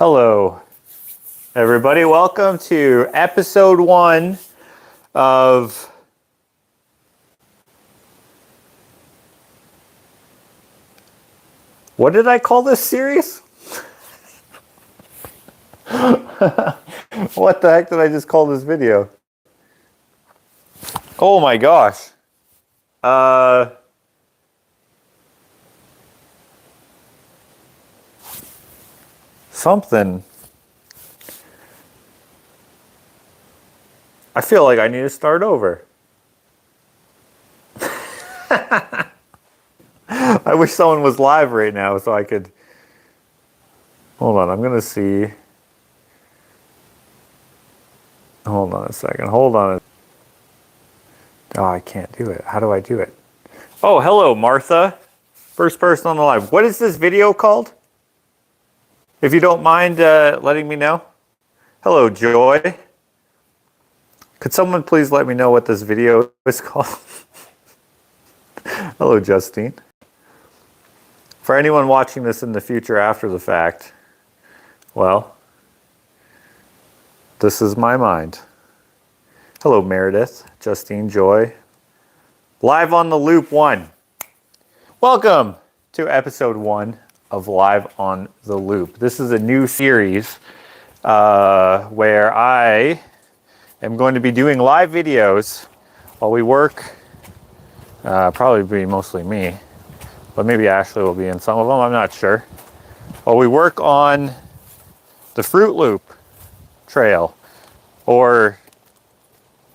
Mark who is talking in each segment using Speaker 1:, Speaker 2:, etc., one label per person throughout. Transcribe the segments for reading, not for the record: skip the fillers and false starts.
Speaker 1: Hello, everybody. Welcome to episode 1 of what did I call this series? What the heck did I just call this video? Oh my gosh. Something. I feel like I need to start over. I wish someone was live right now so I could... Hold on, I'm gonna see. Hold on a second, hold on. Oh, I can't do it. How do I do it? Oh, hello, Martha. First person on the live. What is this video called? If you don't mind letting me know. Hello, Joy. Could someone please let me know what this video is called? Hello, Justine. For anyone watching this in the future after the fact, well, this is my mind. Hello, Meredith, Justine, Joy. Live on the Loop 1. Welcome to episode 1 of Live on the Loop. This is a new series where I am going to be doing live videos while we work. Probably be mostly me, but maybe Ashley will be in some of them, I'm not sure. While we work on the Fruit Loop trail, or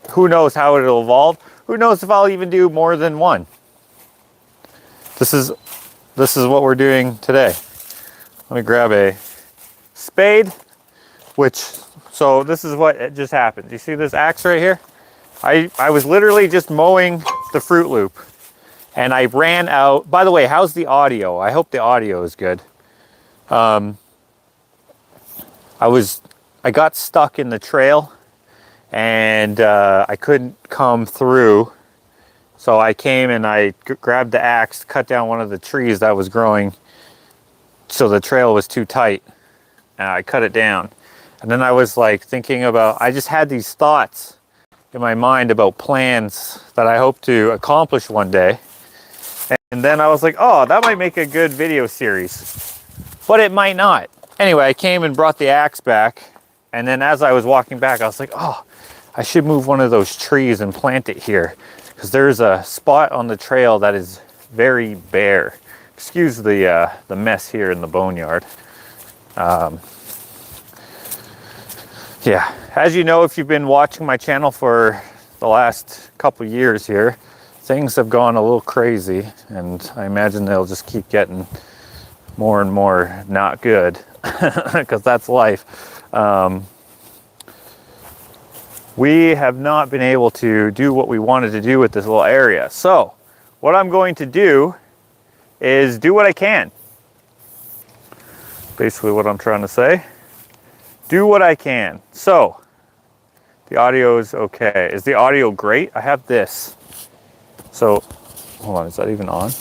Speaker 1: who knows how it'll evolve. Who knows if I'll even do more than one. This is what we're doing today. Let me grab a spade, so this is what just happened. You see this axe right here? I was literally just mowing the Fruit Loop and I ran out. By the way, how's the audio? I hope the audio is good. I got stuck in the trail and I couldn't come through. So I came and I grabbed the axe, cut down one of the trees that was growing so the trail was too tight. And I cut it down. And then I was like thinking about, I just had these thoughts in my mind about plans that I hope to accomplish one day. And then I was like, oh, that might make a good video series. But it might not. Anyway, I came and brought the axe back. And then as I was walking back, I was like, oh, I should move one of those trees and plant it here. Because there's a spot on the trail that is very bare. Excuse the mess here in the boneyard. Yeah, as you know, if you've been watching my channel for the last couple years here, things have gone a little crazy, and I imagine they'll just keep getting more and more not good, because that's life. We have not been able to do what we wanted to do with this little area. So what I'm going to do is do what I can. Basically what I'm trying to say. Do what I can. So the audio is okay. Is the audio great? I have this. So hold on, is that even on?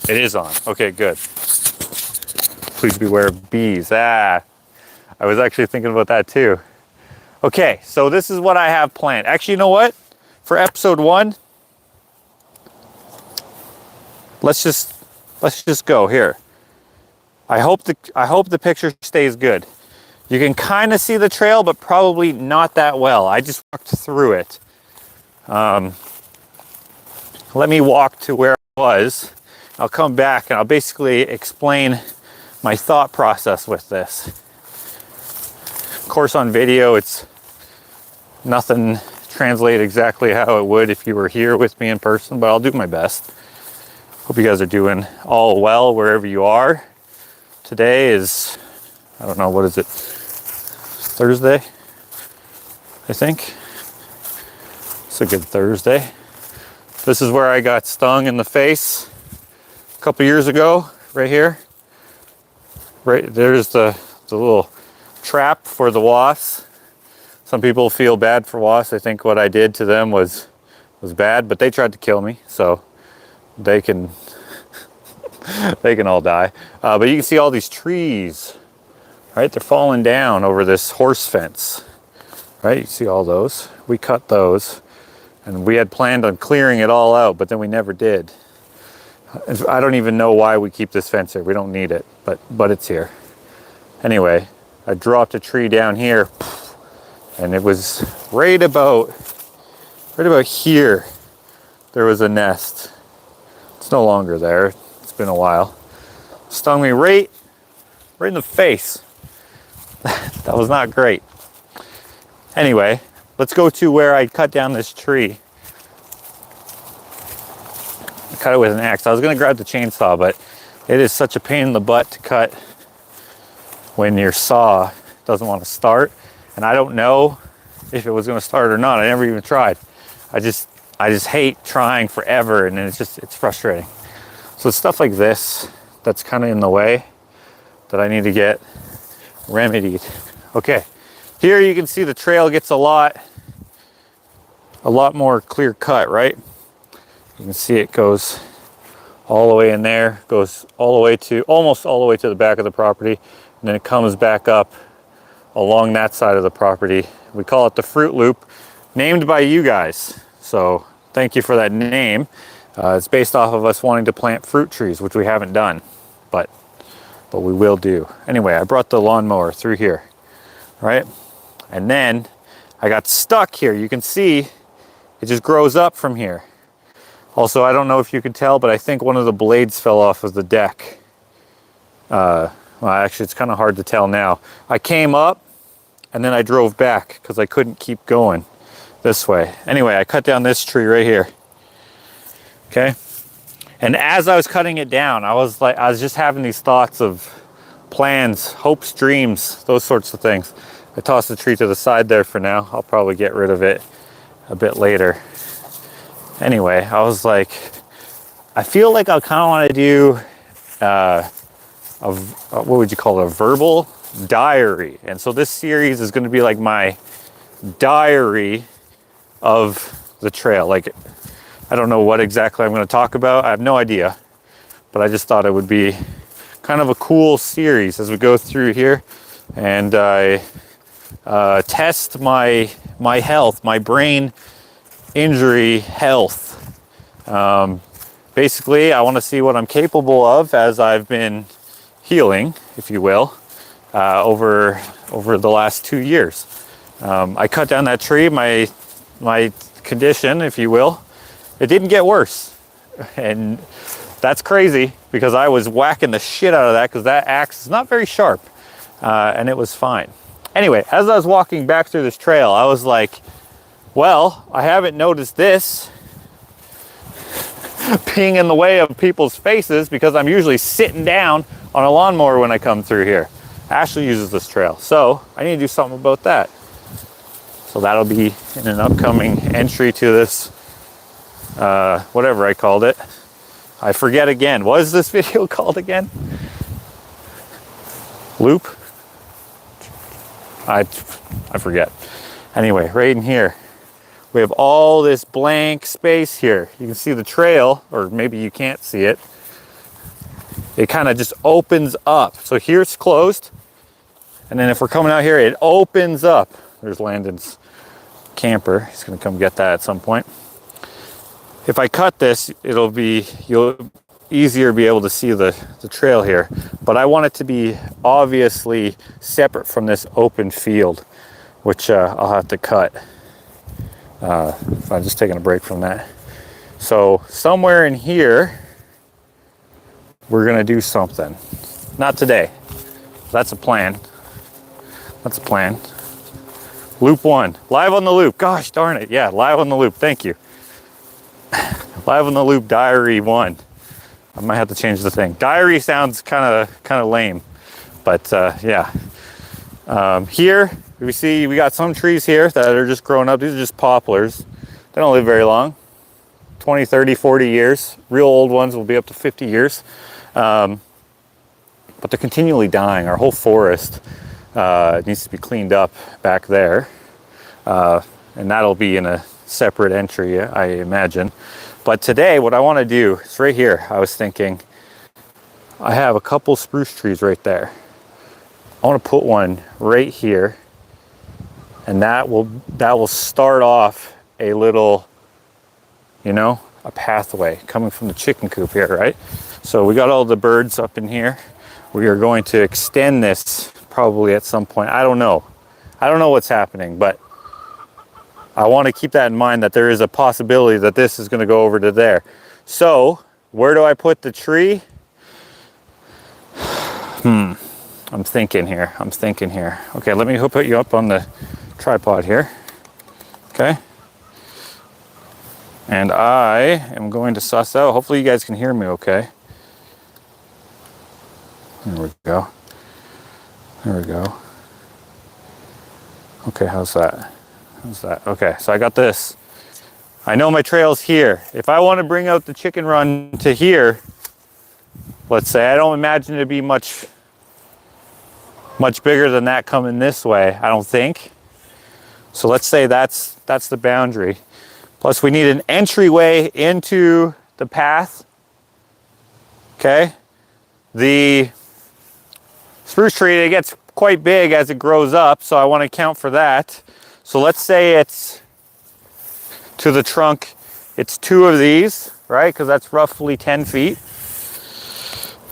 Speaker 1: It is on. Okay, good. Please beware of bees. I was actually thinking about that too. Okay, so this is what I have planned. Actually, you know what? For episode 1, let's just go here. I hope the picture stays good. You can kind of see the trail, but probably not that well. I just walked through it. Let me walk to where I was. I'll come back and I'll basically explain my thought process with this. Of course, on video, it's nothing translate exactly how it would if you were here with me in person, but I'll do my best. Hope you guys are doing all well wherever you are. Today is, I don't know, what is it? Thursday, I think. It's a good Thursday. This is where I got stung in the face a couple years ago, right here. Right there's the little trap for the wasps. Some people feel bad for wasps. I think what I did to them was bad, but they tried to kill me, so they can they can all die. But you can see all these trees right? They're falling down over this horse fence, right? You see all those? We cut those, and we had planned on clearing it all out, but then we never did. I don't even know why we keep this fence here. We don't need it, but it's here. Anyway, I dropped a tree down here, and it was right about here. There was a nest. It's no longer there. It's been a while. Stung me right in the face. That was not great. Anyway, let's go to where I cut down this tree. I cut it with an axe. I was gonna grab the chainsaw, but it is such a pain in the butt to cut when your saw doesn't want to start. And I don't know if it was gonna start or not. I never even tried. I just hate trying forever, and then it's frustrating. So it's stuff like this that's kind of in the way that I need to get remedied. Okay, here you can see the trail gets a lot more clear cut, right? You can see it goes all the way in there, goes all the way to, almost all the way to the back of the property, and then it comes back up along that side of the property. We call it the Fruit Loop, named by you guys. So thank you for that name. It's based off of us wanting to plant fruit trees, which we haven't done, but we will do. Anyway, I brought the lawnmower through here, right? And then I got stuck here. You can see it just grows up from here. Also, I don't know if you can tell, but I think one of the blades fell off of the deck. Well, actually, it's kind of hard to tell now. I came up and then I drove back because I couldn't keep going this way. Anyway, I cut down this tree right here. Okay. And as I was cutting it down, I was just having these thoughts of plans, hopes, dreams, those sorts of things. I tossed the tree to the side there for now. I'll probably get rid of it a bit later. Anyway, I was like, I feel like I kind of want to do what would you call it, a verbal diary. And so this series is going to be like my diary of the trail. Like, I don't know what exactly I'm going to talk about. I have no idea, but I just thought it would be kind of a cool series as we go through here, and I test my health, my brain injury health. Basically, I want to see what I'm capable of as I've been healing, if you will, over the last 2 years. I cut down that tree. My condition, if you will, it didn't get worse, and that's crazy because I was whacking the shit out of that because that axe is not very sharp, and it was fine. Anyway, as I was walking back through this trail, I was like, well, I haven't noticed this being in the way of people's faces because I'm usually sitting down on a lawnmower when I come through here. Ashley uses this trail, so I need to do something about that. So that'll be in an upcoming entry to this, whatever I called it. I forget again. What is this video called again? Loop? I forget. Anyway, right in here, we have all this blank space here. You can see the trail, or maybe you can't see it. It kind of just opens up. So here it's closed. And then if we're coming out here, it opens up. There's Landon's camper. He's gonna come get that at some point. If I cut this, you'll easier be able to see the trail here. But I want it to be obviously separate from this open field, which I'll have to cut. If I'm just taking a break from that. So somewhere in here, we're gonna do something. Not today. That's a plan. That's a plan. Loop 1, live on the loop. Gosh darn it, yeah, live on the loop, thank you. Live on the loop diary 1. I might have to change the thing. Diary sounds kind of lame, but yeah. Here, we see we got some trees here that are just growing up. These are just poplars. They don't live very long. 20, 30, 40 years. Real old ones will be up to 50 years. But they're continually dying. Our whole forest needs to be cleaned up back there. And that'll be in a separate entry, I imagine. But today, what I want to do is right here. I was thinking, I have a couple spruce trees right there. I want to put one right here, and that will start off a little, you know, a pathway coming from the chicken coop here, right? So we got all the birds up in here. We are going to extend this probably at some point. I don't know what's happening, but I want to keep that in mind, that there is a possibility that this is going to go over to there. So where do I put the tree? I'm thinking here. Okay, let me put you up on the tripod here. Okay. And I am going to suss out. Hopefully you guys can hear me okay. There we go. Okay, how's that? Okay, so I got this. I know my trail's here. If I want to bring out the chicken run to here, let's say, I don't imagine it to be much bigger than that coming this way, I don't think. So let's say that's the boundary. Plus we need an entryway into the path. Okay. The spruce tree, it gets quite big as it grows up, so I want to account for that. So let's say it's to the trunk, it's 2 of these, right? Because that's roughly 10 feet.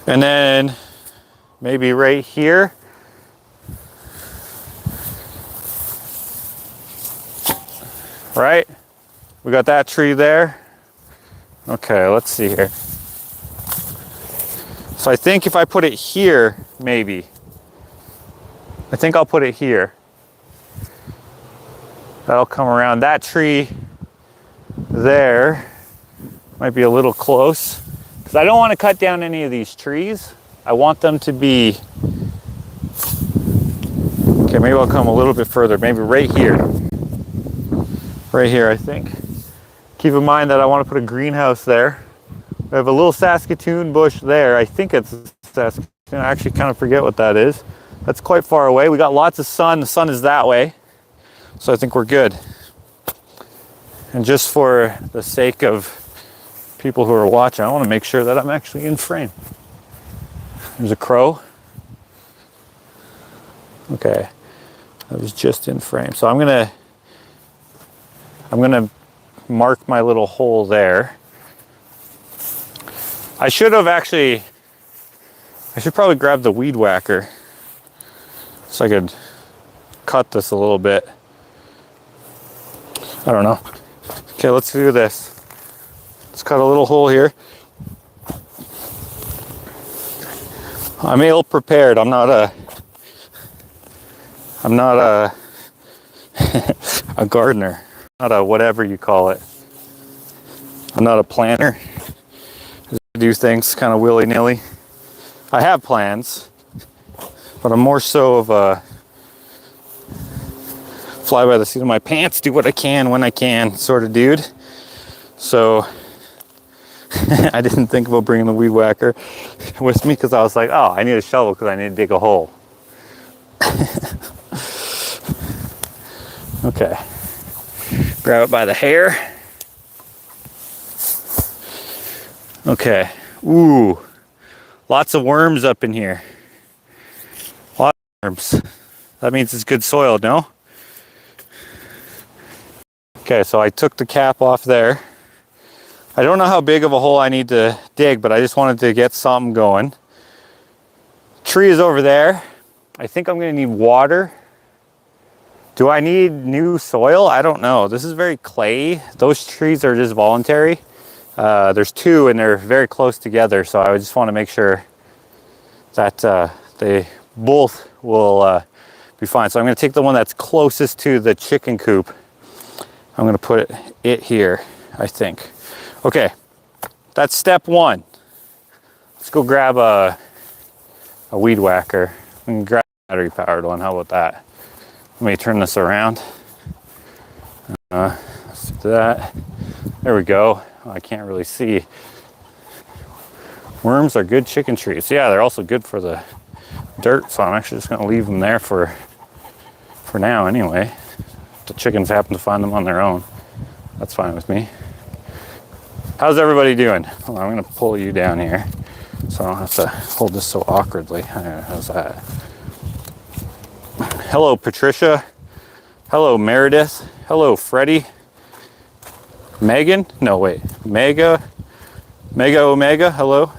Speaker 1: And then maybe right here. Right? We got that tree there. Okay, let's see here. So I think if I put it here, maybe. I think I'll put it here. That'll come around. That tree there might be a little close, because I don't want to cut down any of these trees. I want them to be, okay, maybe I'll come a little bit further, maybe right here. Right here, I think. Keep in mind that I want to put a greenhouse there. We have a little Saskatoon bush there. I think it's Saskatoon. I actually kind of forget what that is. That's quite far away. We got lots of sun. The sun is that way. So I think we're good. And just for the sake of people who are watching, I want to make sure that I'm actually in frame. There's a crow. Okay. I was just in frame. So I'm gonna mark my little hole there. I should probably grab the weed whacker so I could cut this a little bit. I don't know. Okay, let's do this. Let's cut a little hole here. I'm ill prepared. I'm not a a gardener. Not a whatever you call it. I'm not a planner. I do things kind of willy-nilly. I have plans, but I'm more so of a fly by the seat of my pants, do what I can when I can sort of dude. So I didn't think about bringing the weed whacker with me, because I was like, oh, I need a shovel because I need to dig a hole. Okay. Grab it by the hair. Okay. Ooh. Lots of worms up in here. Lots of worms. That means it's good soil, no? Okay, so I took the cap off there. I don't know how big of a hole I need to dig, but I just wanted to get something going. Tree is over there. I think I'm going to need water. Do I need new soil? I don't know. This is very clay. Those trees are just voluntary. There's 2 and they're very close together, so I just want to make sure that they both will be fine. So I'm going to take the one that's closest to the chicken coop. I'm going to put it here, I think. Okay, that's step 1. Let's go grab a weed whacker. We can grab a battery powered one. How about that? Let me turn this around. Let's do that. There we go. Oh, I can't really see. Worms are good chicken trees. Yeah, they're also good for the dirt, so I'm actually just going to leave them there for now anyway. The chickens happen to find them on their own. That's fine with me. How's everybody doing? Hold on, I'm going to pull you down here so I don't have to hold this so awkwardly. How's that? Hello, Patricia. Hello, Meredith. Hello, Freddie. Megan? No, wait. Mega Omega. Hello.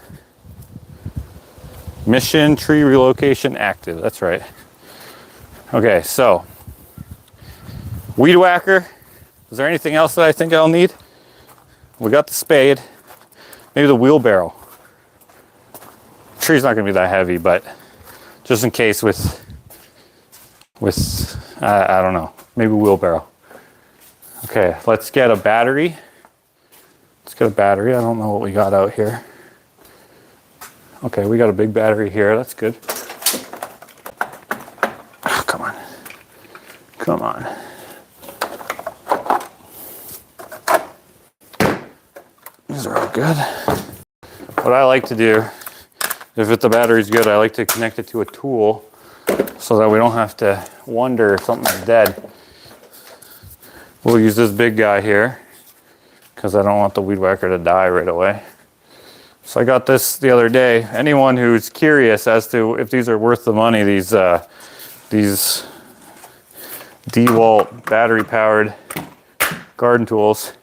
Speaker 1: Mission tree relocation active. That's right. Okay, so weed whacker. Is there anything else that I think I'll need? We got the spade. Maybe the wheelbarrow. The tree's not going to be that heavy, but just in case with I don't know, maybe wheelbarrow. Okay, let's get a battery. Let's get a battery. I don't know what we got out here. Okay, we got a big battery here. That's good. Oh, come on. Come on. These are all good. What I like to do, if the battery's good, I like to connect it to a tool so that we don't have to wonder if something's dead. We'll use this big guy here because I don't want the weed whacker to die right away. So I got this the other day. Anyone who's curious as to if these are worth the money, these DeWalt battery powered garden tools,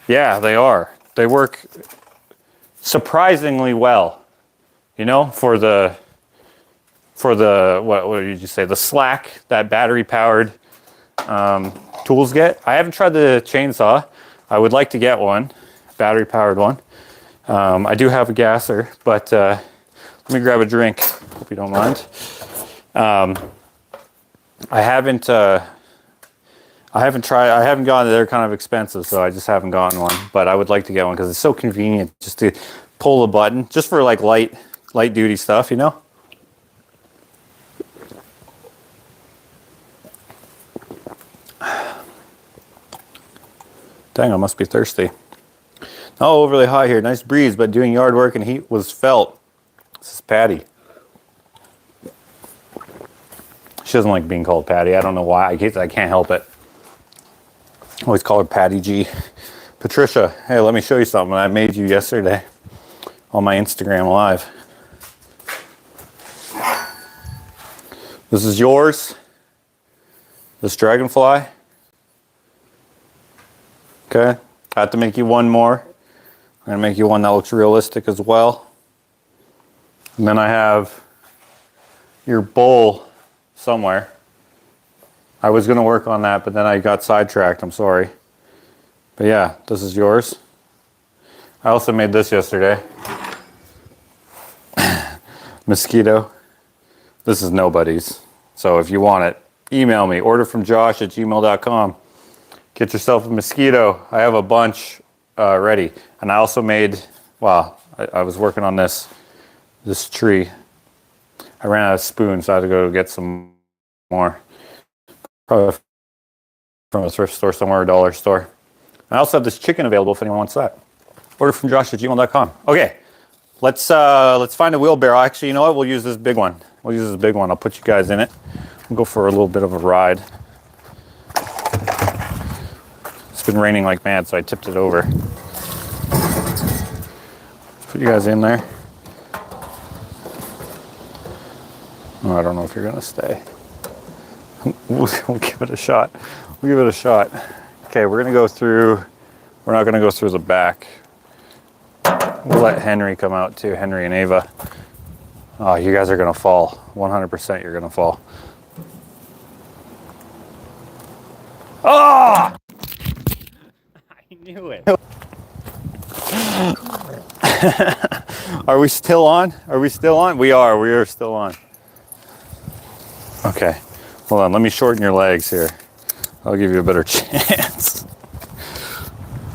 Speaker 1: yeah, they are. They work surprisingly well, you know, for the what did you say, the slack that battery powered tools get. I haven't tried the chainsaw. I would like to get one, battery powered one. I do have a gasser, but let me grab a drink. Hope you don't mind. I haven't gone. They're kind of expensive, so I just haven't gotten one. But I would like to get one because it's so convenient just to pull the button, just for like light duty stuff, you know. Dang, I must be thirsty. Not overly hot here. Nice breeze, but doing yard work and heat was felt. This is Patty. She doesn't like being called Patty. I don't know why. I can't help it. I always call her Patty G. Patricia, hey, let me show you something I made you yesterday on my Instagram Live. This is yours. This dragonfly. Okay. I have to make you one more. I'm going to make you one that looks realistic as well. And then I have your bowl somewhere. I was going to work on that, but then I got sidetracked. I'm sorry. But yeah, this is yours. I also made this yesterday. Mosquito. This is nobody's. So if you want it, email me, orderfromjosh@gmail.com. Get yourself a mosquito. I have a bunch ready. And I also made, well, I was working on this tree. I ran out of spoons, so I had to go get some more. Probably from a thrift store somewhere, a dollar store. I also have this chicken available if anyone wants that. Orderfromjosh@gmail.com. Okay, let's find a wheelbarrow. Actually, you know what? We'll use this big one. I'll put you guys in it. We'll go for a little bit of a ride. It's been raining like mad, so I tipped it over. Put you guys in there. Oh, I don't know if you're gonna stay. We'll give it a shot. Okay, we're gonna go through. We're not gonna go through the back. We'll let Henry come out too. Henry and Ava. Oh, you guys are gonna fall. 100% you're gonna fall. Oh! I knew it. Are we still on? We are still on. Okay, hold on, let me shorten your legs here. I'll give you a better chance.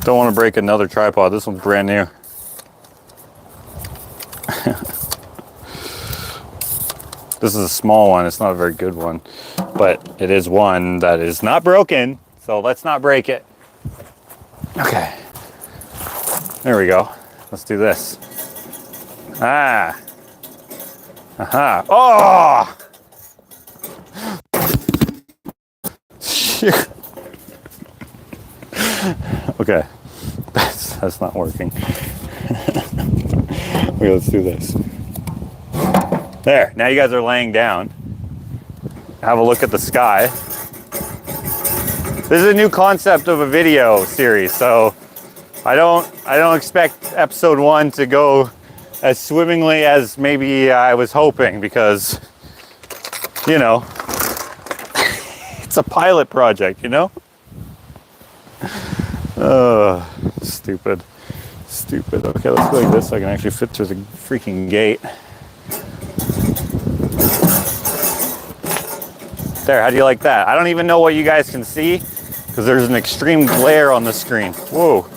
Speaker 1: Don't want to break another tripod. This one's brand new. This is a small one. It's not a very good one, but it is one that is not broken. So let's not break it. Okay. There we go. Let's do this. Ah. Aha. Oh! Okay. That's not working. Okay, let's do this. There. Now you guys are laying down. have a look at the sky. This is a new concept of a video series, so I don't expect episode 1 to go as swimmingly as maybe I was hoping, because, you know, it's a pilot project, you know? Stupid. Stupid. Okay, let's go like this so I can actually fit through the freaking gate. There, how do you like that? I don't even know what you guys can see because there's an extreme glare on the screen. Whoa.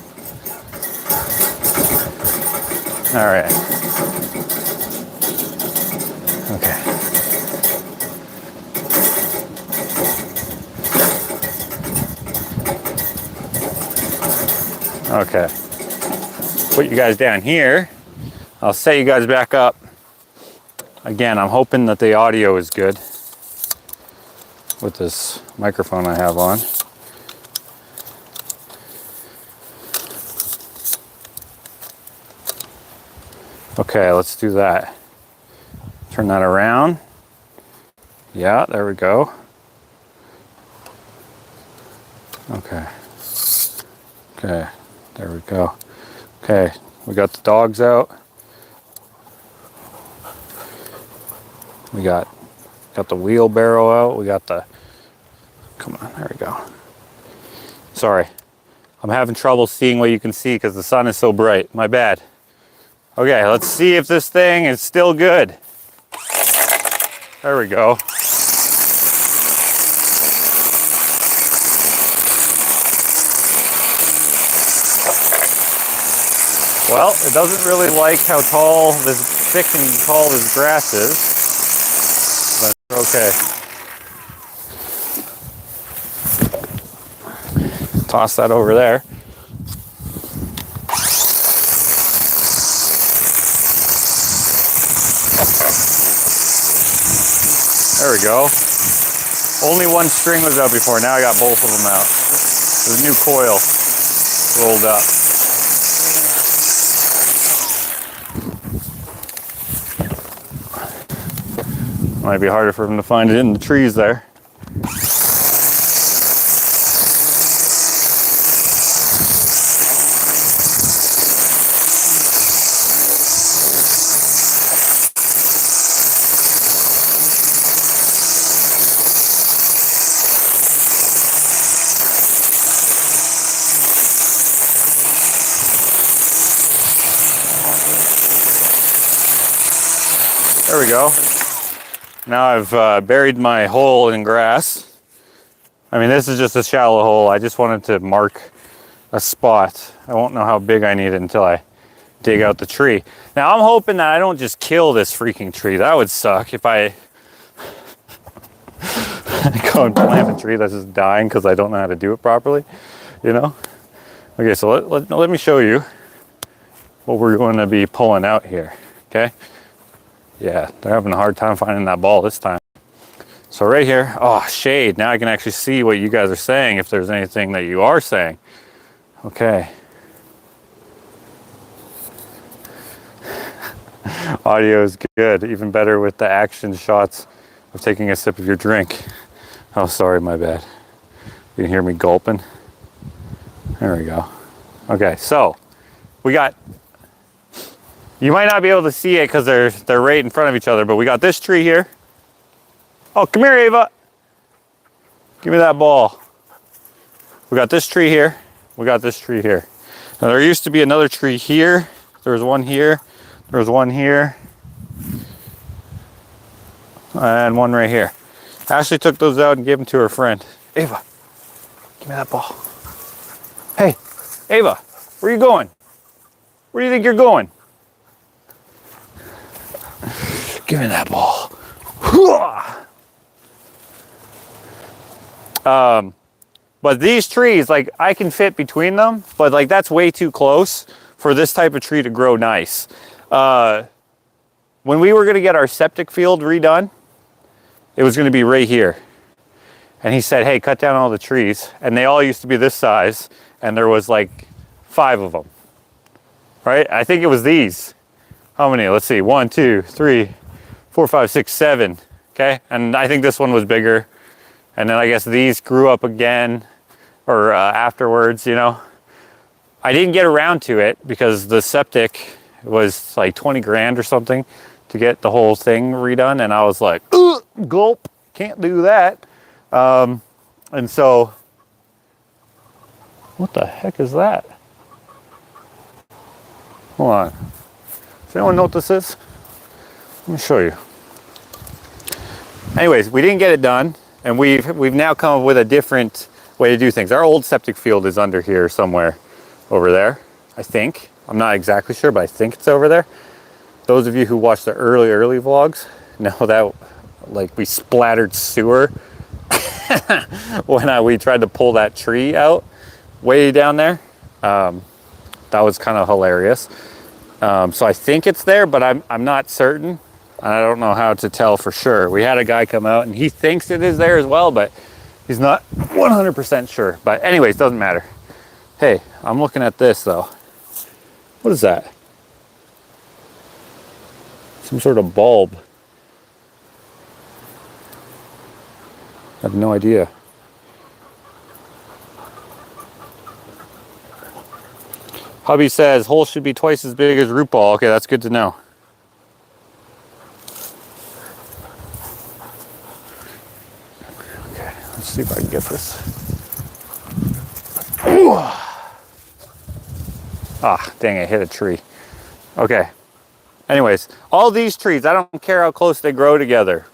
Speaker 1: All right. Okay. Okay. Put you guys down here. I'll set you guys back up. Again, I'm hoping that the audio is good with this microphone I have on. Okay, let's do that. Turn that around. Yeah, there we go. Okay. Okay, there we go. Okay, we got the dogs out. We got the wheelbarrow out. We got the, come on, there we go. Sorry, I'm having trouble seeing what you can see because the sun is so bright. My bad. Okay, let's see if this thing is still good. There we go. Well, it doesn't really like how tall this, thick and tall this grass is, but okay. Toss that over there. There we go. Only one string was out before, now I got both of them out. There's a new coil rolled up. Might be harder for him to find it in the trees there. There we go. Now I've buried my hole in grass. I mean, this is just a shallow hole. I just wanted to mark a spot. I won't know how big I need it until I dig out the tree. Now I'm hoping that I don't just kill this freaking tree. That would suck if I go and plant a tree that's just dying because I don't know how to do it properly, you know? Okay, so let me show you what we're going to be pulling out here, okay? Yeah, they're having a hard time finding that ball this time. So right here, oh, shade. Now I can actually see what you guys are saying, if there's anything that you are saying. Okay. Audio is good, even better with the action shots of taking a sip of your drink. Oh, sorry, my bad. You can hear me gulping. There we go. Okay, so we got, you might not be able to see it because they're right in front of each other, but we got this tree here. Oh, come here, Ava. Give me that ball. We got this tree here. We got this tree here. Now there used to be another tree here. There was one here. There was one here. And one right here. Ashley took those out and gave them to her friend. Ava, give me that ball. Hey, Ava, where are you going? Where do you think you're going? Give me that ball. But these trees, like, I can fit between them, but like that's way too close for this type of tree to grow nice. When we were gonna get our septic field redone, it was gonna be right here. And he said, hey, cut down all the trees. And they all used to be this size, and there was like 5 of them, right? I think it was these. How many? Let's see, 1, 2, 3, 4, 5, 6, 7. Okay, and I think this one was bigger. And then I guess these grew up again, or afterwards, you know. I didn't get around to it because the septic was like 20 grand or something to get the whole thing redone. And I was like, gulp, can't do that. And so, what the heck is that? Hold on. Does anyone know what this is? Let me show you. Anyways, we didn't get it done, and we've now come up with a different way to do things. Our old septic field is under here somewhere, over there, I think. I'm not exactly sure, but I think it's over there. Those of you who watched the early vlogs know that like we splattered sewer when we tried to pull that tree out way down there. That was kind of hilarious. So I think it's there, but I'm not certain. I don't know how to tell for sure. We had a guy come out and he thinks it is there as well, but he's not 100% sure. But anyways, doesn't matter. Hey, I'm looking at this though. What is that? Some sort of bulb. I have no idea. Hubby says hole should be twice as big as root ball. Okay, that's good to know. Okay, let's see if I can get this. Ooh. Ah, dang, I hit a tree. Okay. Anyways, all these trees, I don't care how close they grow together.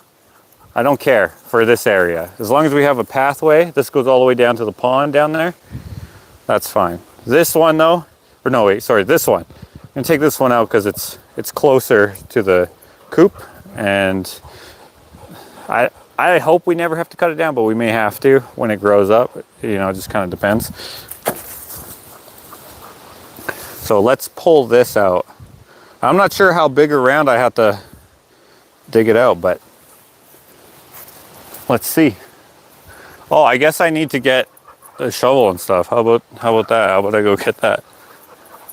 Speaker 1: I don't care for this area. As long as we have a pathway, this goes all the way down to the pond down there, that's fine. This one though, or no, wait, sorry, this one. I'm gonna take this one out because it's closer to the coop, and I hope we never have to cut it down, but we may have to when it grows up. You know, it just kind of depends. So let's pull this out. I'm not sure how big or round I have to dig it out, but let's see. Oh, I guess I need to get a shovel and stuff. How about that? How about I go get that?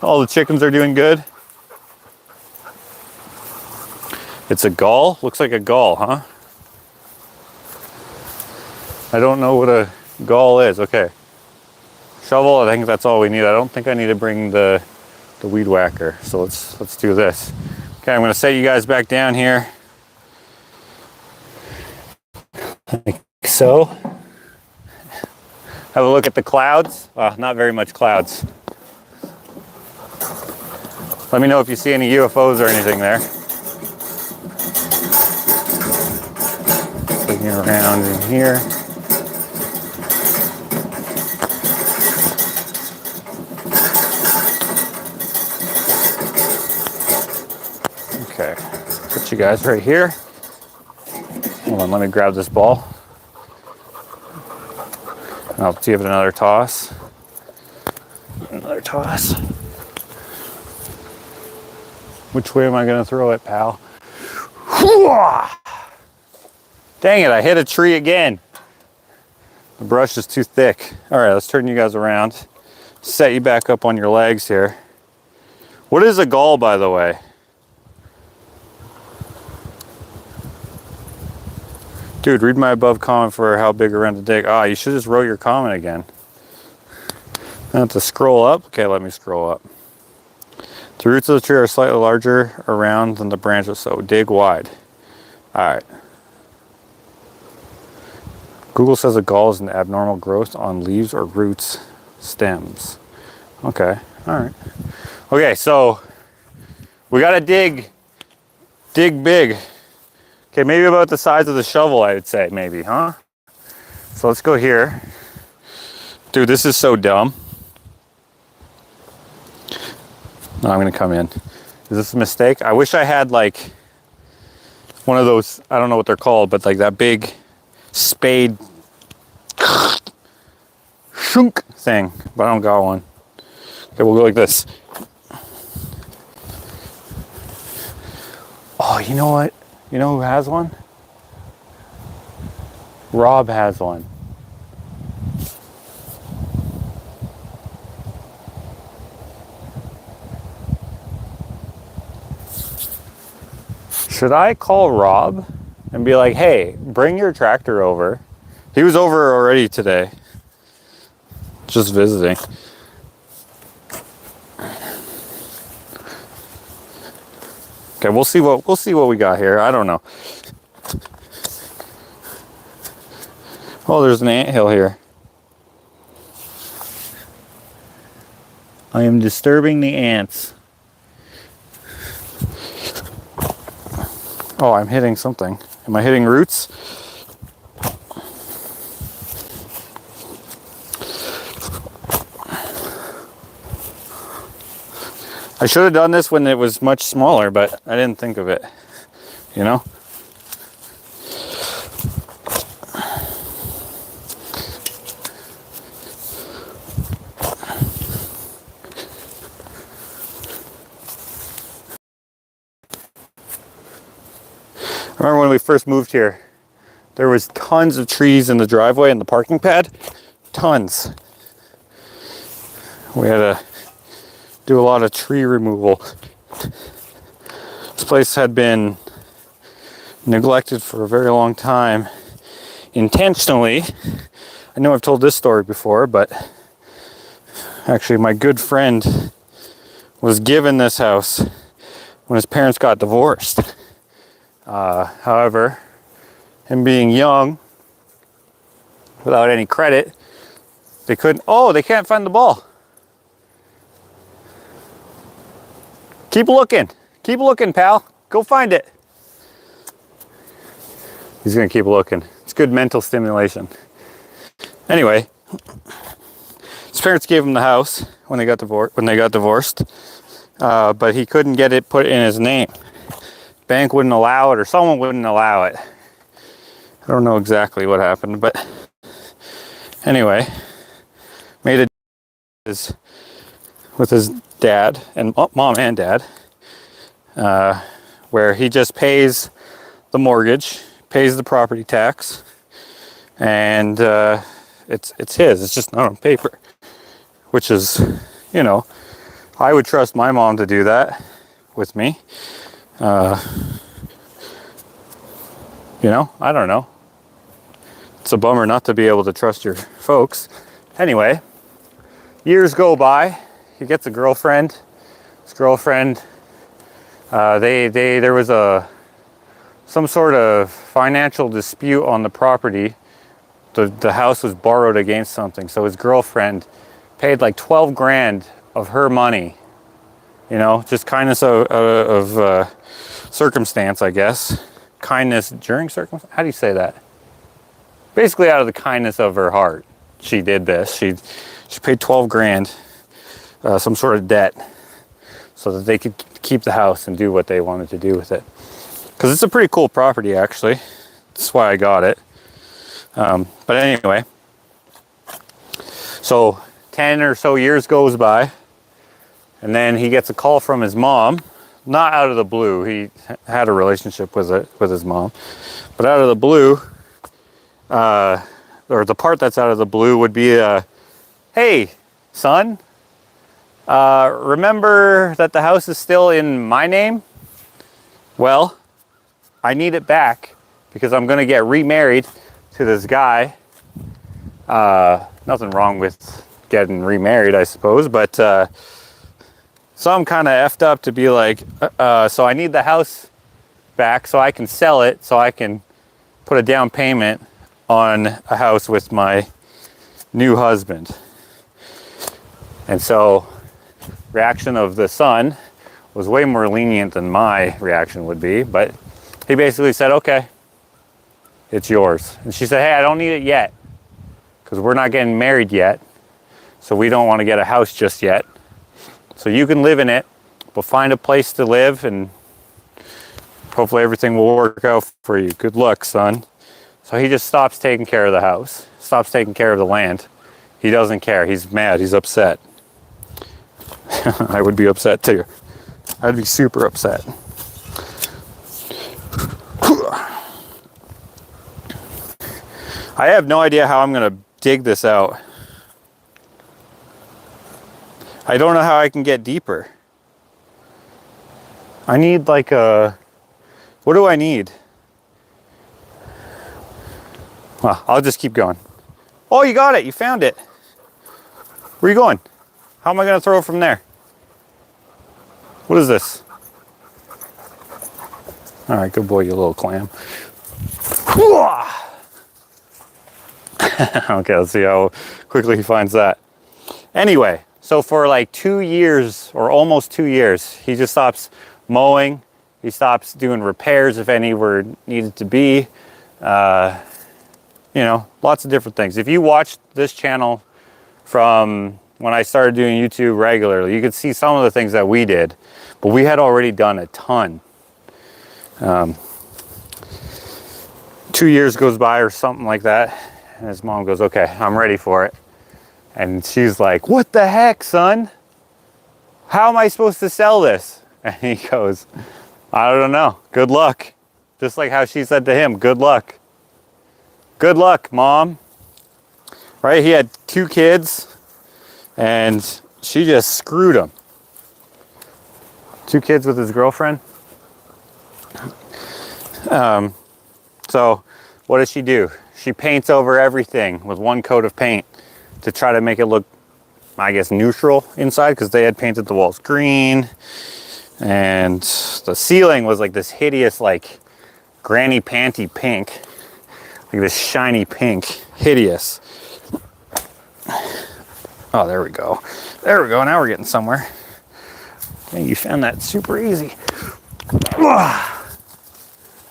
Speaker 1: All the chickens are doing good. It's a gall? Looks like a gall, huh? I don't know what a gall is. Okay. Shovel, I think that's all we need. I don't think I need to bring the weed whacker. So let's do this. Okay, I'm gonna set you guys back down here. Like so. Have a look at the clouds. Not very much clouds. Let me know if you see any UFOs or anything there. Looking around in here. Okay, put you guys right here. Hold on, let me grab this ball. I'll give it another toss. Another toss. Which way am I gonna throw it, pal? Dang it, I hit a tree again. The brush is too thick. All right, let's turn you guys around. Set you back up on your legs here. What is a gall, by the way? Dude, read my above comment for how big around the dig. You should just wrote your comment again. I have to scroll up. Okay, let me scroll up. The roots of the tree are slightly larger around than the branches, so dig wide. All right. Google says a gall is an abnormal growth on leaves or roots, stems. Okay, all right. Okay, so we gotta dig big. Okay, maybe about the size of the shovel, I would say, maybe, huh? So let's go here. Dude, this is so dumb. No, I'm gonna come in. Is this a mistake? I wish I had like one of those, I don't know what they're called, but like that big spade shunk thing, but I don't got one. Okay, we'll go like this. Oh, you know what? You know who has one? Rob has one. Should I call Rob? and be like, hey, bring your tractor over. He was over already today, just visiting. Okay, we'll see what we got here. I don't know. Oh, there's an anthill here. I am disturbing the ants. Oh, I'm hitting something. Am I hitting roots? I should have done this when it was much smaller, but I didn't think of it, you know? I remember when we first moved here, there was tons of trees in the driveway and the parking pad. Tons. We had to do a lot of tree removal. This place had been neglected for a very long time, intentionally. I know I've told this story before, but actually my good friend was given this house when his parents got divorced. However, him being young, without any credit, they couldn't, oh, they can't find the ball. Keep looking, pal. Go find it. He's gonna keep looking. It's good mental stimulation. Anyway, his parents gave him the house when they got divorced, but he couldn't get it put in his name. Bank wouldn't allow it, or someone wouldn't allow it. I don't know exactly what happened, but anyway, made it with his dad and mom and dad, where he just pays the mortgage, pays the property tax, and it's his. It's just not on paper, which is, you know, I would trust my mom to do that with me. You know, I don't know. It's a bummer not to be able to trust your folks. Anyway, years go by. He gets a girlfriend. His girlfriend, there was some sort of financial dispute on the property. The house was borrowed against something, so his girlfriend paid like 12 grand of her money. You know, just kindness of circumstance, I guess. Kindness during circumstance. How do you say that? Basically, out of the kindness of her heart, she did this. She paid 12 grand, some sort of debt, so that they could keep the house and do what they wanted to do with it. Because it's a pretty cool property, actually. That's why I got it. But anyway, so 10 or so years goes by, and then he gets a call from his mom. Not out of the blue. He had a relationship with his mom, but out of the blue, or the part that's out of the blue would be, hey, son, remember that the house is still in my name? Well, I need it back because I'm going to get remarried to this guy. Nothing wrong with getting remarried, I suppose, but so I'm kind of effed up to be like, so I need the house back so I can sell it, so I can put a down payment on a house with my new husband. And so reaction of the son was way more lenient than my reaction would be, but he basically said, okay, it's yours. And she said, hey, I don't need it yet because we're not getting married yet, so we don't want to get a house just yet. So you can live in it, but find a place to live and hopefully everything will work out for you. Good luck, son. So he just stops taking care of the house, stops taking care of the land. He doesn't care. He's mad. He's upset. I would be upset too. I'd be super upset. I have no idea how I'm going to dig this out. I don't know how I can get deeper. I need like a, what do I need? Well, I'll just keep going. Oh, you got it. You found it. Where are you going? How am I going to throw it from there? What is this? All right, good boy, you little clam. Okay, let's see how quickly he finds that. Anyway, so for like 2 years or almost 2 years, he just stops mowing. He stops doing repairs if any were needed to be. You know, lots of different things. If you watched this channel from when I started doing YouTube regularly, you could see some of the things that we did, but we had already done a ton. 2 years goes by or something like that, and his mom goes, okay, I'm ready for it. And she's like, what the heck, son? How am I supposed to sell this? And he goes, I don't know. Good luck. Just like how she said to him, good luck. Good luck, Mom. Right? He had 2 kids, and she just screwed him. 2 kids with his girlfriend. So what does she do? She paints over everything with 1 coat of paint to try to make it look, I guess, neutral inside, because they had painted the walls green, and the ceiling was like this hideous, like granny panty pink, like this shiny pink, hideous. Oh, there we go. There we go. Now we're getting somewhere. Okay, you found that super easy.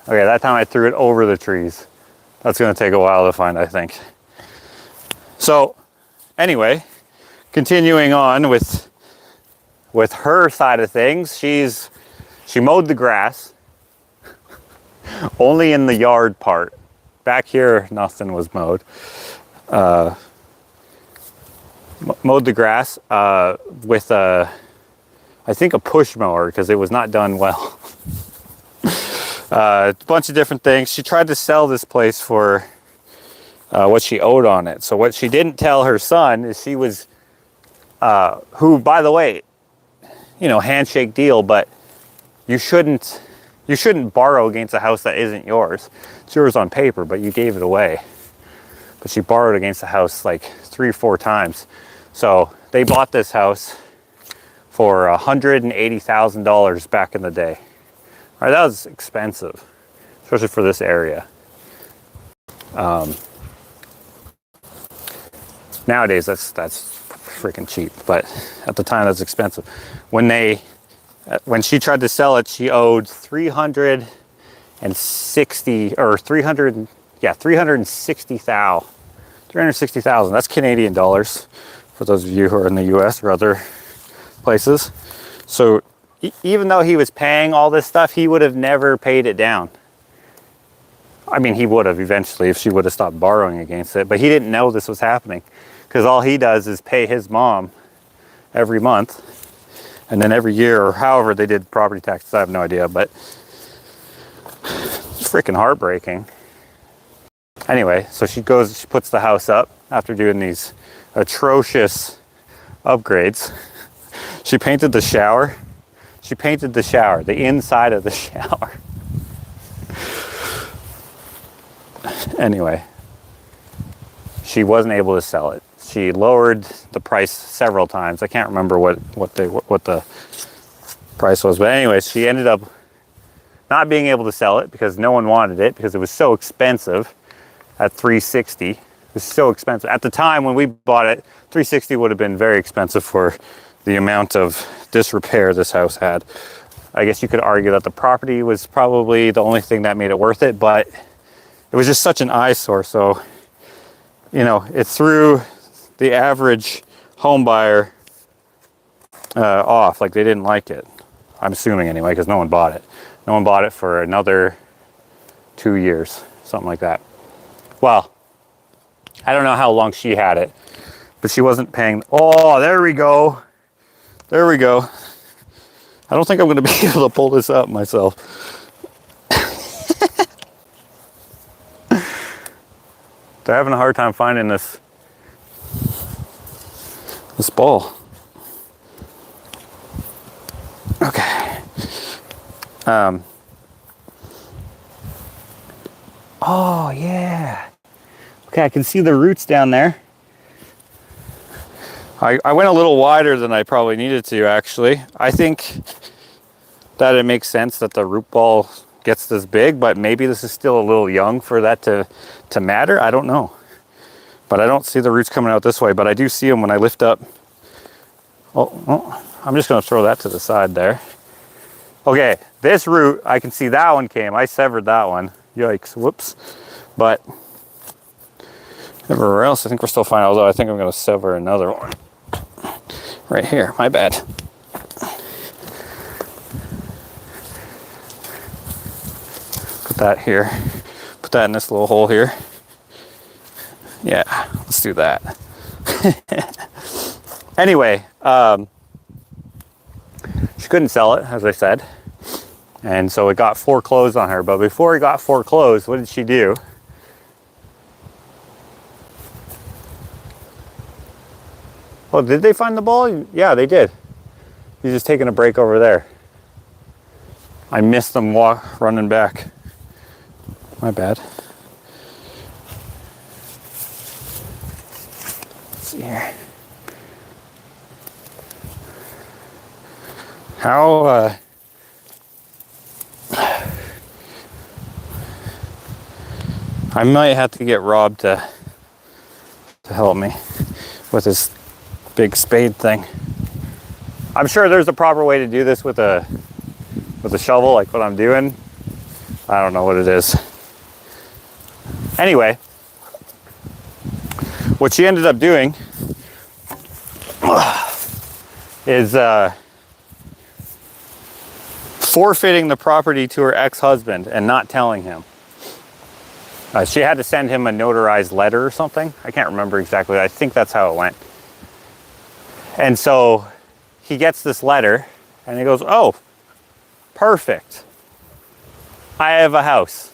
Speaker 1: Okay, that time I threw it over the trees. That's going to take a while to find, I think. So, anyway, continuing on with her side of things, she mowed the grass, only in the yard part. Back here, nothing was mowed. Mowed the grass with I think a push mower, because it was not done well. A bunch of different things. She tried to sell this place for what she owed on it. So what she didn't tell her son is she was, who, by the way, you know, handshake deal, but you shouldn't borrow against a house that isn't yours. It's yours on paper, but you gave it away. But she borrowed against the house like 3 or 4 times. So they bought this house for $180,000 back in the day. All right, that was expensive, especially for this area. Nowadays, that's freaking cheap, but at the time, that's expensive. When she tried to sell it, she owed $360,000. That's Canadian dollars for those of you who are in the U.S. or other places. So even though he was paying all this stuff, he would have never paid it down. I mean, he would have eventually if she would have stopped borrowing against it, but he didn't know this was happening, because all he does is pay his mom every month, and then every year, or however they did property taxes, I have no idea, but it's freaking heartbreaking. Anyway, so she puts the house up after doing these atrocious upgrades. She painted the shower. The inside of the shower. Anyway, she wasn't able to sell it. She lowered the price several times. I can't remember what the price was, but anyways, she ended up not being able to sell it because no one wanted it, because it was so expensive at $360,000. It was so expensive. At the time when we bought it, $360,000 would have been very expensive for the amount of disrepair this house had. I guess you could argue that the property was probably the only thing that made it worth it, but it was just such an eyesore. So, you know, it threw the average home buyer off. Like, they didn't like it. I'm assuming anyway, because no one bought it. No one bought it for another 2 years, something like that. Well, I don't know how long she had it, but she wasn't paying. Oh, there we go. There we go. I don't think I'm going to be able to pull this up myself. They're having a hard time finding this ball. Okay. Oh, yeah. Okay, I can see the roots down there. I went a little wider than I probably needed to, actually. I think that it makes sense that the root ball gets this big, but maybe this is still a little young for that to matter. I don't know. But I don't see the roots coming out this way, but I do see them when I lift up. Oh, I'm just gonna throw that to the side there. Okay, this root, I can see that one came. I severed that one. Yikes, whoops. But everywhere else, I think we're still fine, although I think I'm gonna sever another one. Right here, my bad. Put that here. Put that in this little hole here. Yeah, let's do that. Anyway, she couldn't sell it, as I said. And so it got foreclosed on her. But before it got foreclosed, what did she do? Oh, did they find the ball? Yeah, they did. He's just taking a break over there. I missed them running back. My bad. Let's see here. How, I might have to get Rob to help me with his big spade thing. I'm sure there's a proper way to do this with a shovel, like what I'm doing. I don't know what it is. Anyway, what she ended up doing is forfeiting the property to her ex-husband and not telling him. She had to send him a notarized letter or something. I can't remember exactly. I think that's how it went. And so he gets this letter and he goes, oh, perfect. I have a house.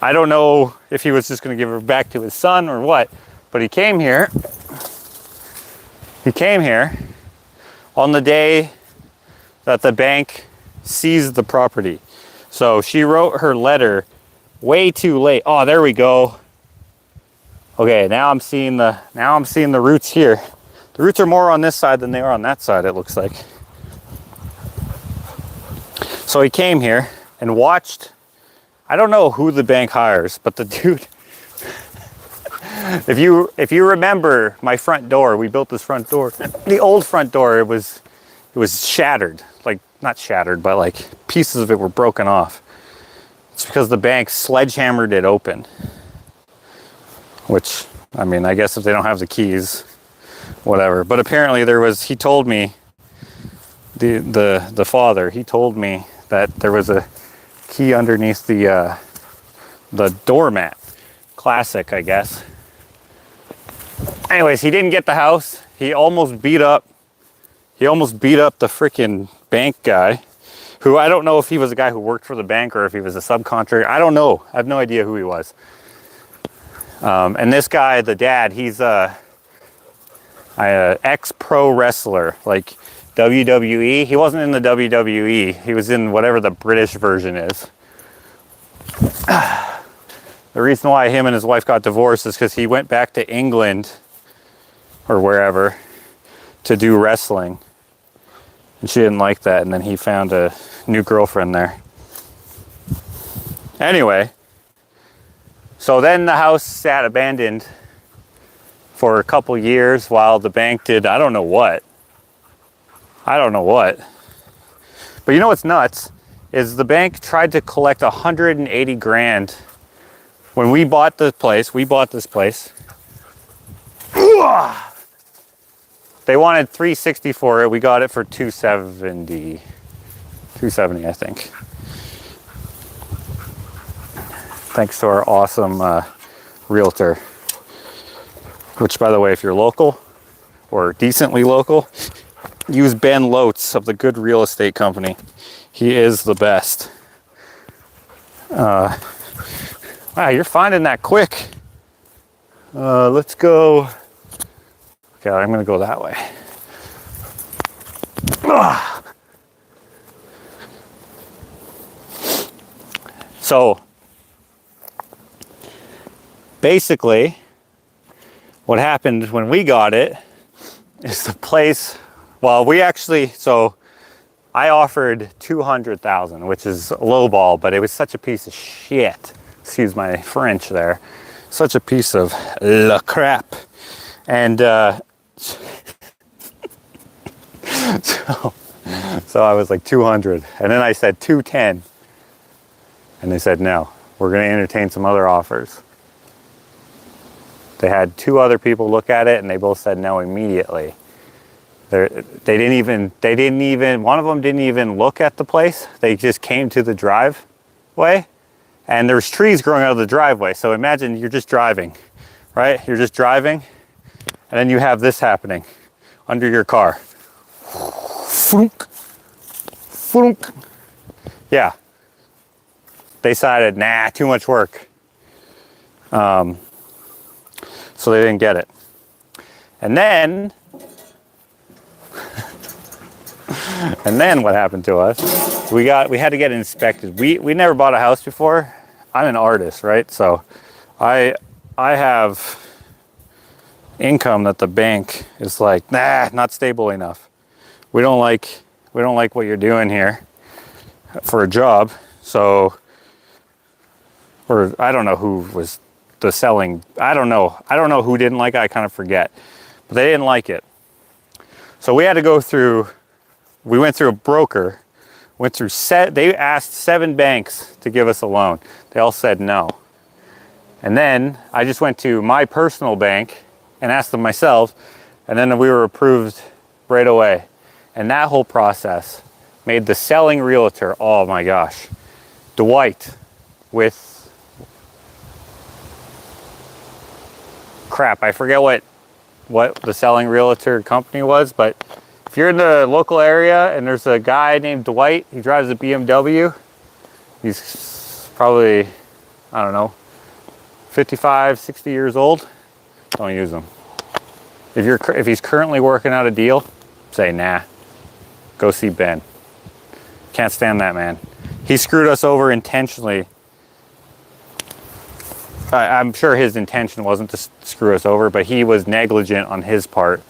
Speaker 1: I don't know if he was just going to give her back to his son or what, but he came here. He came here on the day that the bank seized the property. So she wrote her letter way too late. Oh, there we go. Okay, now I'm seeing the roots here. The roots are more on this side than they are on that side, it looks like. So he came here and watched. I don't know who the bank hires, but the dude, if you remember my front door, we built this front door. The old front door, it was shattered. Like, not shattered, but like pieces of it were broken off. It's because the bank sledgehammered it open. Which, I mean, I guess if they don't have the keys, whatever. But apparently he told me, the father, he told me that there was a key underneath the doormat. Classic, I guess. Anyways, he didn't get the house. He almost beat up the freaking bank guy, who I don't know if he was a guy who worked for the bank or if he was a subcontractor. I don't know. I have no idea who he was. And this guy, the dad, he's a ex-pro wrestler, like WWE. He wasn't in the WWE. He was in whatever the British version is. The reason why him and his wife got divorced is because he went back to England or wherever to do wrestling. And she didn't like that, and then he found a new girlfriend there. Anyway, so then the house sat abandoned for a couple years while the bank did I don't know what. But you know what's nuts is the bank tried to collect 180 grand when we bought this place. They wanted 360 for it. We got it for 270, I think. Thanks to our awesome realtor. Which, by the way, if you're local or decently local, use Ben Lotes of the Good Real Estate Company. He is the best. Wow, you're finding that quick. Let's go. Okay, I'm gonna go that way. So Basically, what happened when we got it is the place, well, we actually, so I offered 200,000, which is a low ball, but it was such a piece of shit. Excuse my French there. Such a piece of la crap. And so I was like 200, and then I said 210, and they said no, we're going to entertain some other offers. They had 2 other people look at it, and they both said no immediately. They didn't even, one of them didn't even look at the place. They just came to the driveway, and there's trees growing out of the driveway. So imagine you're just driving, right? You're just driving, and then you have this happening under your car. Flunk, flunk. Yeah. They decided, nah, too much work. So they didn't get it. And then, what happened to us? We had to get it inspected. We never bought a house before. I'm an artist, right? So I have income that the bank is like, nah, not stable enough. We don't like what you're doing here for a job. So, or I don't know who was the selling. I don't know who didn't like it. I kind of forget, but they didn't like it. So we had to go through. We went through a broker. They asked 7 banks to give us a loan. They all said no. And then I just went to my personal bank and asked them myself, and then we were approved right away. And that whole process made the selling realtor, oh my gosh, Dwight with, crap, I forget what the selling realtor company was, but if you're in the local area and there's a guy named Dwight, he drives a BMW, he's probably, I don't know, 55, 60 years old, don't use him. If he's currently working out a deal, say nah. Go see Ben. Can't stand that man. He screwed us over intentionally. I'm sure his intention wasn't to screw us over, but he was negligent on his part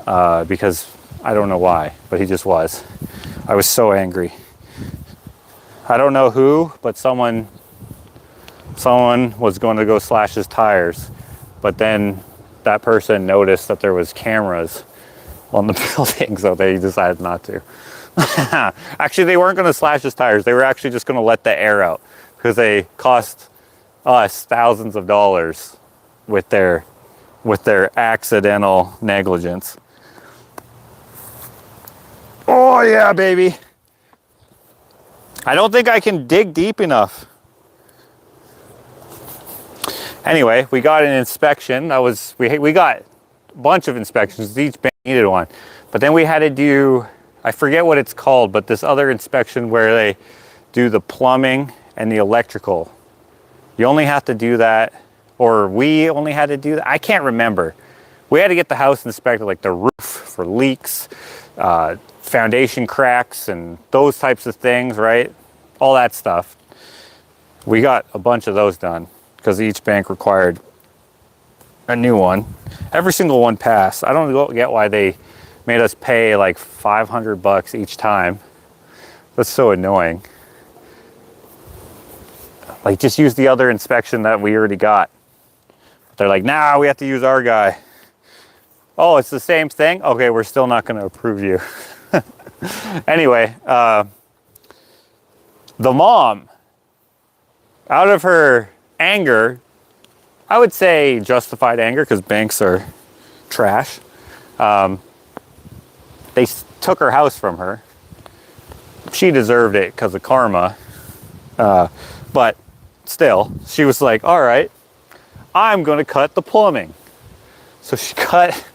Speaker 1: because I don't know why, but he just was. I was so angry. I don't know who, but someone was going to go slash his tires, but then that person noticed that there was cameras on the building, so they decided not to. Actually, they weren't going to slash his tires. They were actually just going to let the air out because they cost us thousands of dollars with their accidental negligence. Oh yeah, baby. I don't think I can dig deep enough. Anyway, we got an inspection. We got a bunch of inspections. Each bank needed one. But then we had to do, I forget what it's called, but this other inspection where they do the plumbing and the electrical. You only have to do that, or we only had to do that. I can't remember. We had to get the house inspected, like the roof for leaks, foundation cracks, and those types of things, right? All that stuff. We got a bunch of those done because each bank required a new one. Every single one passed. I don't get why they made us pay like $500 each time. That's so annoying. Like, just use the other inspection that we already got. They're like, nah, we have to use our guy. Oh, it's the same thing? Okay, we're still not going to approve you. Anyway, the mom, out of her anger, I would say justified anger because banks are trash. They took her house from her. She deserved it because of karma. But still, she was like, all right, I'm going to cut the plumbing. So she cut,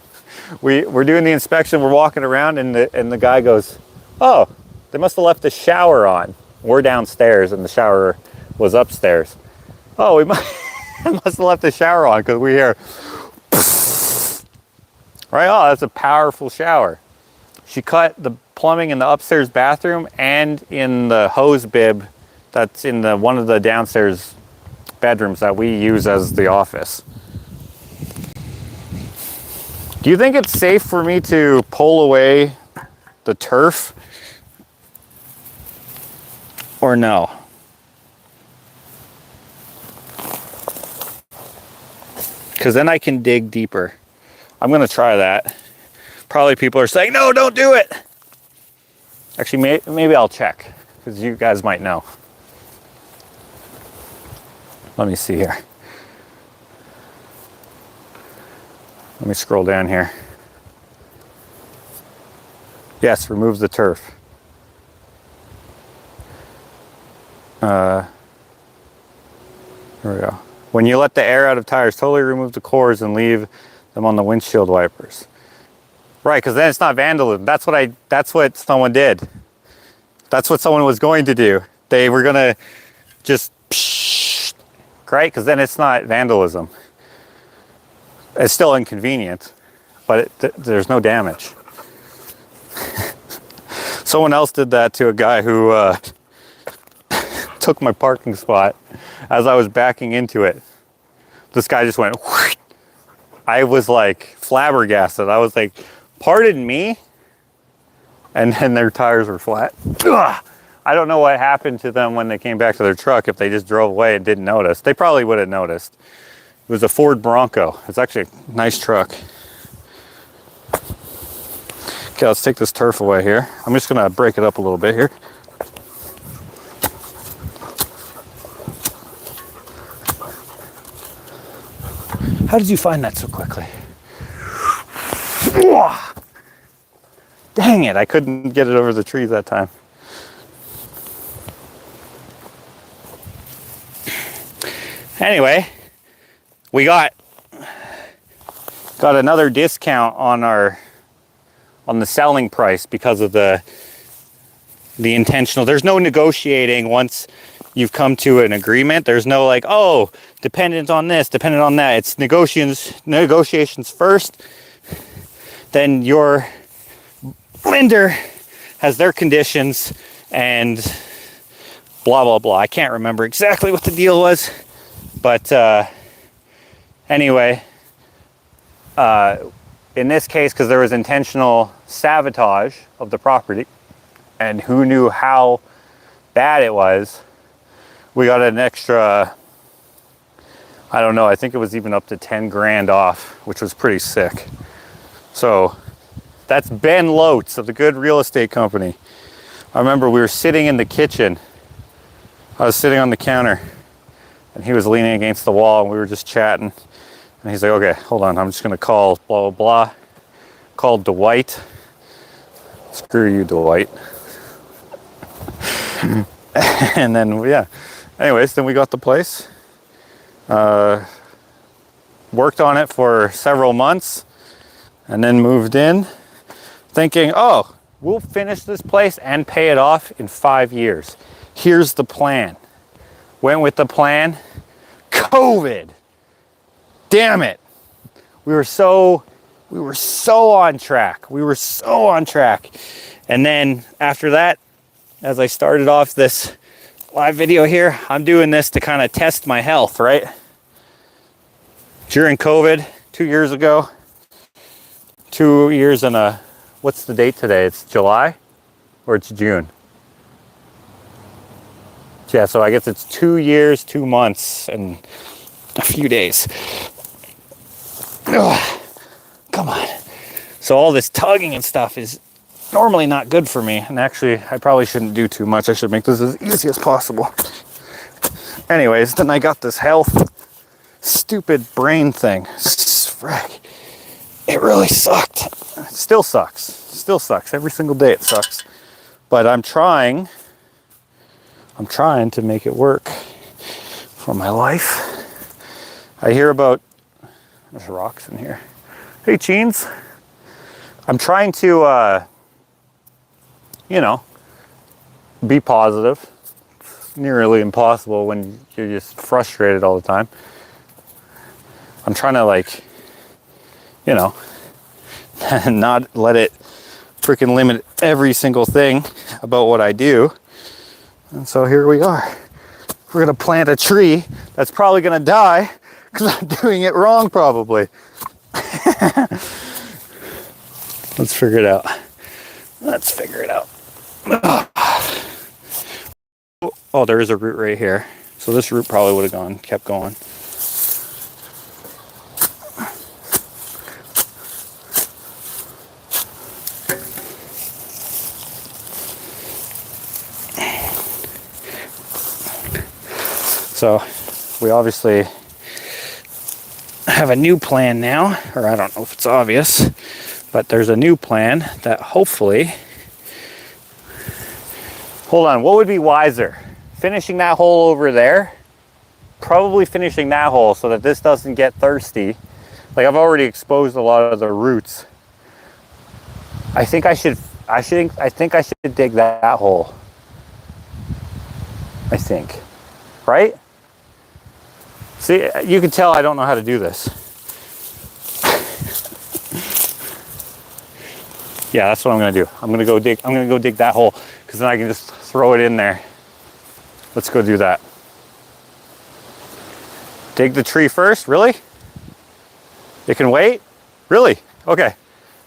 Speaker 1: we're doing the inspection, we're walking around, and the guy goes, oh, they must have left the shower on. We're downstairs and the shower was upstairs. Oh, we must have left the shower on because we hear, right? Oh, that's a powerful shower. She cut the plumbing in the upstairs bathroom and in the hose bib that's in one of the downstairs bedrooms that we use as the office. Do you think it's safe for me to pull away the turf or no? Because then I can dig deeper. I'm gonna try that. Probably people are saying, no, don't do it. Actually, maybe I'll check, because you guys might know. Let me see here. Let me scroll down here. Yes, remove the turf. Here we go. When you let the air out of tires, totally remove the cores and leave them on the windshield wipers. Right, because then it's not vandalism. That's what someone did. That's what someone was going to do. They were gonna just, right? Because then it's not vandalism. It's still inconvenient, but there's no damage. Someone else did that to a guy who took my parking spot as I was backing into it. This guy just went whoosh. I was like flabbergasted. I was like, pardon me? And then their tires were flat. Ugh. I don't know what happened to them when they came back to their truck, if they just drove away and didn't notice. They probably would have noticed. It was a Ford Bronco. It's actually a nice truck. Okay, let's take this turf away here. I'm just gonna break it up a little bit here. How did you find that so quickly? Dang it, I couldn't get it over the trees that time. Anyway, we got another discount on the selling price because of the intentional. There's no negotiating once you've come to an agreement. There's no like, oh, dependent on this, dependent on that. It's negotiations first. Then your lender has their conditions and blah, blah, blah. I can't remember exactly what the deal was, but anyway, in this case, because there was intentional sabotage of the property and who knew how bad it was, we got an extra, I don't know, I think it was even up to 10 grand off, which was pretty sick. So that's Ben Lotes of the Good Real Estate Company. I remember we were sitting in the kitchen. I was sitting on the counter and he was leaning against the wall and we were just chatting. And he's like, okay, hold on, I'm just gonna call blah, blah, blah. Called Dwight. Screw you, Dwight. And then, yeah. Anyways, then we got the place. Worked on it for several months and then moved in thinking, oh, we'll finish this place and pay it off in 5 years. Here's the plan. Went with the plan. COVID. Damn it. We were so on track. We were so on track. And then after that, as I started off this live video here, I'm doing this to kind of test my health, right? During COVID, 2 years ago, 2 years and what's the date today? It's July or it's June? Yeah, so I guess it's 2 years, 2 months, and a few days. Ugh, come on. So all this tugging and stuff is normally not good for me. And actually, I probably shouldn't do too much. I should make this as easy as possible. Anyways, then I got this health stupid brain thing. Frick. It really sucked. It still sucks. Still sucks. Every single day it sucks. But I'm trying to make it work for my life. I hear about, there's rocks in here. Hey, Cheens. I'm trying to, be positive. It's nearly impossible when you're just frustrated all the time. I'm trying to not let it freaking limit every single thing about what I do. And so here we are. we're gonna plant a tree that's probably gonna die because I'm doing it wrong probably. Let's figure it out. Let's figure it out. Oh, there is a root right here. So this root probably would have kept going. So we obviously have a new plan now, or I don't know if it's obvious, but there's a new plan that hopefully, hold on, what would be wiser? Finishing that hole over there? Probably finishing that hole so that this doesn't get thirsty. Like I've already exposed a lot of the roots. I think I should dig that hole. I think, right? See, you can tell I don't know how to do this. Yeah, that's what I'm gonna do. I'm gonna go dig that hole because then I can just throw it in there. Let's go do that. Dig the tree first, really? It can wait? Really? Okay.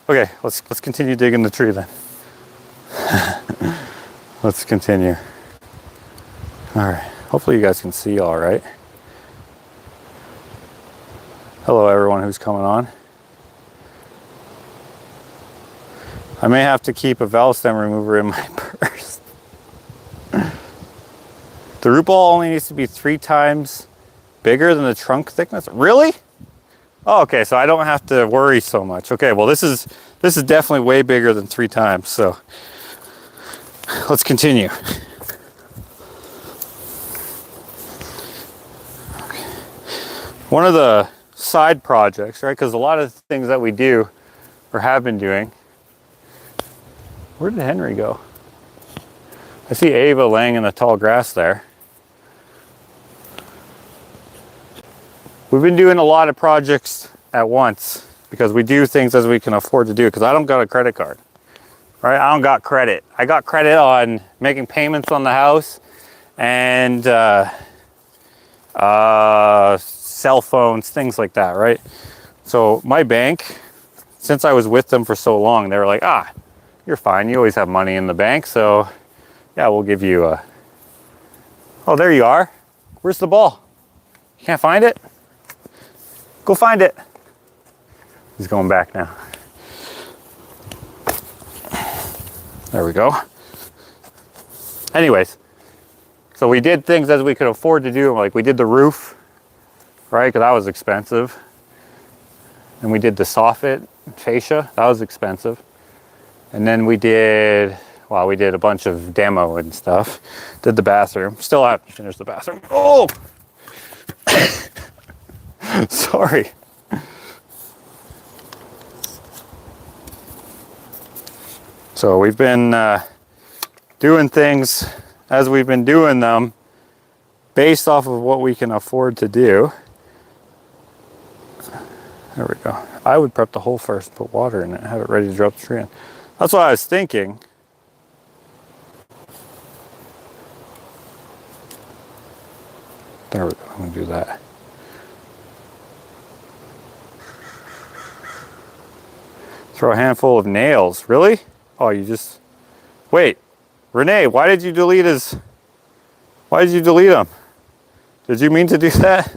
Speaker 1: Okay, let's continue digging the tree then. Let's continue. All right, hopefully you guys can see all right. Hello everyone who's coming on. I may have to keep a valve stem remover in my purse. The root ball only needs to be 3 times bigger than the trunk thickness. Really? Oh, okay, so I don't have to worry so much. Okay, well this is definitely way bigger than 3 times, so let's continue. One of the side projects, right? Because a lot of things that we do or have been doing. Where did Henry go? I see Ava laying in the tall grass there. We've been doing a lot of projects at once because we do things as we can afford to do, because I don't got a credit card, right? I don't got credit. I got credit on making payments on the house and cell phones, things like that, right? So my bank, since I was with them for so long, they were like, ah, you're fine. You always have money in the bank. So yeah, we'll give you a, oh, there you are. Where's the ball? You can't find it? Go find it. He's going back now. There we go. Anyways, so we did things as we could afford to do. Like we did the roof, right? Because that was expensive. And we did the soffit fascia. That was expensive. And then we did, well, we did a bunch of demo and stuff. Did the bathroom. Still haven't finished the bathroom. Oh! Sorry. So we've been doing things as we've been doing them based off of what we can afford to do. There we go. I would prep the hole first, put water in it, have it ready to drop the tree in. That's what I was thinking. There we go. I'm going to do that. Throw a handful of nails. Really? Oh, you just... Wait. Renee, why did you delete him? Did you mean to do that?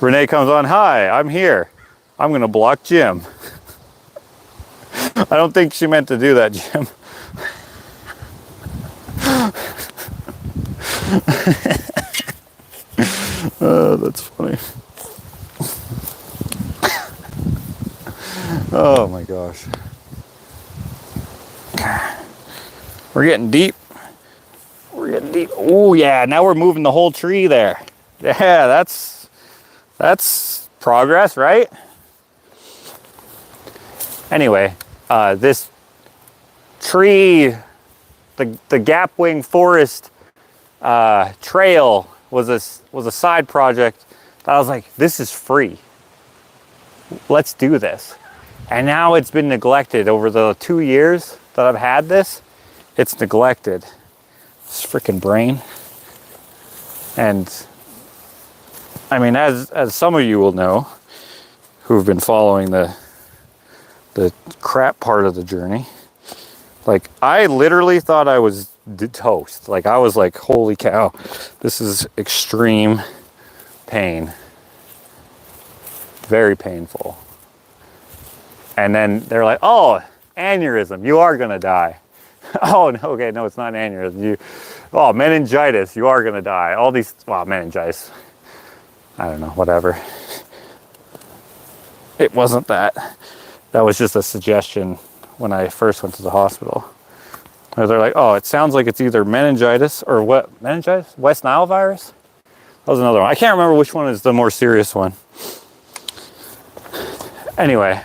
Speaker 1: Renee comes on. Hi, I'm here. I'm going to block Jim. I don't think she meant to do that, Jim. Oh, that's funny. Oh my gosh. We're getting deep. We're getting deep. Oh yeah, now we're moving the whole tree there. Yeah, that's progress, right? Anyway, this tree, the Gapwing Forest trail was a side project that I was like, this is free. Let's do this. And now it's been neglected over the 2 years that I've had this. It's neglected. This freaking brain. And I mean, as some of you will know, who've been following the crap part of the journey, like I literally thought I was toast. Like I was like, holy cow, this is extreme pain. Very painful. And then they're like, oh, aneurysm, you are gonna die. Oh, no, okay, no, it's not an aneurysm. Oh, meningitis, you are gonna die. All these, well, meningitis. I don't know, whatever. It wasn't that. That was just a suggestion when I first went to the hospital. Where they're like, oh, it sounds like it's either meningitis or what? Meningitis? West Nile virus? That was another one. I can't remember which one is the more serious one. Anyway,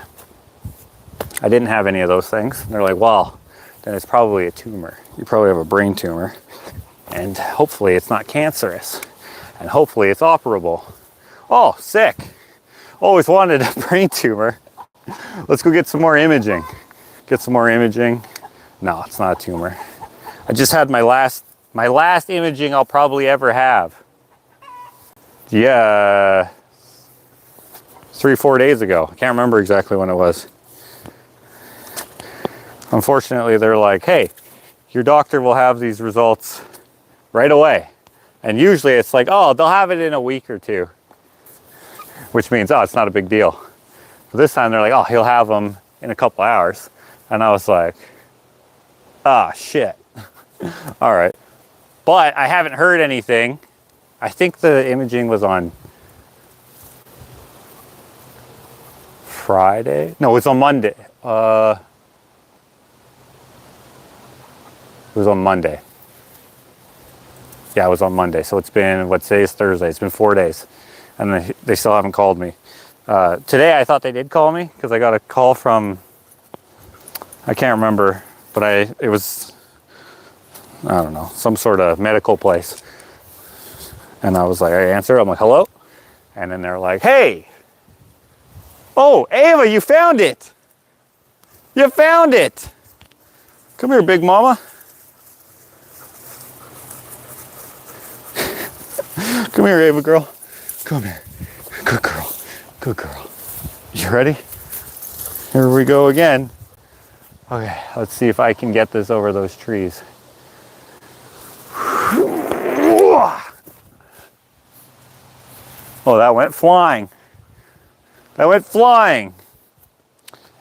Speaker 1: I didn't have any of those things. And they're like, well, then it's probably a tumor. You probably have a brain tumor. And hopefully it's not cancerous. And hopefully it's operable. Oh, sick. Always wanted a brain tumor. Let's go get some more imaging. Get some more imaging. No, it's not a tumor. I just had my last imaging I'll probably ever have. Yeah, 3-4 days ago. I can't remember exactly when it was. Unfortunately, they're like, hey, your doctor will have these results right away. And usually it's like, oh, they'll have it in a week or two. Which means, oh, it's not a big deal. But this time they're like, oh, he'll have them in a couple hours. And I was like, ah, shit. All right. But I haven't heard anything. I think the imaging was on Friday. No, it was on Monday. It was on Monday. Yeah, it was on Monday. So it's been, what, today is Thursday. It's been 4 days. And they still haven't called me. Today I thought they did call me because I got a call from, I can't remember, but it was, I don't know, some sort of medical place. And I was like, I answered, I'm like, hello? And then they're like, hey, oh, Ava, you found it. You found it. Come here, big mama. Come here, Ava girl. Come here. Good girl. Good girl. You ready? Here we go again. Okay, let's see if I can get this over those trees. Oh, that went flying. That went flying.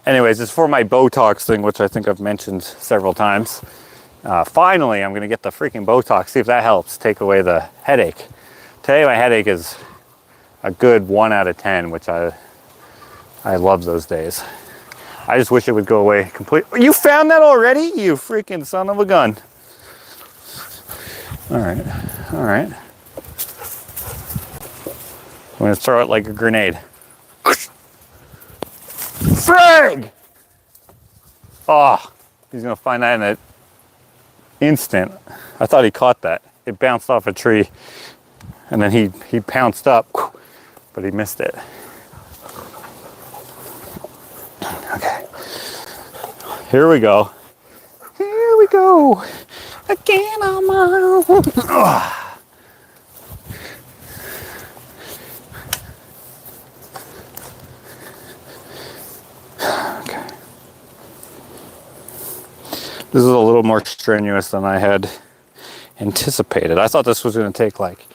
Speaker 1: Anyways, it's for my Botox thing, which I think I've mentioned several times. Finally, I'm going to get the freaking Botox, see if that helps take away the headache. Today, my headache is a good 1 out of 10, which I love those days. I just wish it would go away completely. You found that already? You freaking son of a gun. All right, all right. I'm gonna throw it like a grenade. Frag! Oh, he's gonna find that in an instant. I thought he caught that. It bounced off a tree and then he pounced up, but he missed it. Okay, here we go. Here we go. Again on my own. Okay. This is a little more strenuous than I had anticipated. I thought this was going to take like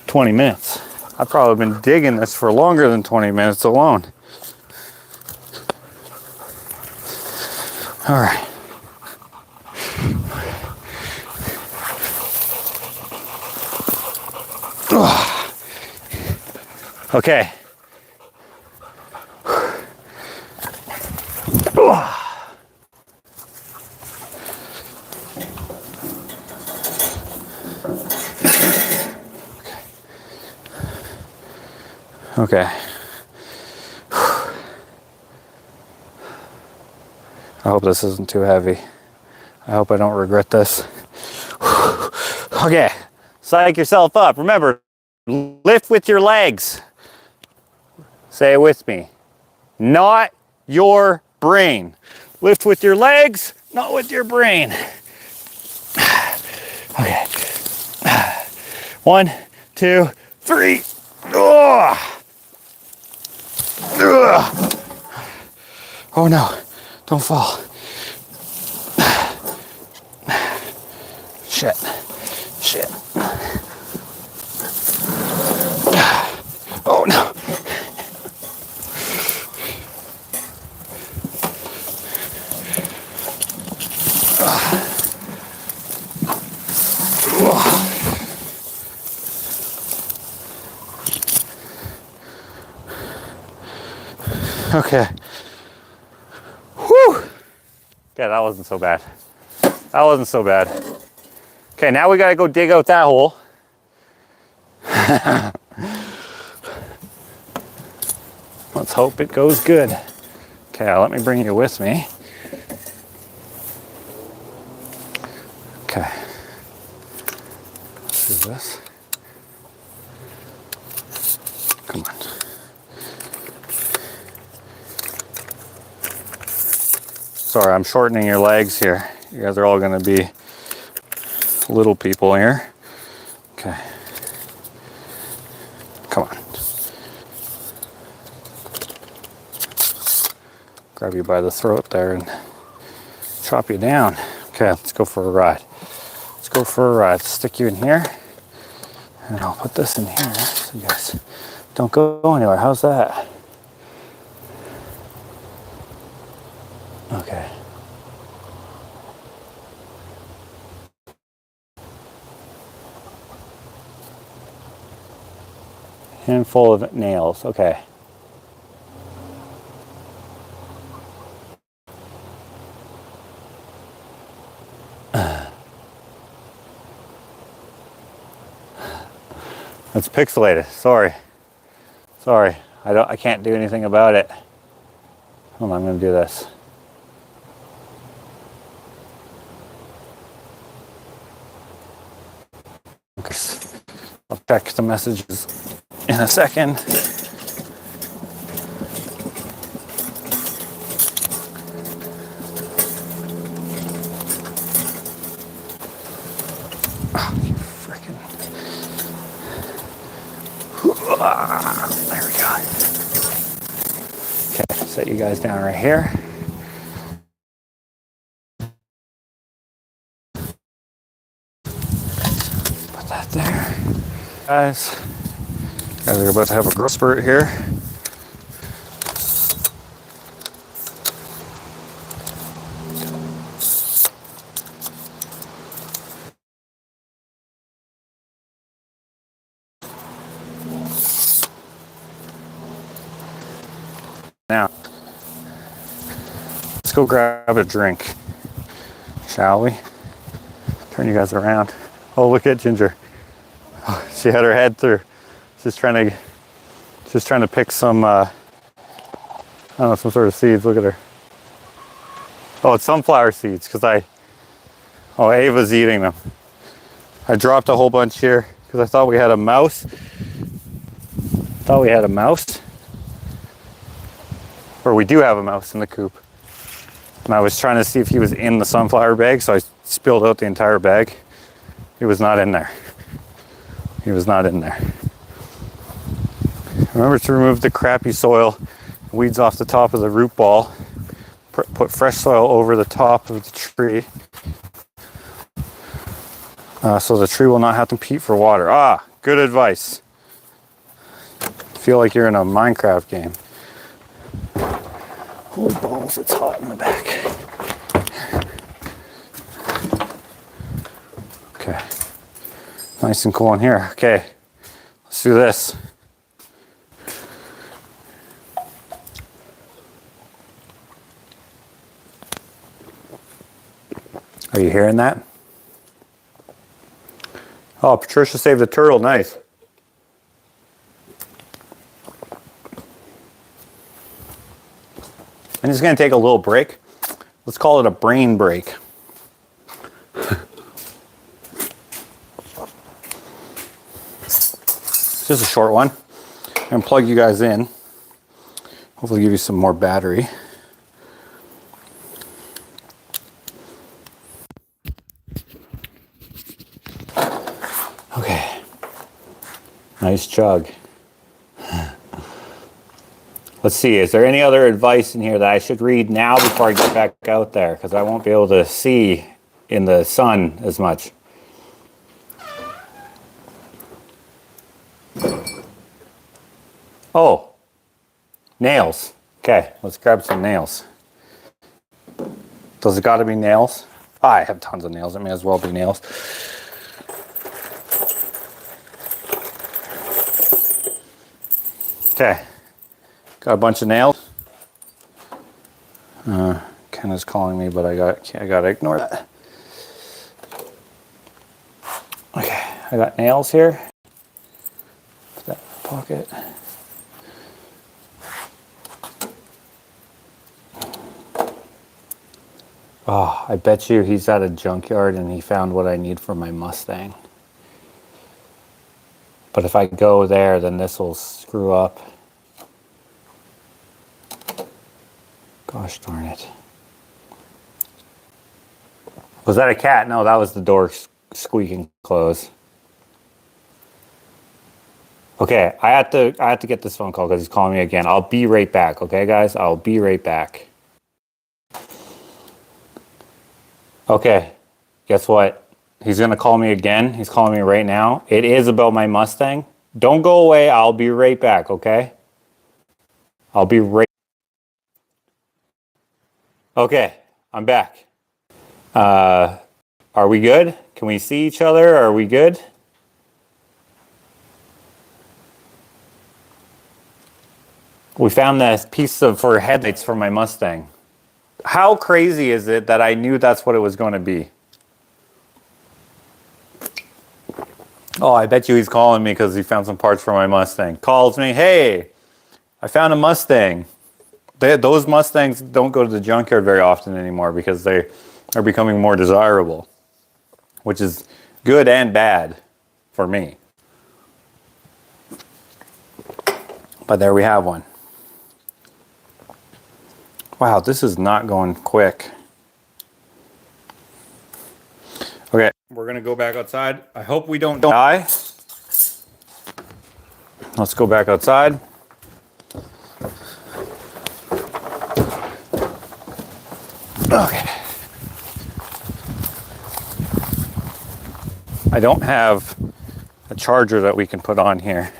Speaker 1: 20 minutes. I've probably been digging this for longer than 20 minutes alone. All right. Okay. Okay. I hope this isn't too heavy. I hope I don't regret this. Okay, psych yourself up. Remember, lift with your legs. Say it with me. Not your brain. Lift with your legs, not with your brain. Okay. 1, 2, 3. Ugh. Ugh. Oh no, don't fall. Shit. Shit. Oh no. Okay. Whew. Okay, that wasn't so bad. That wasn't so bad. Okay, now we gotta go dig out that hole. Let's hope it goes good. Okay, let me bring you with me. Okay. Let's do this. Come on. Sorry, I'm shortening your legs here. You guys are all gonna be little people here. Okay. Come on. Grab you by the throat there and chop you down. Okay, let's go for a ride. Let's go for a ride. Stick you in here. And I'll put this in here so you guys don't go anywhere. How's that? Okay. Handful of nails. Okay. It's pixelated. Sorry. Sorry. I can't do anything about it. Hold on, I'm gonna do this. Okay. I'll check the messages in a second. Oh, you frickin'. There we go. Okay, set you guys down right here. Put that there. Guys are about to have a growth spurt here. Now, let's go grab a drink, shall we? Turn you guys around. Oh, look at Ginger. Oh, she had her head through. She's trying to pick some, I don't know, some sort of seeds. Look at her. Oh, it's sunflower seeds, oh, Ava's eating them. I dropped a whole bunch here because I thought we had a mouse. Or we do have a mouse in the coop. And I was trying to see if he was in the sunflower bag, so I spilled out the entire bag. He was not in there. He was not in there. Remember to remove the crappy soil, weeds off the top of the root ball. Put fresh soil over the top of the tree. So the tree will not have to compete for water. Ah, good advice. Feel like you're in a Minecraft game. Holy balls, it's hot in the back. Okay. Nice and cool in here. Okay, let's do this. Are you hearing that? Oh, Patricia saved a turtle. Nice. I'm just going to take a little break. Let's call it a brain break. It's just a short one. I'm going to plug you guys in. Hopefully give you some more battery. Nice chug. Let's see, is there any other advice in here that I should read now before I get back out there? Because I won't be able to see in the sun as much. Oh, nails. Okay, let's grab some nails. Does it gotta be nails? Oh, I have tons of nails, it may as well be nails. Okay, got a bunch of nails. Ken is calling me, but I gotta ignore that. Okay, I got nails here. Put that in my pocket. Oh, I bet you he's at a junkyard and he found what I need for my Mustang. But if I go there, then this will screw up. Gosh darn it. Was that a cat? No, that was the door squeaking closed. Okay, I have to get this phone call because he's calling me again. I'll be right back, okay guys? I'll be right back. Okay, guess what? He's gonna call me again. He's calling me right now. It is about my Mustang. Don't go away. I'll be right back, okay? I'll be right. Okay, I'm back. Are we good? Can we see each other? Are we good? We found this piece for headlights for my Mustang. How crazy is it that I knew that's what it was going to be? Oh, I bet you he's calling me because he found some parts for my Mustang. Calls me, hey, I found a Mustang. Those Mustangs don't go to the junkyard very often anymore because they are becoming more desirable, which is good and bad for me. But there we have one. Wow, this is not going quick. Okay, we're gonna go back outside. I hope we don't die. Let's go back outside. Okay. I don't have a charger that we can put on here.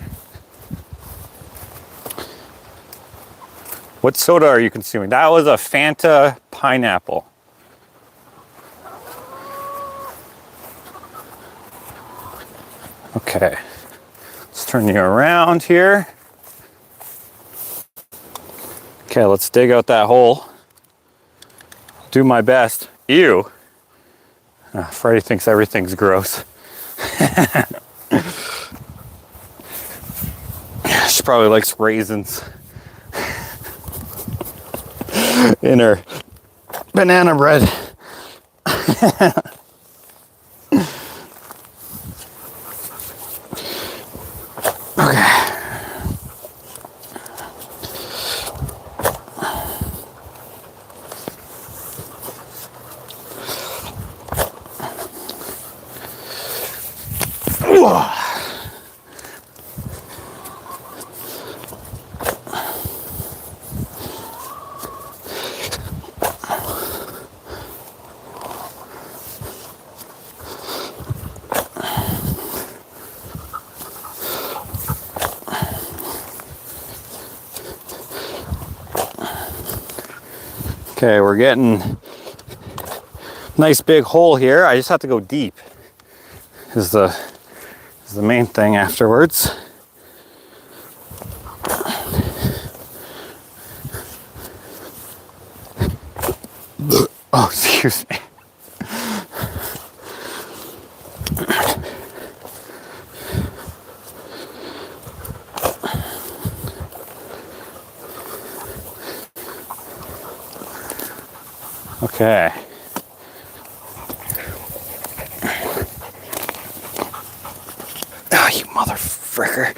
Speaker 1: What soda are you consuming? That was a Fanta pineapple. Okay, let's turn you around here. Okay, let's dig out that hole. Do my best. Ew. Freddie thinks everything's gross. She probably likes raisins in her banana bread. Okay. Okay, we're getting a nice big hole here. I just have to go deep. Is the main thing afterwards. Oh, excuse me. Okay. Oh, you mother fricker.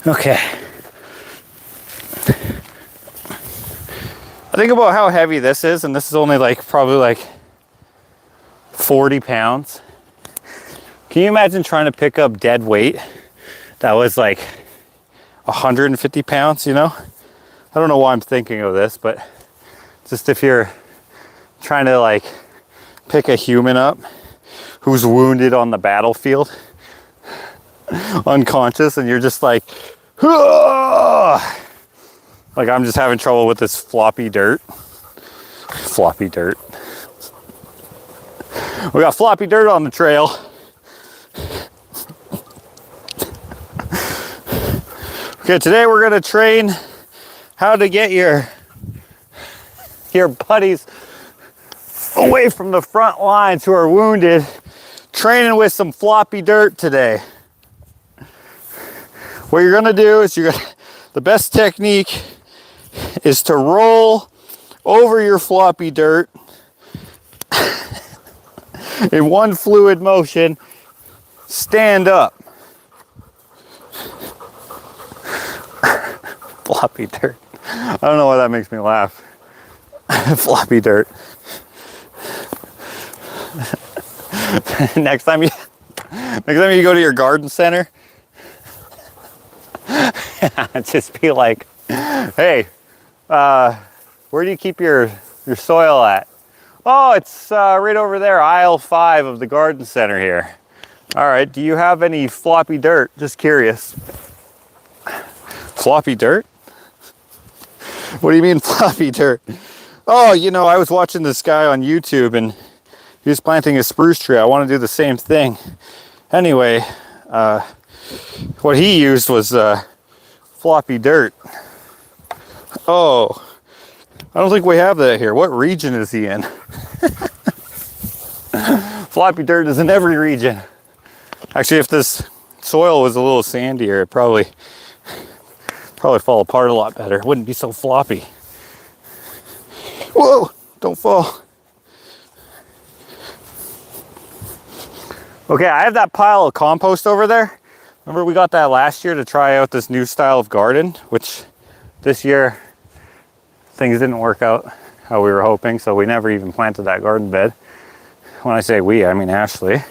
Speaker 1: Okay. I think about how heavy this is, and this is only like probably like 40 pounds. Can you imagine trying to pick up dead weight that was like 150 pounds, you know? I don't know why I'm thinking of this, but just if you're trying to like pick a human up who's wounded on the battlefield, unconscious, and you're just like, "Hurrah!" Like I'm just having trouble with this floppy dirt. Floppy dirt. We got floppy dirt on the trail. Okay, today we're gonna train how to get your buddies away from the front lines who are wounded. Training with some floppy dirt today. What you're gonna do is the best technique is to roll over your floppy dirt in one fluid motion, stand up. Floppy dirt. I don't know why that makes me laugh. Floppy dirt. Next time you go to your garden center, just be like, hey, where do you keep your soil at? Oh, it's right over there, aisle 5 of the garden center here. All right, do you have any floppy dirt? Just curious. Floppy dirt? What do you mean floppy dirt? Oh, you know, I was watching this guy on YouTube and he was planting a spruce tree. I want to do the same thing. Anyway, what he used was floppy dirt. Oh, I don't think we have that here. What region is he in? Floppy dirt is in every region. Actually, if this soil was a little sandier, it'd probably fall apart a lot better. It wouldn't be so floppy. Whoa, don't fall. Okay, I have that pile of compost over there. Remember we got that last year to try out this new style of garden, which this year things didn't work out how we were hoping, so we never even planted that garden bed. When I say we, I mean Ashley.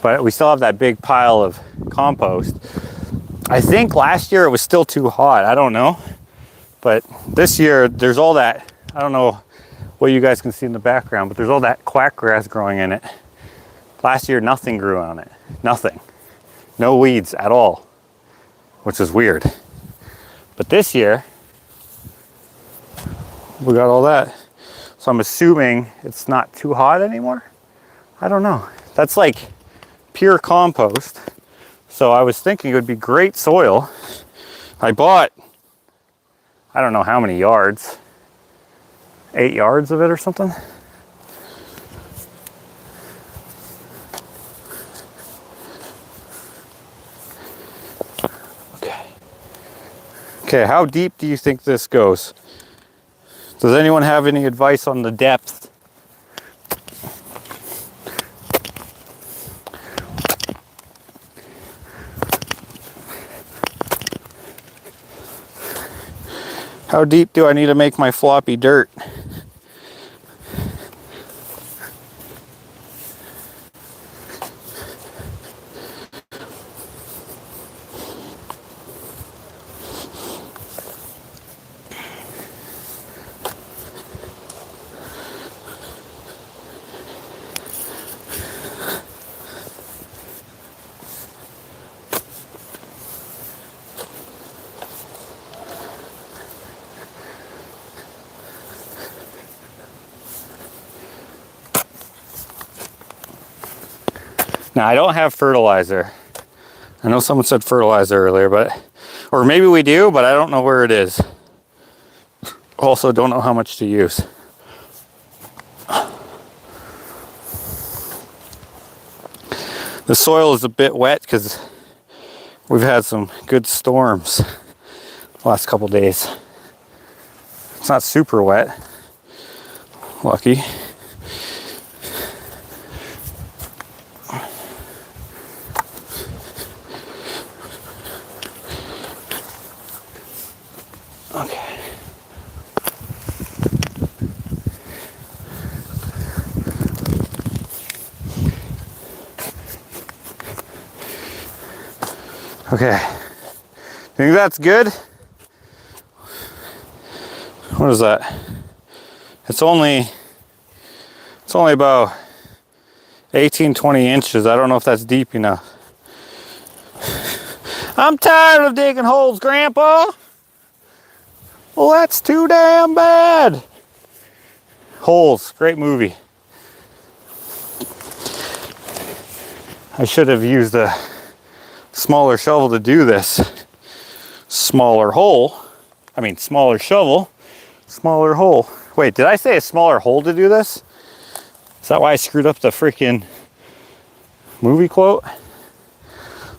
Speaker 1: But we still have that big pile of compost. I think last year it was still too hot. I don't know. But this year there's all that, I don't know what you guys can see in the background, but there's all that quack grass growing in it. Last year nothing grew on it. Nothing. No weeds at all, which is weird. But this year we got all that. So I'm assuming it's not too hot anymore. I don't know. That's like pure compost. So I was thinking it would be great soil. I bought, I don't know how many yards, 8 yards of it or something. Okay, how deep do you think this goes? Does anyone have any advice on the depth? How deep do I need to make my floppy dirt? Now, I don't have fertilizer. I know someone said fertilizer earlier, or maybe we do, but I don't know where it is. Also, don't know how much to use. The soil is a bit wet because We've had some good storms the last couple days. It's not super wet. Lucky. Okay. Okay. Think that's good? What is that? It's only about 18-20 inches. I don't know if that's deep enough. I'm tired of digging holes, Grandpa. Well, that's too damn bad. Holes, great movie. I should have used a smaller shovel to do this. Smaller hole. I mean, smaller shovel, smaller hole. Wait, did I say a smaller hole to do this? Is that why I screwed up the freaking movie quote?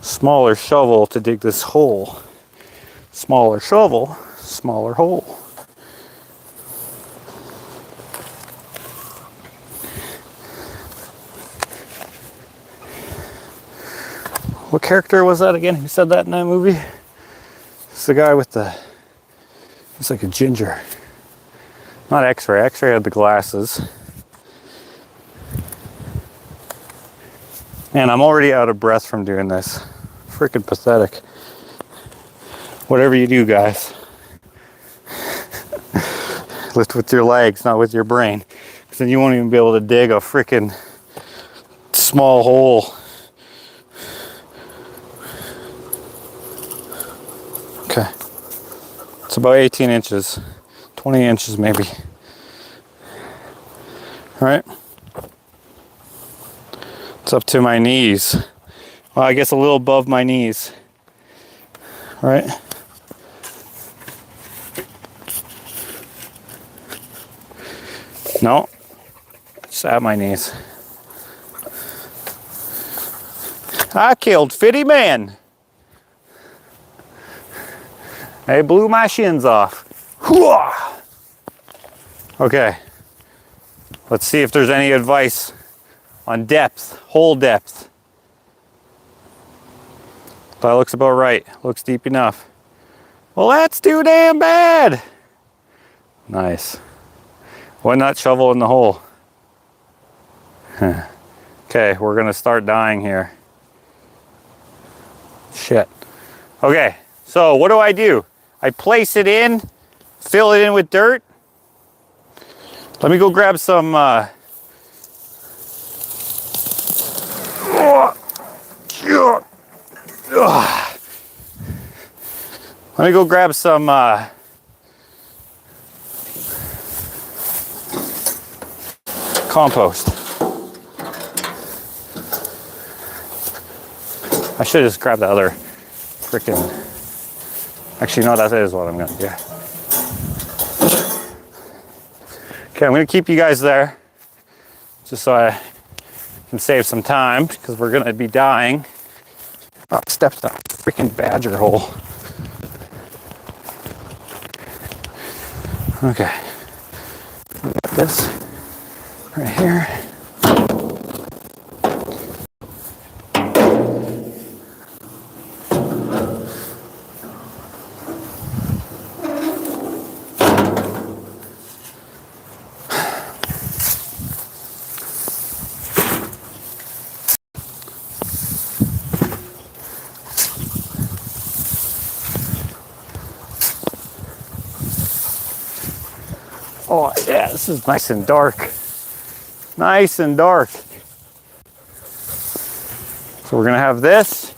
Speaker 1: Smaller shovel to dig this hole. Smaller shovel, smaller hole. What character was that again? Who said that in that movie? It's the guy with the, it's like a ginger. Not X-Ray. X-Ray had the glasses. Man, I'm already out of breath from doing this. Freaking pathetic. Whatever you do, guys, lift with your legs, not with your brain. Because then you won't even be able to dig a freaking small hole. Okay. It's about 18 inches. 20 inches maybe. All right. It's up to my knees. Well, I guess a little above my knees. All right. No, just at my knees. I killed 50 men. They blew my shins off. Okay. Let's see if there's any advice on depth, hole depth. That looks about right. Looks deep enough. Well, that's too damn bad. Nice. One nut shovel in the hole. Okay, we're gonna start dying here. Shit. Okay, so what do? I place it in, fill it in with dirt. Let me go grab some let me go grab some compost. I should just grab the other freaking. Actually, no, that is what I'm gonna do. Okay, I'm gonna keep you guys there just so I can save some time because we're gonna be dying. Oh, I stepped in a freaking badger hole. Okay, got this right here. Oh yeah, this is nice and dark. Nice and dark. So we're gonna have this.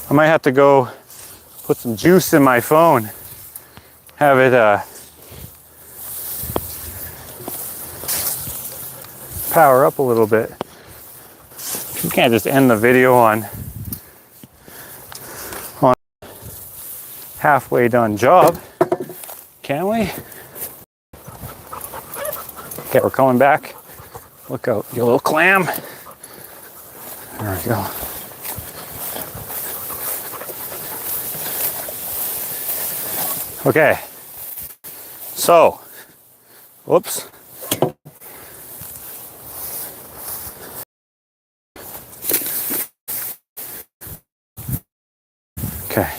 Speaker 1: I might have to go put some juice in my phone. Have it power up a little bit. You can't just end the video on halfway done job, can we? Okay, we're coming back. Look out, you little clam. There we go. Okay, so, whoops. Okay.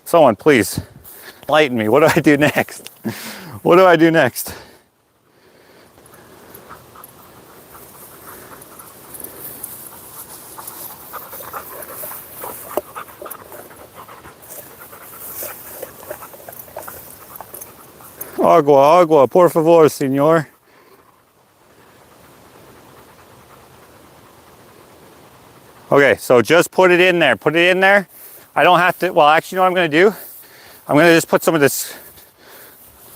Speaker 1: Someone please enlighten me. What do I do next? What do I do next? Agua, agua, por favor, señor. Okay, so just put it in there. Put it in there. I don't have to, well, actually, you know what I'm going to do? I'm going to just put some of this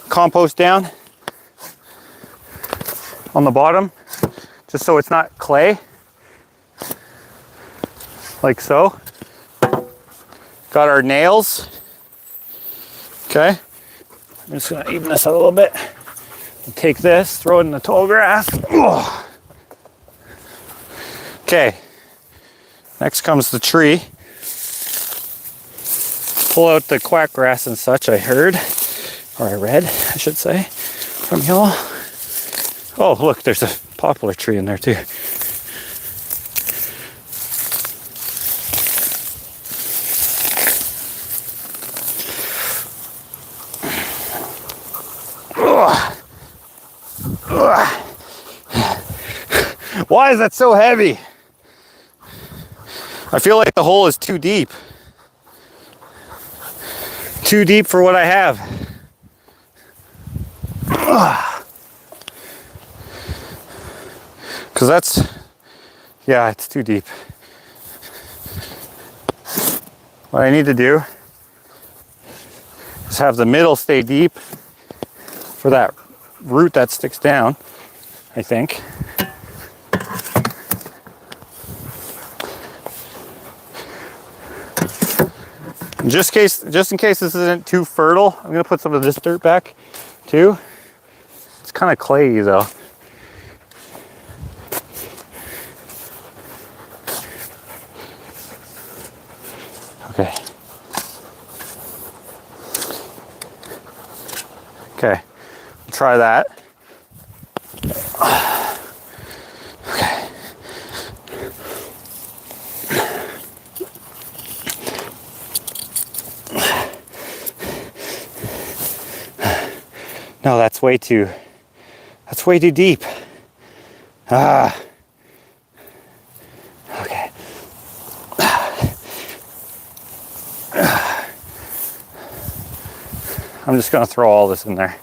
Speaker 1: compost down on the bottom, just so it's not clay. Like so. Got our nails. Okay. I'm just going to even this out a little bit. Take this, throw it in the tall grass. Okay. Next comes the tree. Pull out the quack grass and such, I heard. Or I read, I should say, from y'all. Oh, look, there's a poplar tree in there too. Why is that so heavy? I feel like the hole is too deep. Too deep for what I have. Because that's, yeah, it's too deep. What I need to do is have the middle stay deep for that root that sticks down, I think. Just in case this isn't too fertile, I'm gonna put some of this dirt back too. It's kind of clayey though. Okay. Okay, try that. Okay. No, that's way too deep. Ah. Okay. I'm just gonna throw all this in there.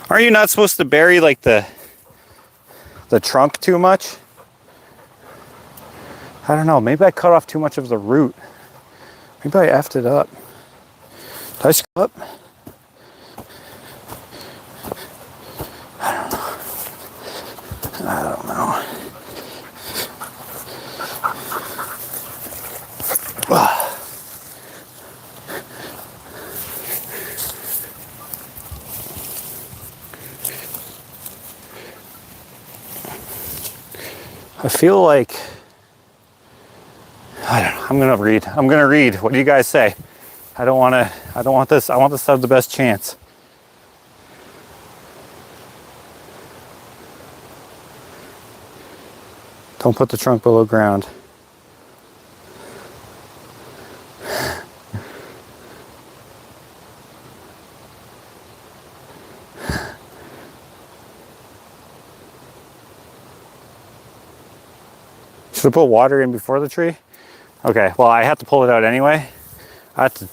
Speaker 1: Are you not supposed to bury like the trunk too much? I don't know, maybe I cut off too much of the root. Maybe I effed it up. Did I screw up? I don't know. I feel like, I don't know, I'm gonna read. What do you guys say? I want this to have the best chance. Don't put the trunk below ground. Should I put water in before the tree? Okay, well, I have to pull it out anyway.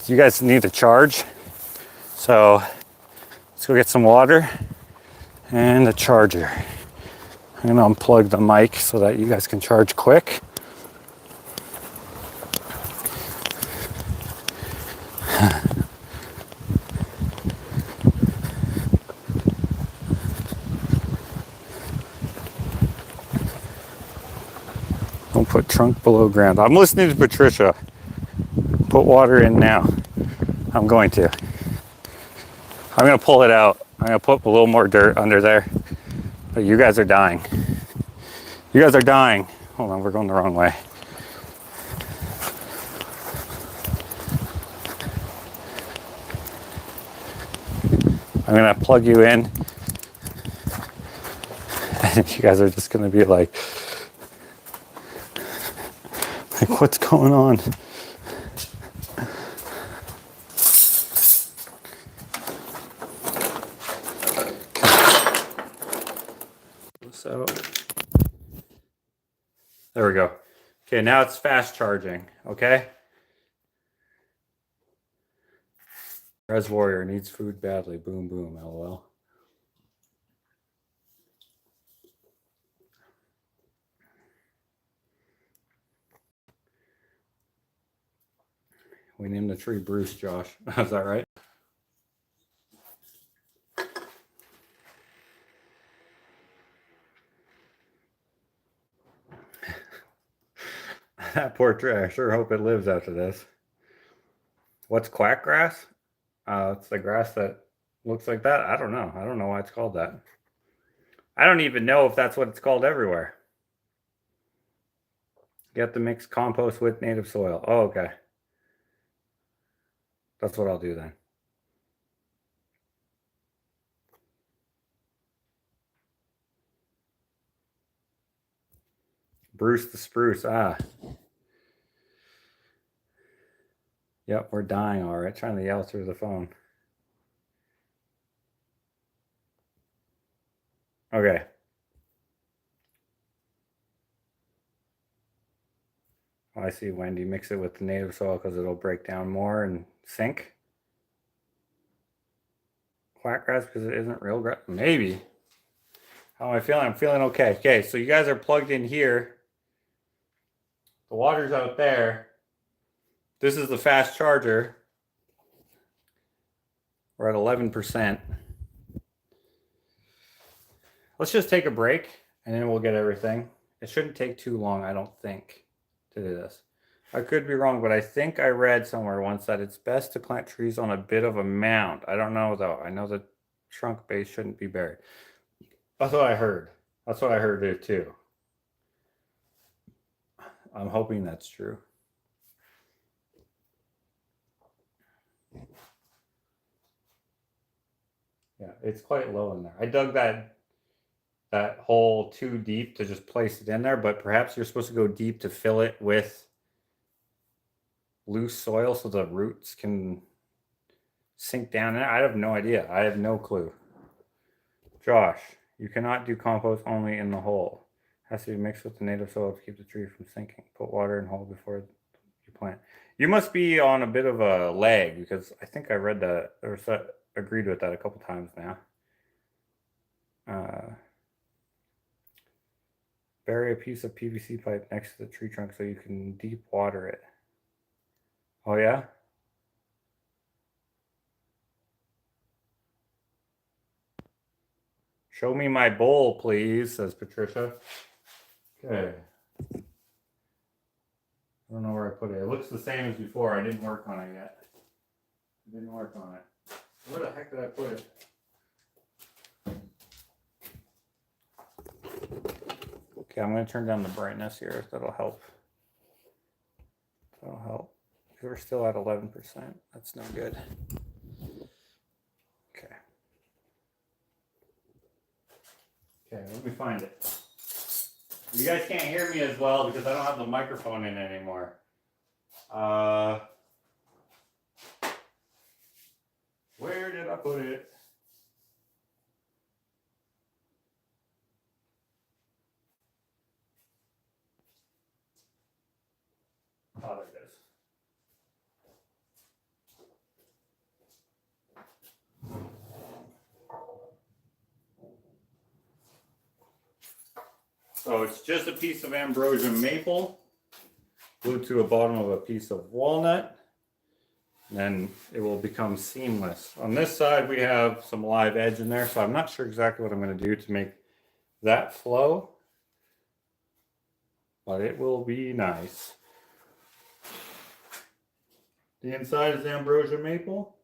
Speaker 1: You guys need to charge. So let's go get some water and a charger. I'm gonna unplug the mic so that you guys can charge quick. Don't put trunk below ground. I'm listening to Patricia. Put water in now. I'm going to. I'm gonna pull it out. I'm gonna put a little more dirt under there. But you guys are dying. You guys are dying. Hold on, we're going the wrong way. I'm gonna plug you in. And you guys are just gonna be like, what's going on? So, there we go. Okay, now it's fast charging, okay? Res Warrior needs food badly. Boom, boom, lol. We named the tree Bruce, Josh. Is that right? That poor tree. I sure hope it lives after this. What's quack grass? It's the grass that looks like that. I don't know. I don't know why it's called that. I don't even know if that's what it's called everywhere. You have to mix compost with native soil. Oh, okay. That's what I'll do then. Bruce the spruce. Ah. Yep, we're dying all right. Trying to yell through the phone. Okay. Oh, I see, Wendy. Mix it with the native soil because it'll break down more and sink. Quack grass because it isn't real grass. Maybe. How am I feeling? I'm feeling okay. Okay, so you guys are plugged in here. The water's out there. This is the fast charger. We're at 11%. Let's just take a break and then we'll get everything. It shouldn't take too long, I don't think, to do this. I could be wrong, but I think I read somewhere once that it's best to plant trees on a bit of a mound. I don't know though. I know the trunk base shouldn't be buried. That's what I heard. That's what I heard there too. I'm hoping that's true. Yeah, it's quite low in there. I dug that hole too deep to just place it in there, but perhaps you're supposed to go deep to fill it with loose soil so the roots can sink down in it. I have no idea. I have no clue. Josh, you cannot do compost only in the hole. It has to be mixed with the native soil to keep the tree from sinking. Put water in hole before you plant. You must be on a bit of a lag because I think I read that or agreed with that a couple times now. Bury a piece of PVC pipe next to the tree trunk so you can deep water it. Oh yeah? Show me my bowl, please, says Patricia. Okay. I don't know where I put it. It looks the same as before. I didn't work on it yet. I didn't work on it. Where the heck did I put it? Okay, I'm going to turn down the brightness here. That'll help. That'll help. We're still at 11%. That's no good. Okay. Okay, let me find it. You guys can't hear me as well because I don't have the microphone in anymore. Where did I put it? So it's just a piece of ambrosia maple glued to the bottom of a piece of walnut. Then it will become seamless. On this side, we have some live edge in there, so I'm not sure exactly what I'm going to do to make that flow, but it will be nice. The inside is ambrosia maple.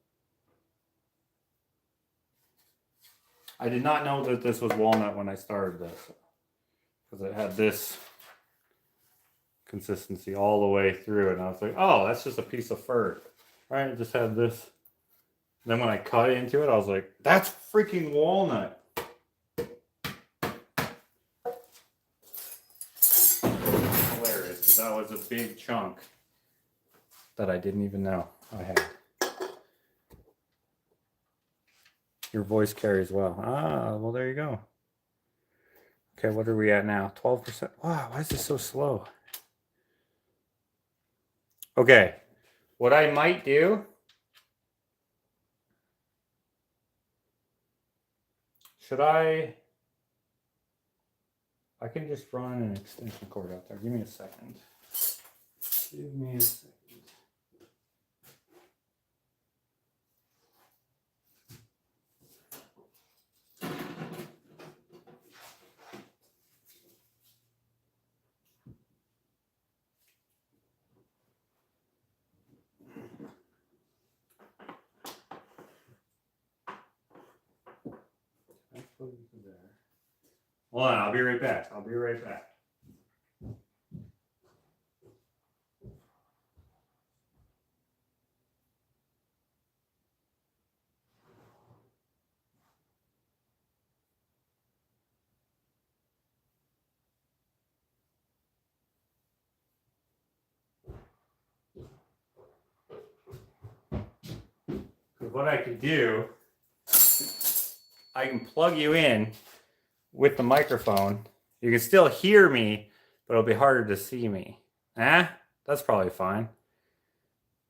Speaker 1: I did not know that this was walnut when I started this, because it had this consistency all the way through, and I was like, oh, that's just a piece of fir. Right, it just had this. Then when I cut into it, I was like, that's freaking walnut. Hilarious, because that was a big chunk that I didn't even know I had. Your voice carries well. Ah, well, there you go. Okay, what are we at now? 12%. Wow, why is this so slow? Okay, what I might do, should I can just run an extension cord out there. Give me a second. Give me a second. Hold on, I'll be right back. I'll be right back. Because what I can do, I can plug you in with the microphone. You can still hear me, but it'll be harder to see me. That's probably fine.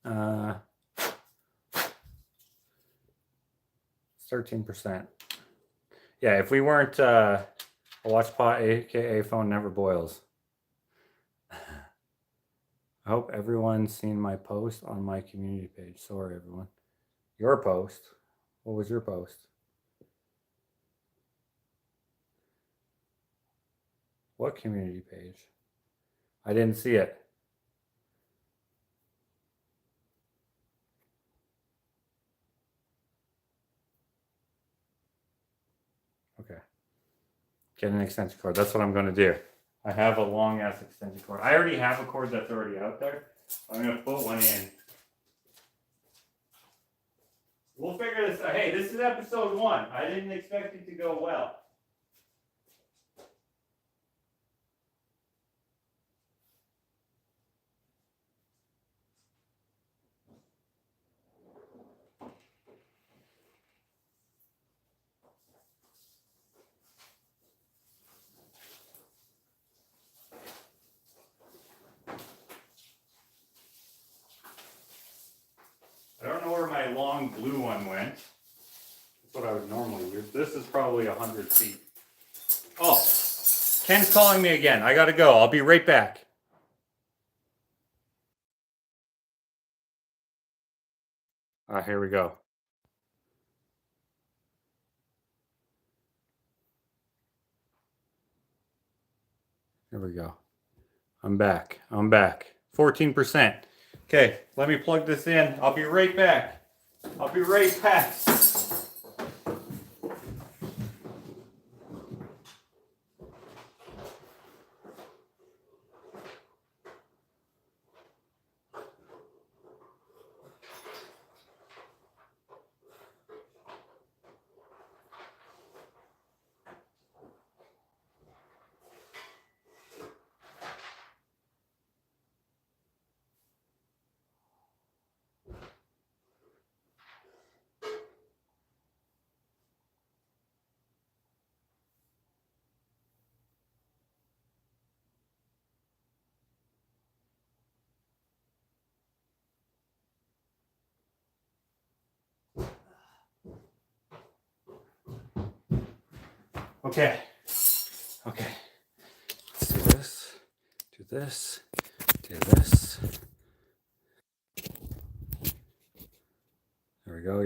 Speaker 1: 13%. Yeah, if we weren't a watch pot, aka phone never boils. I hope everyone's seen my post on my community page. Sorry, everyone. Your post. What was your post? What community page? I didn't see it. Okay. Get an extension cord. That's what I'm going to do. I have a long ass extension cord. I already have a cord that's already out there. I'm going to put one in. We'll figure this out. Hey, this is episode 1. I didn't expect it to go well. I don't know where my long blue one went. That's what I would normally use. This is probably 100 feet. Oh, Ken's calling me again. I gotta go. I'll be right back. Here we go. Here we go. I'm back. 14%. Okay, let me plug this in. I'll be right back. Okay. this, do this. There we go.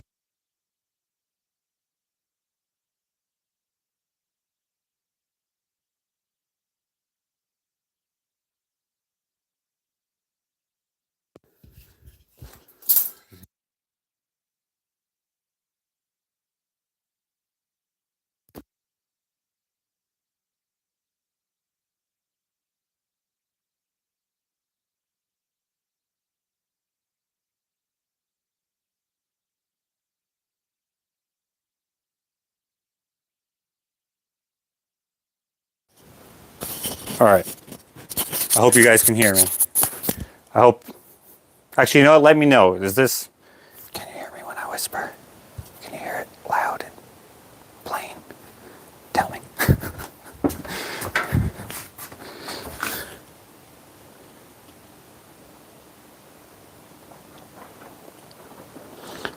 Speaker 1: All right. I hope you guys can hear me. I hope. Actually, you know what? Let me know. Is this? Can you hear me when I whisper? Can you hear it loud and plain? Tell me.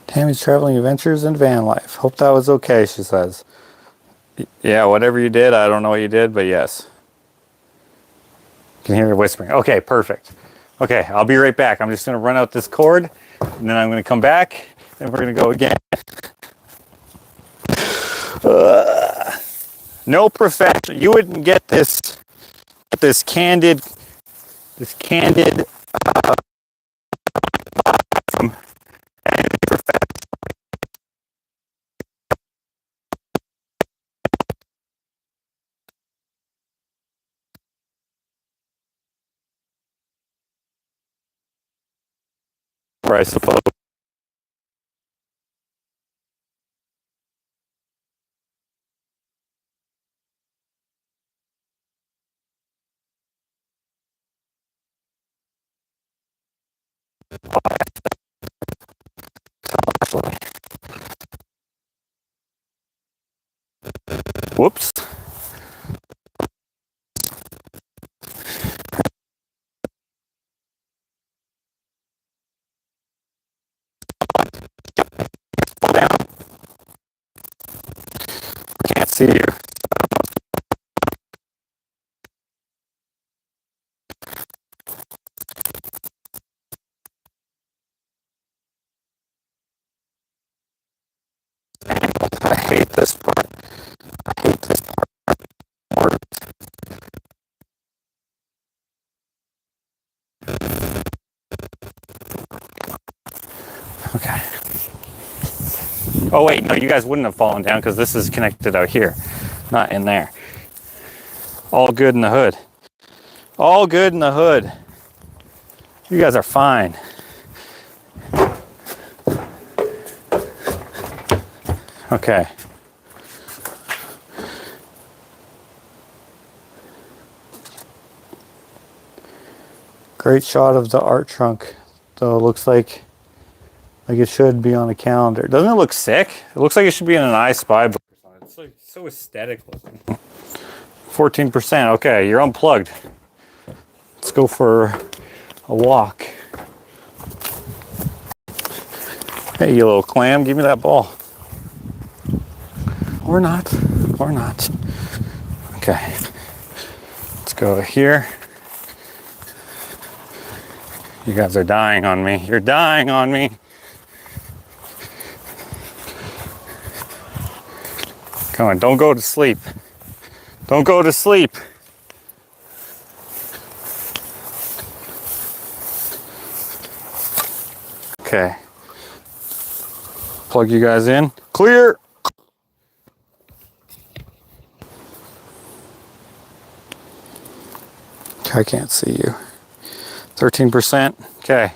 Speaker 1: Tammy's traveling adventures and van life. Hope that was okay, she says. Yeah, whatever you did, I don't know what you did, but yes. Can hear her whispering. Okay, perfect. Okay, I'll be right back. I'm just going to run out this cord, and then I'm going to come back, and we're going to go again. No profession. You wouldn't get this candid from any profession. I suppose. Whoops. Pull down. Can't see you. I hate this part. I hate this part. Okay. Oh wait, no, you guys wouldn't have fallen down because this is connected out here, not in there. All good in the hood. All good in the hood. You guys are fine. Okay. Great shot of the art trunk, though. It looks like it should be on a calendar. Doesn't it look sick? It looks like it should be in an I Spy book or something. It's like so aesthetic looking. 14%. Okay, you're unplugged. Let's go for a walk. Hey, you little clam, give me that ball. Or not. Or not. Okay. Let's go here. You guys are dying on me. You're dying on me. Come on, don't go to sleep. Don't go to sleep. Okay. Plug you guys in. Clear. I can't see you. 13%. Okay.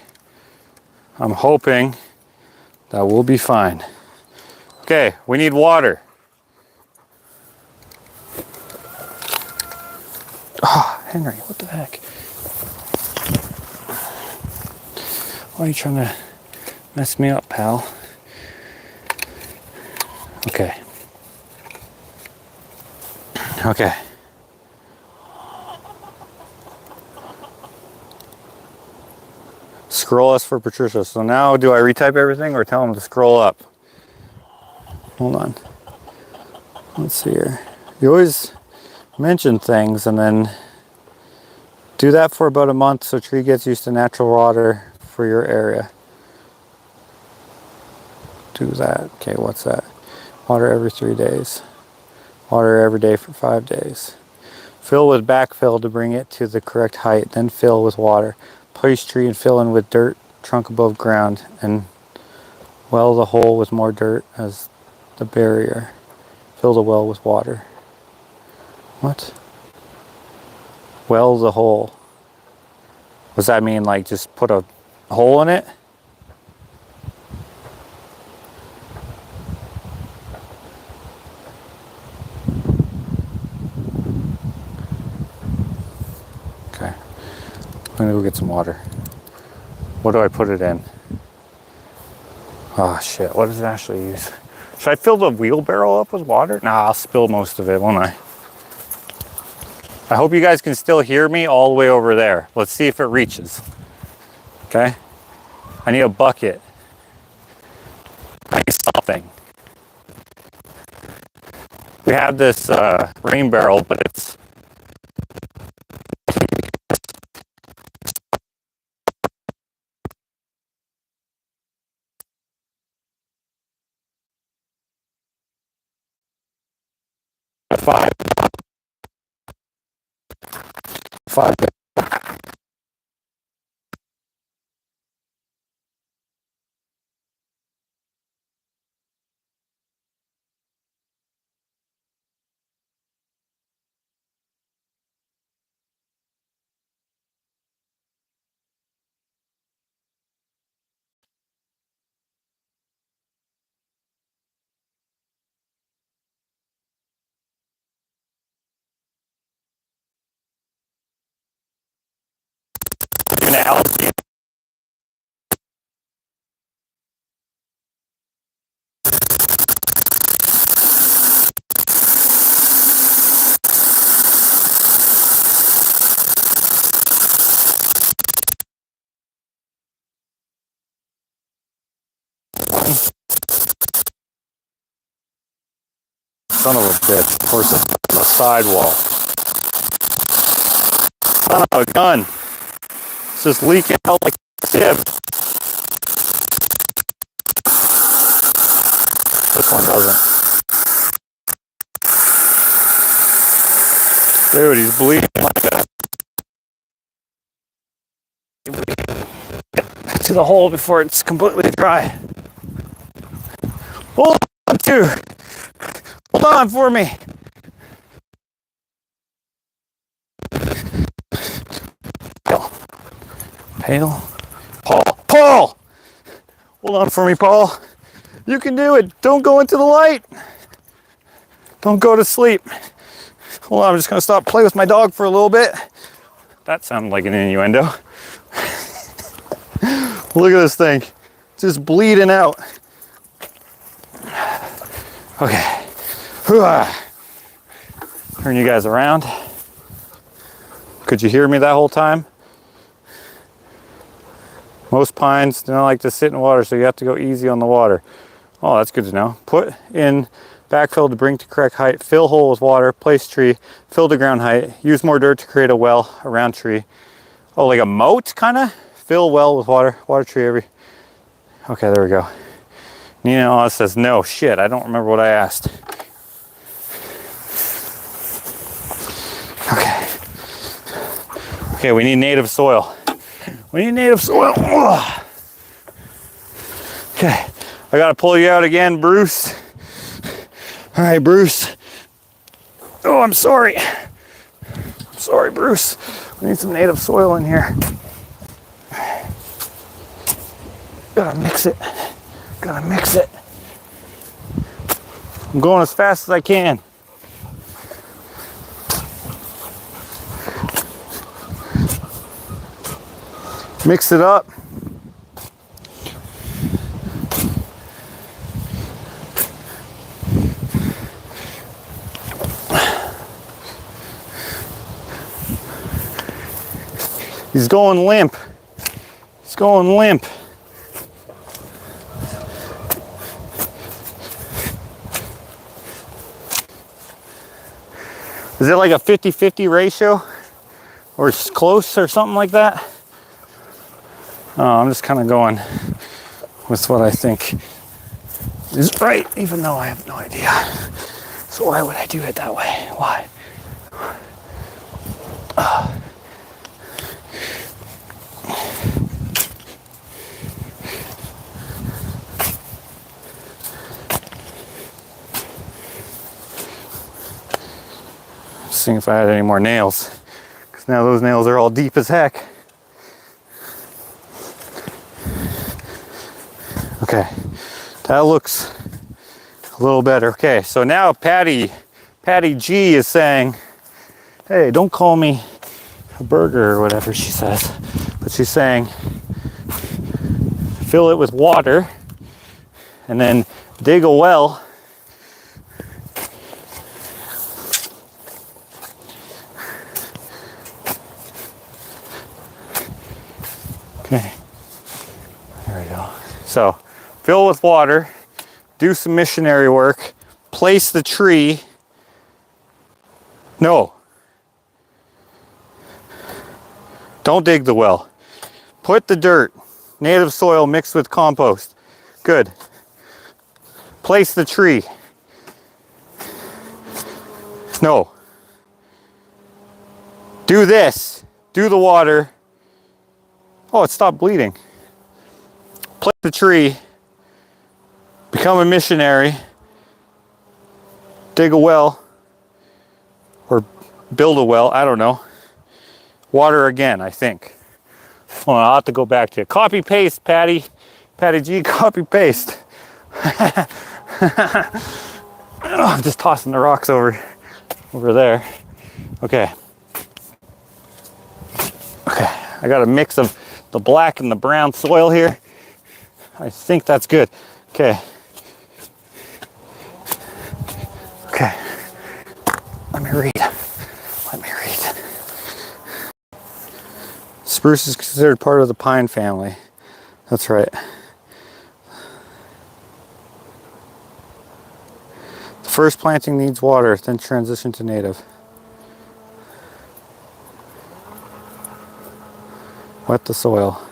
Speaker 1: I'm hoping that we'll be fine. Okay, we need water. Oh, Henry, what the heck? Why are you trying to mess me up, pal? Okay. Okay. Scroll S for Patricia. So now do I retype everything or tell them to scroll up? Hold on. Let's see here. You always mention things and then Do that for about a month so tree gets used to natural water for your area. Do that. Okay, what's that? Water every 3 days. Water every day for 5 days. Fill with backfill to bring it to the correct height, then fill with water. Place tree and fill in with dirt, trunk above ground, and well the hole with more dirt as the barrier. Fill the well with water. What? Well the hole. Does that mean like just put a hole in it? Okay. I'm gonna go get some water. What do I put it in? Oh shit, what does it actually use? Should I fill the wheelbarrow up with water? Nah, I'll spill most of it, won't I? I hope you guys can still hear me all the way over there. Let's see if it reaches. Okay? I need a bucket. I need something. We have this rain barrel, but it's five. An algae. Son of a bitch. Of course, it's on the sidewall. Son of a gun. It's just leaking out like a sieve. This one doesn't. Dude, he's bleeding like that. Get to the hole before it's completely dry. Hold on, too. Hold on for me. Pail. Paul! Hold on for me, Paul. You can do it. Don't go into the light. Don't go to sleep. Hold on, I'm just gonna stop play with my dog for a little bit. That sounded like an innuendo. Look at this thing. It's just bleeding out. Okay. Turn you guys around. Could you hear me that whole time? Most pines do not like to sit in water, so you have to go easy on the water. Oh, that's good to know. Put in backfill to bring to correct height. Fill hole with water. Place tree. Fill to ground height. Use more dirt to create a well around tree. Oh, like a moat, kind of? Fill well with water. Water tree every... Okay, there we go. Nina says, no, shit, I don't remember what I asked. Okay. Okay, we need native soil. We need native soil. Ugh. Okay, I gotta pull you out again, Bruce. All right, Bruce. Oh, I'm sorry. I'm sorry, Bruce. We need some native soil in here. Gotta mix it. Gotta mix it. I'm going as fast as I can. Mix it up. He's going limp. He's going limp. Is it like a 50-50 ratio? or close or something like that. I'm just kind of going with what I think is right, even though I have no idea. So why would I do it that way? Why? Seeing if I had any more nails, because now those nails are all deep as heck. Okay, that looks a little better. Okay, so now Patty G is saying, hey, don't call me a burger or whatever she says, but she's saying fill it with water and then dig a well. Okay, there we go. So fill with water, do some missionary work, place the tree. No, don't dig the well. Put the dirt, native soil mixed with compost. Good. Place the tree. No. Do this. Do the water. Oh, it stopped bleeding. Place the tree. Become a missionary. Dig a well. Or build a well. I don't know. Water again, I think. Well, I'll have to go back to it. Copy paste, Patty G, copy paste. I'm just tossing the rocks over there. Okay. I got a mix of the black and the brown soil here. I think that's good. Okay. Let me read. Spruce is considered part of the pine family. That's right. The first planting needs water, then transition to native. Wet the soil.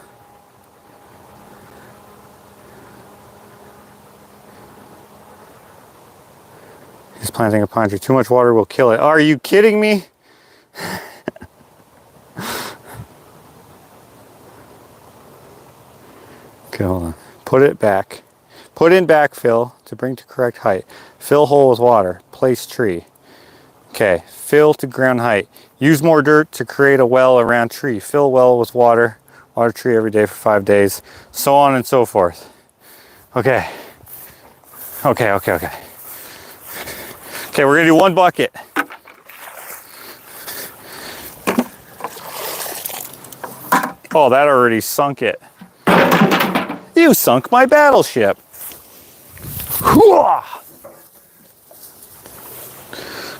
Speaker 1: He's planting a pine tree. Too much water will kill it. Are you kidding me? Okay, hold on. Put it back. Put in backfill to bring to correct height. Fill hole with water. Place tree. Okay, fill to ground height. Use more dirt to create a well around tree. Fill well with water. Water tree every day for 5 days. So on and so forth. Okay, we're gonna do one bucket. Oh, that already sunk it. You sunk my battleship.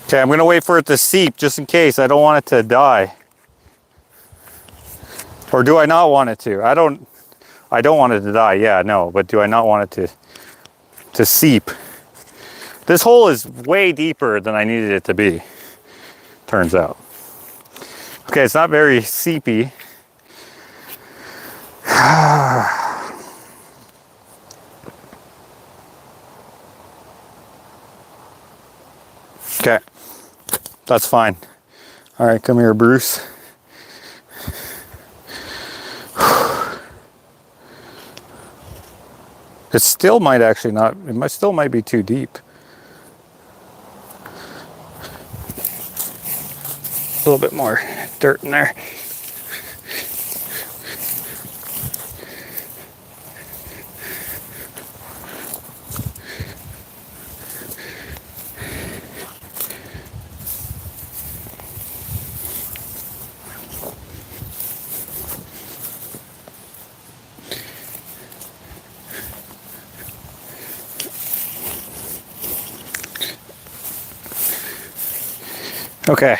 Speaker 1: Okay, I'm gonna wait for it to seep just in case. I don't want it to die. Or do I not want it to? I don't want it to die. Yeah, no, but do I not want it to seep? This hole is way deeper than I needed it to be, turns out. Okay, it's not very seepy. Okay, that's fine. All right, come here, Bruce. It still might actually not, still might be too deep. A little bit more dirt in there. Okay,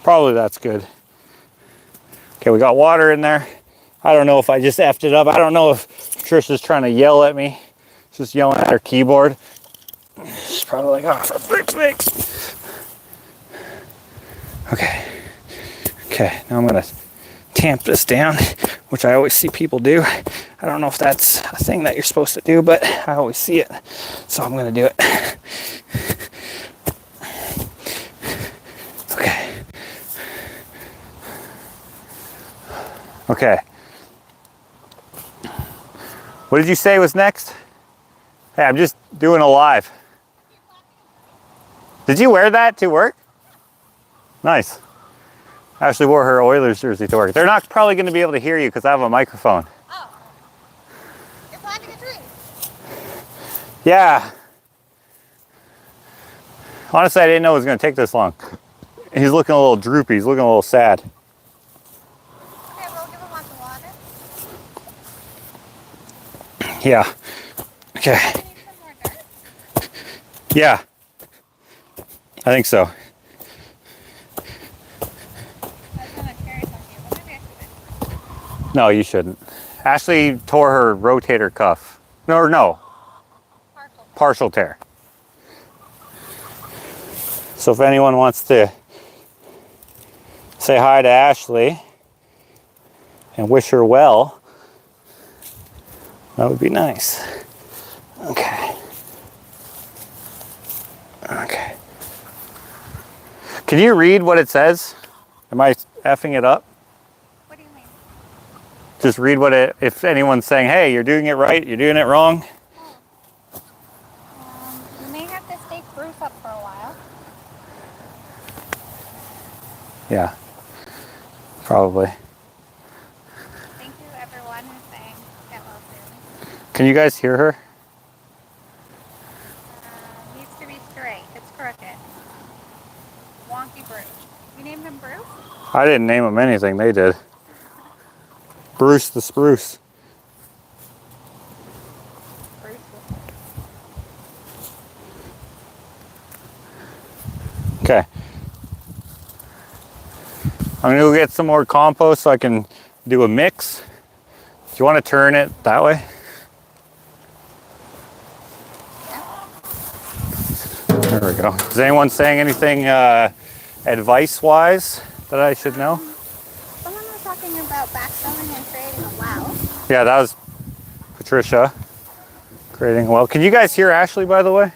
Speaker 1: probably that's good. Okay, we got water in there. I don't know if I just effed it up. I don't know if Trisha's trying to yell at me. She's just yelling at her keyboard. She's probably like, oh, for fix. Okay. Okay, now I'm gonna tamp this down, which I always see people do. I don't know if that's a thing that you're supposed to do, but I always see it, so I'm gonna do it. Okay. Okay. What did you say was next? Hey, I'm just doing a live. Did you wear that to work? Nice. Ashley wore her Oilers jersey to work. They're not probably going to be able to hear you because I have a microphone.
Speaker 2: Oh. You're planting a tree.
Speaker 1: Yeah. Honestly, I didn't know it was going to take this long. He's looking a little droopy. He's looking a little sad.
Speaker 2: Okay, we'll give him lots of water.
Speaker 1: Yeah. Okay.
Speaker 2: Do you need some more dirt?
Speaker 1: Yeah. I think so.
Speaker 2: I was going to carry some of you, but maybe I shouldn't.
Speaker 1: No, you shouldn't. Ashley tore her rotator cuff. No. Partial tear. So if anyone wants to say hi to Ashley and wish her well, that would be nice. Okay. Okay. Can you read what it says? Am I effing it up?
Speaker 2: What do you mean?
Speaker 1: Just read what it, if anyone's saying, hey, you're doing it right, you're doing it wrong.
Speaker 2: You may have to stake Bruce up for a while.
Speaker 1: Yeah, probably.
Speaker 2: Thank you, everyone who's saying get well soon.
Speaker 1: Can you guys hear her?
Speaker 2: Needs to be straight. It's crooked. Wonky Bruce. You named him Bruce?
Speaker 1: I didn't name them anything, they did. Bruce the Spruce.
Speaker 2: Bruce.
Speaker 1: Okay. I'm gonna go get some more compost so I can do a mix. Do you want to turn it that way? There we go. Is anyone saying anything advice-wise that I should know?
Speaker 2: Someone was talking about backstoring and creating a well.
Speaker 1: Yeah, that was Patricia creating a well. Can you guys hear Ashley, by the way?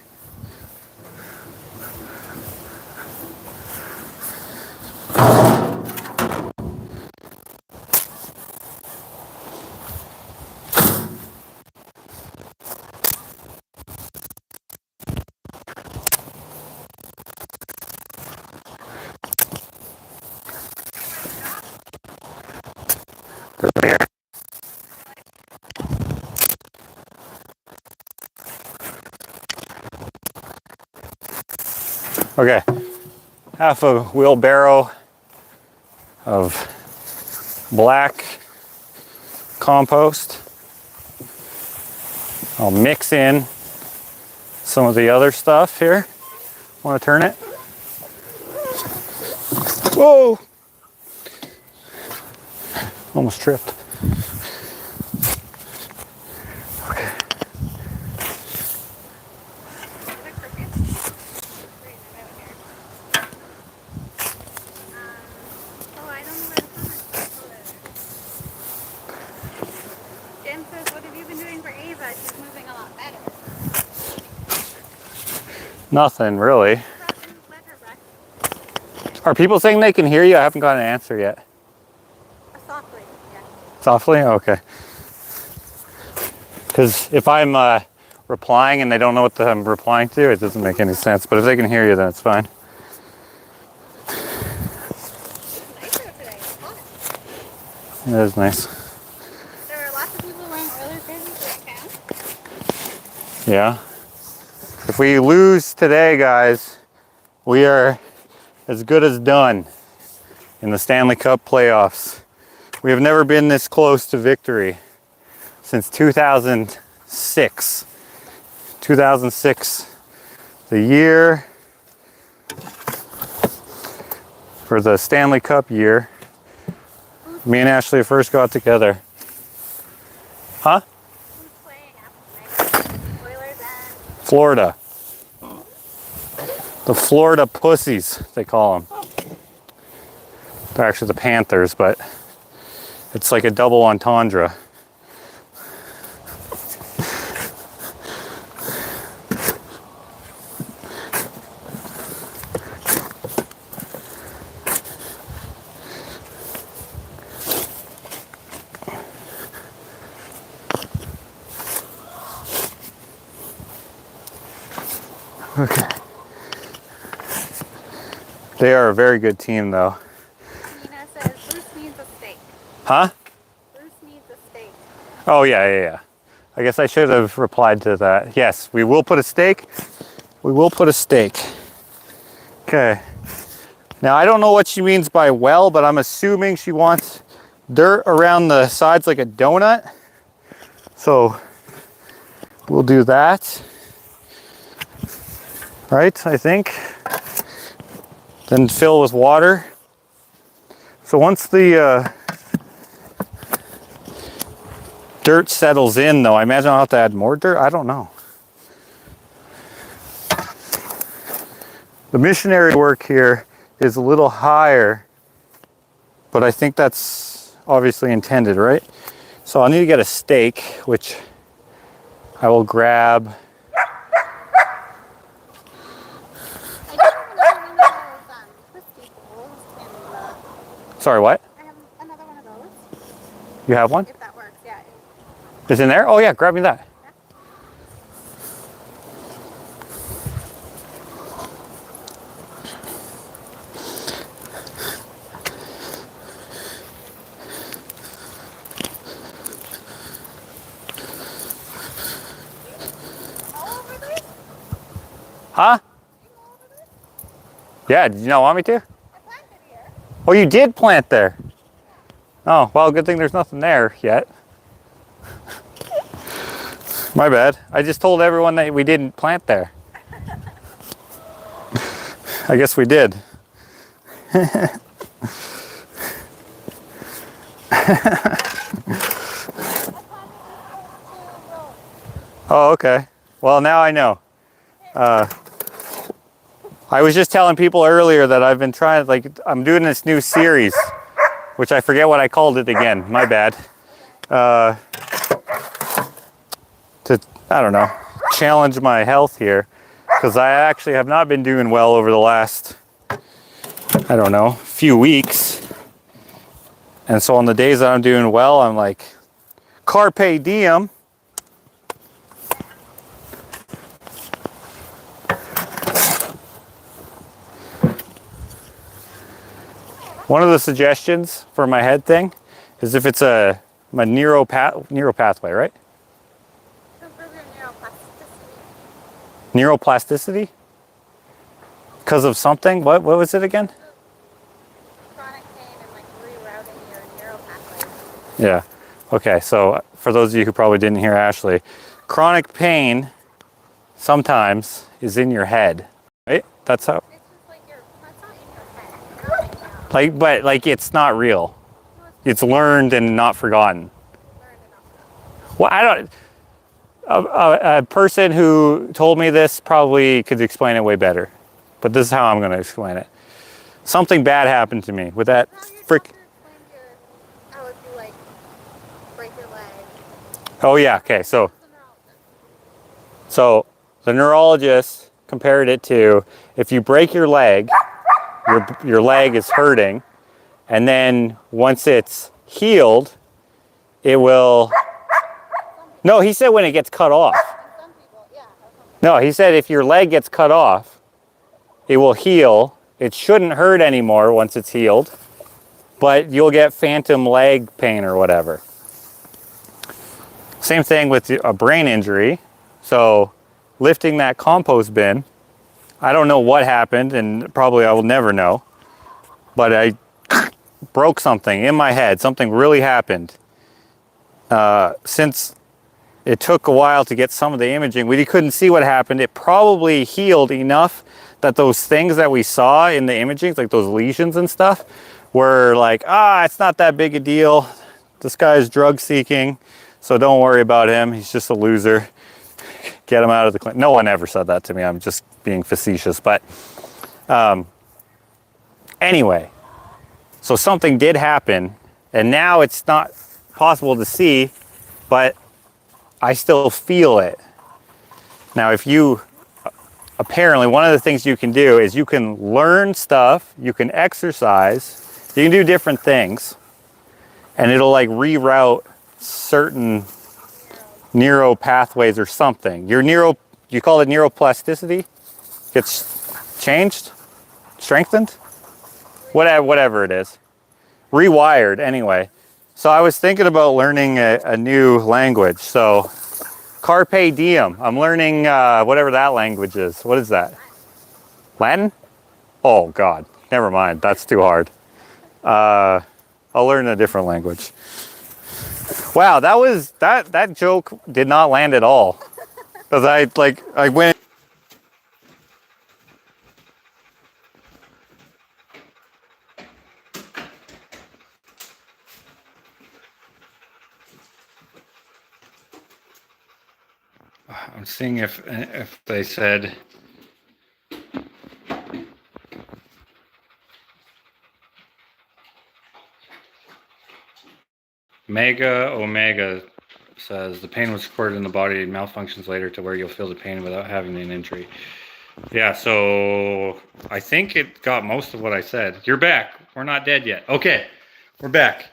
Speaker 1: Okay, half a wheelbarrow of black compost. I'll mix in some of the other stuff here. Want to turn it? Whoa! Almost tripped. Okay.
Speaker 2: I don't know where the comments are. Jen says, what have you been doing for Ava? She's moving a lot better.
Speaker 1: Nothing really. Are people saying they can hear you? I haven't got an answer yet.
Speaker 2: Softly, yeah.
Speaker 1: Softly? Okay. Because if I'm replying and they don't know what I'm replying to, it doesn't make any sense. But if they can hear you, then it's fine.
Speaker 2: Nicer today. It's hot.
Speaker 1: It is nice.
Speaker 2: There are lots of people wearing Oilers jerseys around town.
Speaker 1: Yeah. If we lose today, guys, we are as good as done in the Stanley Cup playoffs. We have never been this close to victory since 2006. 2006, the year for the Stanley Cup year. Me and Ashley first got together. Huh?
Speaker 2: Who's playing after tonight? Oilers and
Speaker 1: Florida. The Florida Pussies, they call them. They're actually the Panthers, but it's like a double entendre. Okay. They are a very good team, though.
Speaker 2: Nina says Bruce needs a steak.
Speaker 1: Huh?
Speaker 2: Bruce needs a steak.
Speaker 1: Oh, yeah. I guess I should have replied to that. Yes, we will put a steak. We will put a steak. Okay. Now, I don't know what she means by well, but I'm assuming she wants dirt around the sides like a donut. So we'll do that. Right, I think. Then fill with water. So once the dirt settles in, though, I imagine I'll have to add more dirt. I don't know. The missionary work here is a little higher, but I think that's obviously intended, right? So I'll need to get a stake, which I will grab. Sorry, what?
Speaker 2: I have another one of those.
Speaker 1: You have one?
Speaker 2: If that works, yeah.
Speaker 1: It's in there? Oh yeah, grab me that.
Speaker 2: All over this?
Speaker 1: Huh?
Speaker 2: All over this?
Speaker 1: Yeah, did you not want me to?
Speaker 2: I planted here.
Speaker 1: Oh, you did plant there. Oh, well, good thing there's nothing there yet. My bad. I just told everyone that we didn't plant there. I guess we did. Oh, okay. Well, now I know. I was just telling people earlier that I've been trying, like, I'm doing this new series, which I forget what I called it again. My bad. To, I don't know, challenge my health here, because I actually have not been doing well over the last, I don't know, few weeks. And so on the days that I'm doing well, I'm like, carpe diem. One of the suggestions for my head thing is if it's my neuro pathway, right?
Speaker 2: Improve your neuroplasticity.
Speaker 1: Neuroplasticity? Because of something? What was it again?
Speaker 2: Chronic pain and like rerouting your neural pathways.
Speaker 1: Yeah. Okay, so for those of you who probably didn't hear Ashley, chronic pain sometimes is in your head, right? That's how,
Speaker 2: It's just like that's not in your head.
Speaker 1: like, but like it's not real. It's learned and not forgotten. Well, I don't, a person who told me this probably could explain it way better, but this is how I'm going to explain it. Something bad happened to me with that frick.
Speaker 2: How if you like break your leg.
Speaker 1: Oh yeah, okay, so the neurologist compared it to if you break your leg, your leg is hurting, and then once it's healed, it will. No, he said when it gets cut off.
Speaker 2: Some people, yeah.
Speaker 1: No, he said if your leg gets cut off, it will heal. It shouldn't hurt anymore once it's healed, but you'll get phantom leg pain or whatever. Same thing with a brain injury. So lifting that compost bin, I don't know what happened, and probably I will never know, but I broke something in my head. Something really happened. Since it took a while to get some of the imaging, we couldn't see what happened. It probably healed enough that those things that we saw in the imaging, like those lesions and stuff, were like, it's not that big a deal. This guy's drug seeking, so don't worry about him. He's just a loser. Get him out of the clinic. No one ever said that to me. I'm just being facetious. But anyway, So something did happen, and now it's not possible to see, but I still feel it. Now, if you, apparently one of the things you can do is you can learn stuff, you can exercise, you can do different things, and it'll like reroute certain neural pathways or something. Your you call it neuroplasticity? Gets changed? Strengthened? Whatever it is. Rewired, anyway. So I was thinking about learning a new language. So carpe diem. I'm learning whatever that language is. What is that? Latin? Oh God, never mind. That's too hard. I'll learn a different language. Wow, that joke did not land at all. Cause I went. I'm seeing if they said Mega Omega says the pain was recorded in the body and malfunctions later to where you'll feel the pain without having an injury. Yeah, so I think it got most of what I said. You're back. We're not dead yet. Okay, we're back.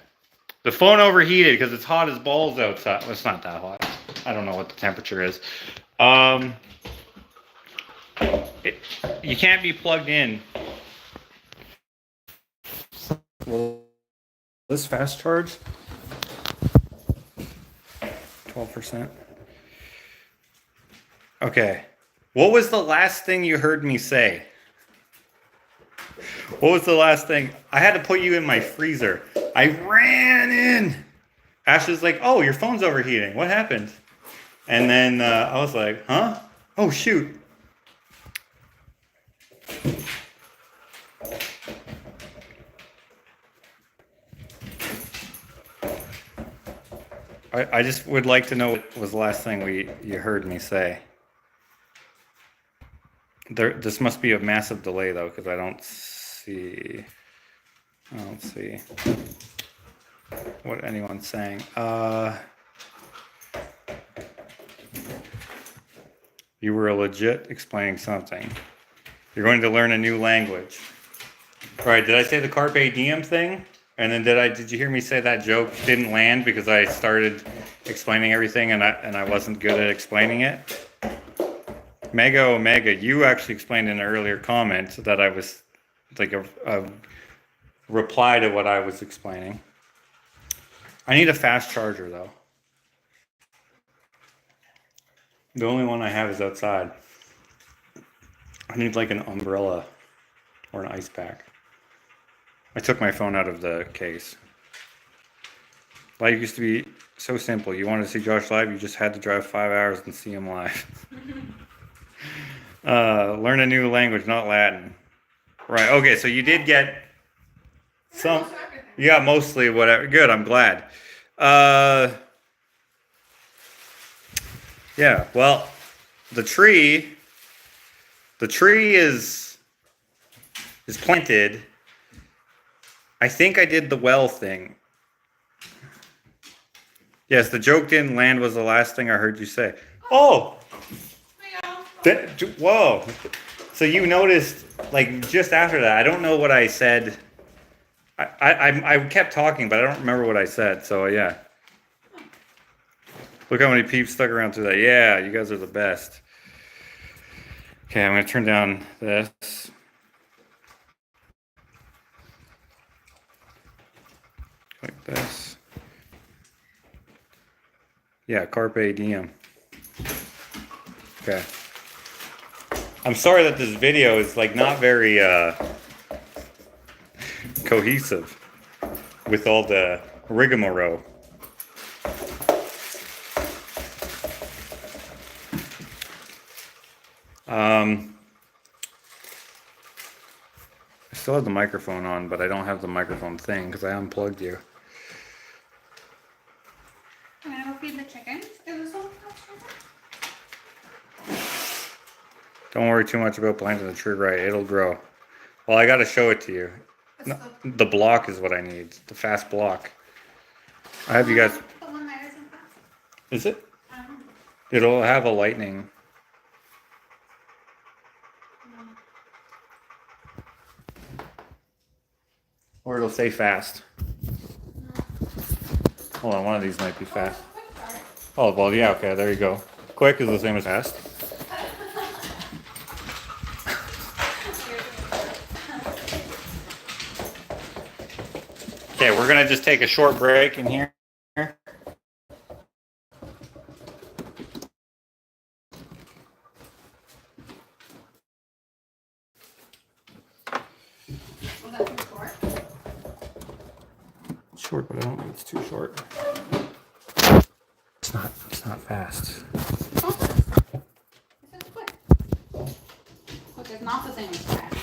Speaker 1: The phone overheated because it's hot as balls outside. Well, it's not that hot. I don't know what the temperature is. You can't be plugged in. Will this fast charge? 12%. Okay. What was the last thing you heard me say? What was the last thing? I had to put you in my freezer. I ran in. Ashley's like, oh, your phone's overheating. What happened? And then I was like, huh? Oh, shoot. I just would like to know what was the last thing you heard me say. This must be a massive delay though, because I don't see what anyone's saying. You were legit explaining something. You're going to learn a new language. All right, did I say the carpe diem thing? And then did you hear me say that joke didn't land because I started explaining everything and I wasn't good at explaining it? Mega Omega, you actually explained in an earlier comment that I was like a reply to what I was explaining. I need a fast charger though. The only one I have is outside. I need like an umbrella or an ice pack. I took my phone out of the case. Life used to be so simple. You wanted to see Josh live, you just had to drive 5 hours and see him live. Learn a new language, not Latin. Right, okay, so you did get some, you got mostly whatever. Good, I'm glad. Yeah, well, the tree is planted. I think I did the well thing. Yes, the joke didn't land was the last thing I heard you say. Oh! Whoa. So you noticed, like, just after that, I don't know what I said. I kept talking, but I don't remember what I said, so yeah. Look how many peeps stuck around through that. Yeah, you guys are the best. Okay, I'm going to turn down this. Like this. Yeah, carpe diem. Okay. I'm sorry that this video is like not very cohesive with all the rigmarole. I still have the microphone on, but I don't have the microphone thing because I unplugged you.
Speaker 2: I'm gonna go feed the chickens. Is this all?
Speaker 1: Don't worry too much about planting the tree right. It'll grow. Well, I got to show it to you. No, the block is what I need. The fast block. I have you guys.
Speaker 2: The one that isn't fast.
Speaker 1: Is it?
Speaker 2: I don't know.
Speaker 1: It'll have a lightning. Or it'll say fast. Hold on, one of these might be fast. Oh, well, yeah, okay, there you go. Quick is the same as fast. Okay, we're gonna just take a short break in here.
Speaker 2: Was that too short?
Speaker 1: Short, but I don't think it's too short. It's not fast.
Speaker 2: Oh, this is quick. Quick is not the same as fast.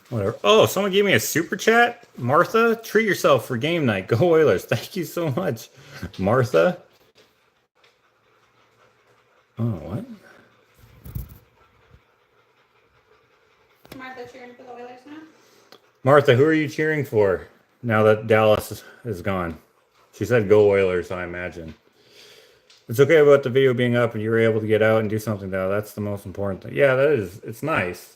Speaker 1: Whatever. Oh, someone gave me a super chat. Martha, treat yourself for game night. Go Oilers. Thank you so much, Martha. Oh, what?
Speaker 2: Martha cheering for the Oilers now?
Speaker 1: Martha, who are you cheering for now that Dallas is gone? She said go Oilers, I imagine. It's okay about the video being up and you were able to get out and do something though. That's the most important thing. Yeah, that is. It's nice.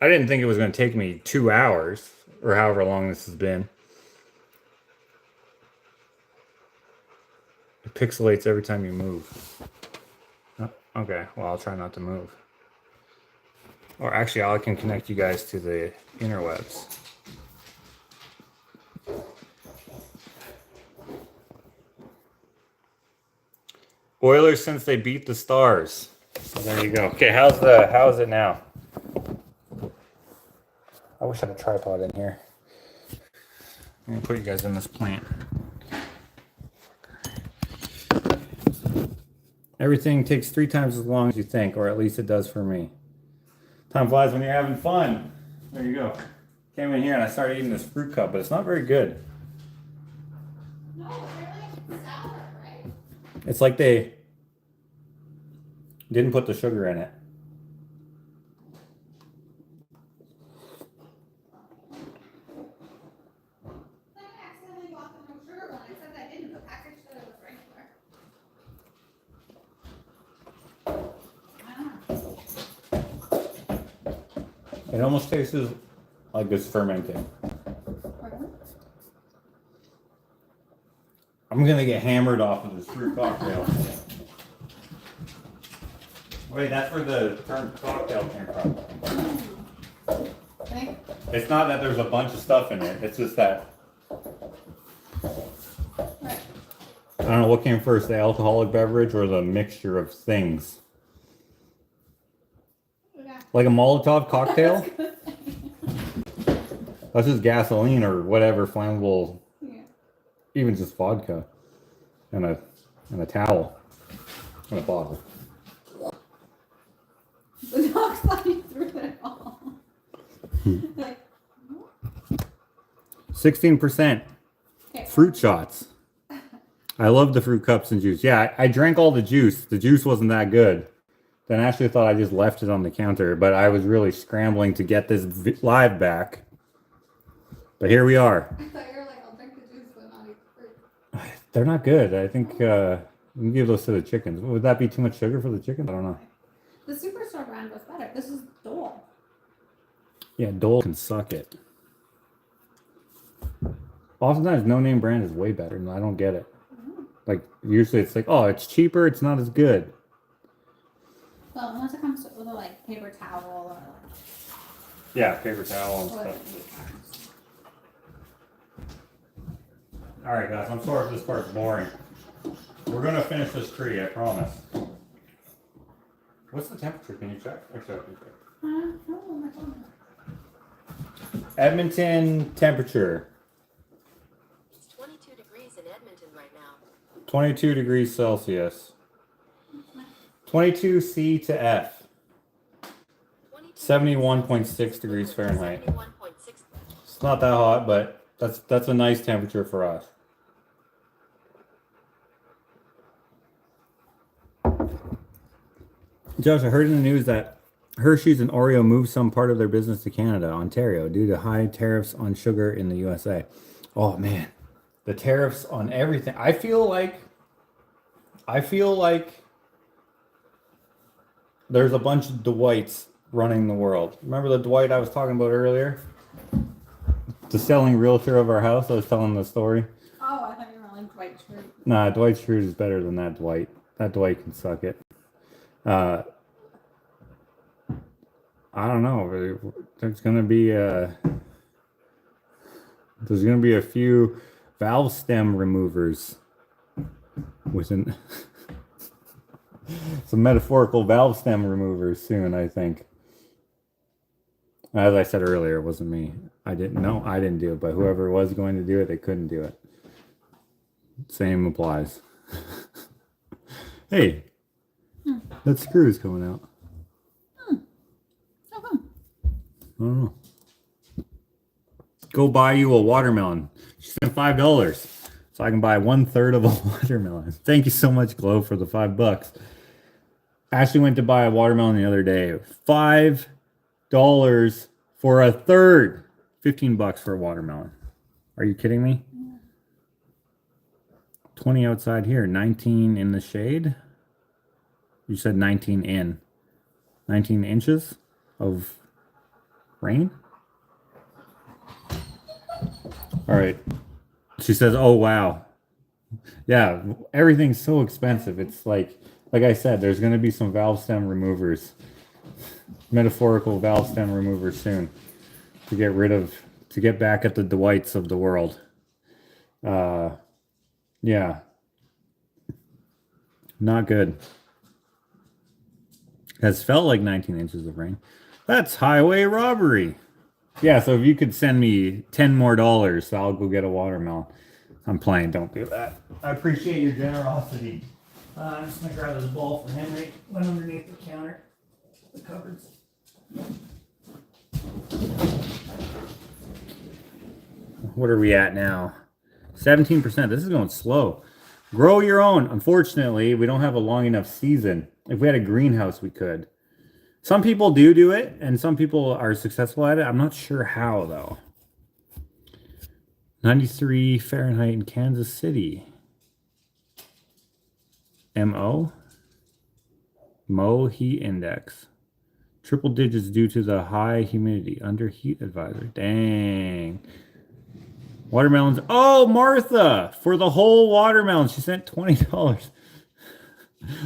Speaker 1: I didn't think it was going to take me 2 hours or however long this has been. It pixelates every time you move. Oh, okay, well, I'll try not to move. Or actually, I can connect you guys to the interwebs. Oilers since they beat the Stars. So there you go. Okay, how's it now? I wish I had a tripod in here. I'm gonna put you guys in this plant. Everything takes 3 times as long as you think, or at least it does for me. Time flies when you're having fun. There you go. Came in here and I started eating this fruit cup, but it's not very good.
Speaker 2: No, it's really sour, right?
Speaker 1: It's like they didn't put the sugar in it.
Speaker 2: I accidentally bought the no sugar one. It said I didn't. The package said it was regular.
Speaker 1: It almost tastes like it's fermenting. I'm gonna get hammered off of this fruit cocktail. Wait, that's where the term cocktail came from.
Speaker 2: Okay.
Speaker 1: It's not that there's a bunch of stuff in it. It's just that.
Speaker 2: Right.
Speaker 1: I don't know what came first, the alcoholic beverage or the mixture of things.
Speaker 2: Yeah.
Speaker 1: Like a Molotov cocktail? That's just gasoline or whatever flammable.
Speaker 2: Yeah.
Speaker 1: Even just vodka and a towel and a bottle.
Speaker 2: The dog's sliding through it all. Like,
Speaker 1: 16%
Speaker 2: okay.
Speaker 1: fruit shots. I love the fruit cups and juice. Yeah, I drank all the juice. The juice wasn't that good. Then I actually thought I just left it on the counter, but I was really scrambling to get this live back. But here we are.
Speaker 2: I thought you were like, I'll drink the juice, but not eat the fruit.
Speaker 1: They're not good. I think we can give those to the chickens. Would that be too much sugar for the chickens? I don't know.
Speaker 2: The Superstore brand was better. This is Dole.
Speaker 1: Yeah, Dole can suck it. Oftentimes, no-name brand is way better, and I don't get it. Like, usually it's like, oh, it's cheaper, it's not as good.
Speaker 2: Well, unless it comes with a like paper towel or like.
Speaker 1: Yeah, paper towel and stuff. Alright, guys, I'm sorry if this part's boring. We're going to finish this tree, I promise. What's the temperature? Can you check? Actually, I can check.
Speaker 2: No, my phone.
Speaker 1: Edmonton temperature.
Speaker 3: It's 22 degrees in Edmonton right now.
Speaker 1: 22 degrees Celsius. 22 C to F. 71.6 degrees Fahrenheit.
Speaker 3: 71.6.
Speaker 1: It's not that hot, but that's a nice temperature for us. Josh, I heard in the news that Hershey's and Oreo moved some part of their business to Canada, Ontario, due to high tariffs on sugar in the USA. Oh man, the tariffs on everything. I feel like there's a bunch of Dwights running the world. Remember the Dwight I was talking about earlier? The selling realtor of our house. I was telling the story.
Speaker 2: Oh, I thought you were like Dwight Schrute.
Speaker 1: Nah, Dwight Schrute is better than that Dwight. That Dwight can suck it. I don't know. There's gonna be a few valve stem removers within some metaphorical valve stem removers soon, I think. As I said earlier, it wasn't me. I didn't do it, but whoever was going to do it, they couldn't do it. Same applies. Hey, that screw is coming out. I don't know. Go buy you a watermelon. She spent $5, so I can buy 1/3 of a watermelon. Thank you so much, Glow, for the $5. Ashley went to buy a watermelon the other day. $5 for a third. $15 for a watermelon. Are you kidding me? 20 outside here. 19 in the shade. You said 19 in. 19 inches of rain. All right. She says, oh, wow. Yeah, everything's so expensive. It's like I said, there's going to be some valve stem removers, metaphorical valve stem removers soon to get back at the Dwights of the world. Yeah. Not good. Has felt like 19 inches of rain. That's highway robbery. Yeah, so if you could send me $10 more, I'll go get a watermelon. I'm playing. Don't do that. I appreciate your generosity. I'm just going to grab this ball from Henry. Went underneath the counter. The cupboards. What are we at now? 17%. This is going slow. Grow your own. Unfortunately, we don't have a long enough season. If we had a greenhouse, we could. Some people do it, and some people are successful at it. I'm not sure how, though. 93 Fahrenheit in Kansas City. MO heat index. Triple digits due to the high humidity. Under heat advisor. Dang. Watermelons. Oh, Martha! For the whole watermelon, she sent $20.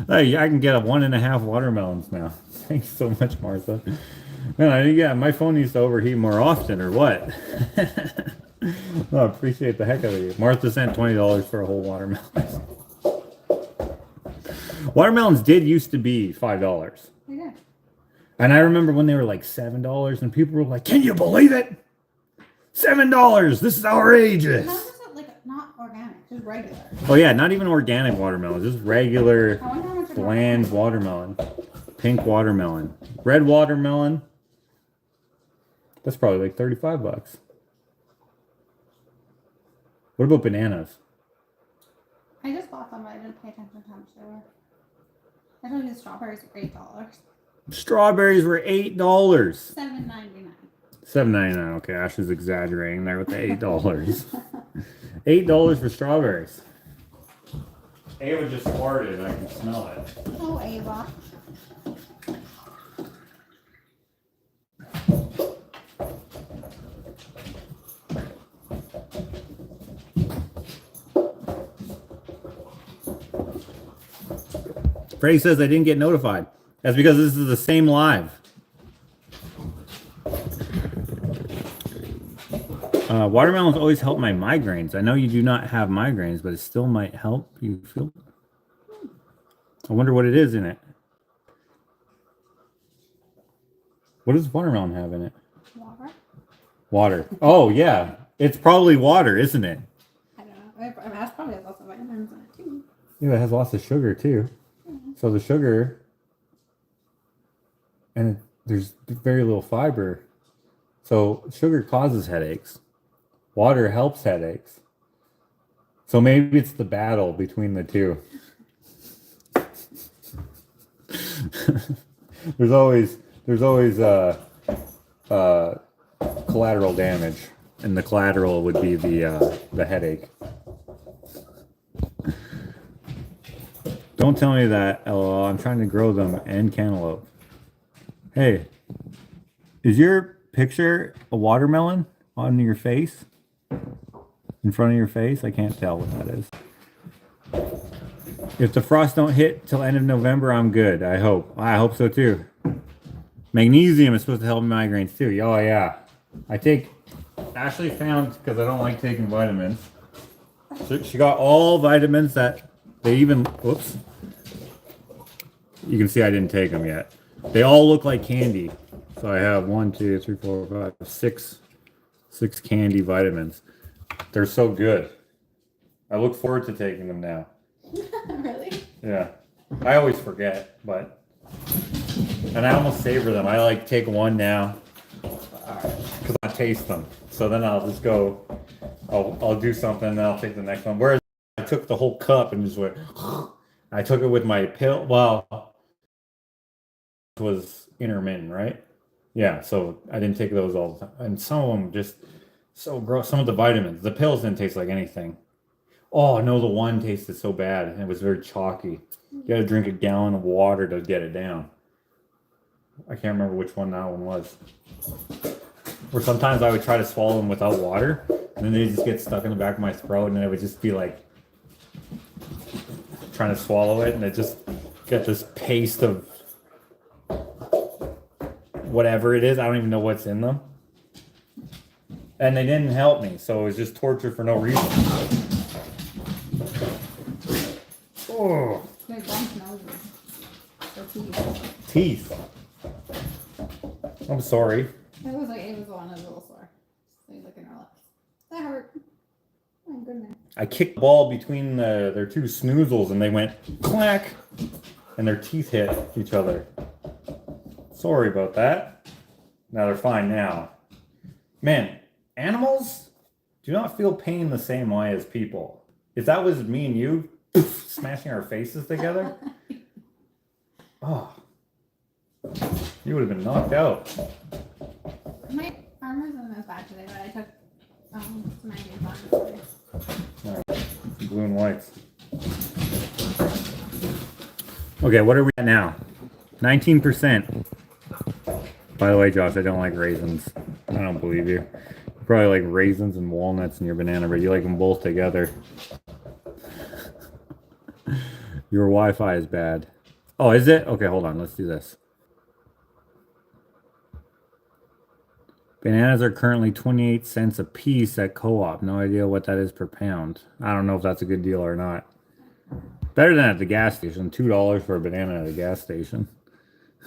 Speaker 1: Hey, I can get 1.5 watermelons now. Thanks so much, Martha. Man, yeah, my phone needs to overheat more often, or what? I appreciate the heck out of you. Martha sent $20 for a whole watermelon. Watermelons did used to be $5.
Speaker 2: Yeah.
Speaker 1: And I remember when they were like $7, and people were like, "Can you believe it? $7! This is outrageous."
Speaker 2: How is it like not organic, just regular?
Speaker 1: Oh yeah, not even organic watermelon, just regular
Speaker 2: I wonder how much
Speaker 1: bland watermelon. Pink watermelon. Red watermelon. That's probably like $35. What about bananas?
Speaker 2: I just bought them, but I didn't pay attention to how much they were. I told you the strawberries were $8.
Speaker 1: Strawberries were $8.
Speaker 2: $7.99.
Speaker 1: $7.99. Okay, Ashley's exaggerating there with the $8. $8 for strawberries. Ava just farted. I can smell it.
Speaker 2: Oh, Ava.
Speaker 1: Freddie says I didn't get notified. That's because this is the same live. Watermelons always help my migraines. I know you do not have migraines, but it still might help you feel. I wonder what it is in it. What does watermelon have in it?
Speaker 2: Water?
Speaker 1: Water. Oh, yeah. It's probably water, isn't it?
Speaker 2: I don't know. It probably has lots of vitamins in it, too.
Speaker 1: Yeah, it has lots of sugar, too. So the sugar, and there's very little fiber. So sugar causes headaches. Water helps headaches. So maybe it's the battle between the two. There's always There's always collateral damage, and the collateral would be the headache. Don't tell me that, LOL. I'm trying to grow them and cantaloupe. Hey, is your picture a watermelon on your face? In front of your face? I can't tell what that is. If the frost don't hit till end of November, I'm good. I hope. I hope so too. Magnesium is supposed to help migraines too. Oh yeah. Ashley found, because I don't like taking vitamins. So she got all vitamins that they even, whoops. You can see I didn't take them yet. They all look like candy. So I have 1, 2, 3, 4, 5, 6 candy vitamins. They're so good. I look forward to taking them now.
Speaker 2: Really?
Speaker 1: Yeah. I always forget, and I almost savor them. I like take one now because I taste them. So then I'll just go, I'll do something and then I'll take the next one. Whereas I took the whole cup and just went, I took it with my pill. Well, it was intermittent, right? Yeah, so I didn't take those all the time. And some of them just so gross. Some of the vitamins, the pills didn't taste like anything. Oh no, the one tasted so bad and it was very chalky. You gotta drink a gallon of water to get it down. I can't remember which one that one was. Or sometimes I would try to swallow them without water, and then they just get stuck in the back of my throat, and then it would just be like trying to swallow it, and it just get this paste of whatever it is. I don't even know what's in them. And they didn't help me, so it was just torture for no reason. Oh.
Speaker 2: There's bump noses. Or teeth.
Speaker 1: Teeth. I'm sorry.
Speaker 2: It was one of those little sore. So you look in her lips. That hurt. Oh my goodness.
Speaker 1: I kicked the ball between their two snoozles and they went clack, and their teeth hit each other. Sorry about that. Now they're fine now. Man, animals do not feel pain the same way as people. If that was me and you smashing our faces together, oh, you would have been knocked out.
Speaker 2: My arm wasn't as bad today, but I took some antibiotics.
Speaker 1: All right. Blue and whites. Okay, what are we at now? 19%. By the way, Josh, I don't like raisins. I don't believe you. You probably like raisins and walnuts in your banana bread. You like them both together. Your Wi-Fi is bad. Oh, is it? Okay, hold on. Let's do this. Bananas are currently 28 cents a piece at Co-op. No idea what that is per pound. I don't know if that's a good deal or not. Better than at the gas station. $2 for a banana at a gas station.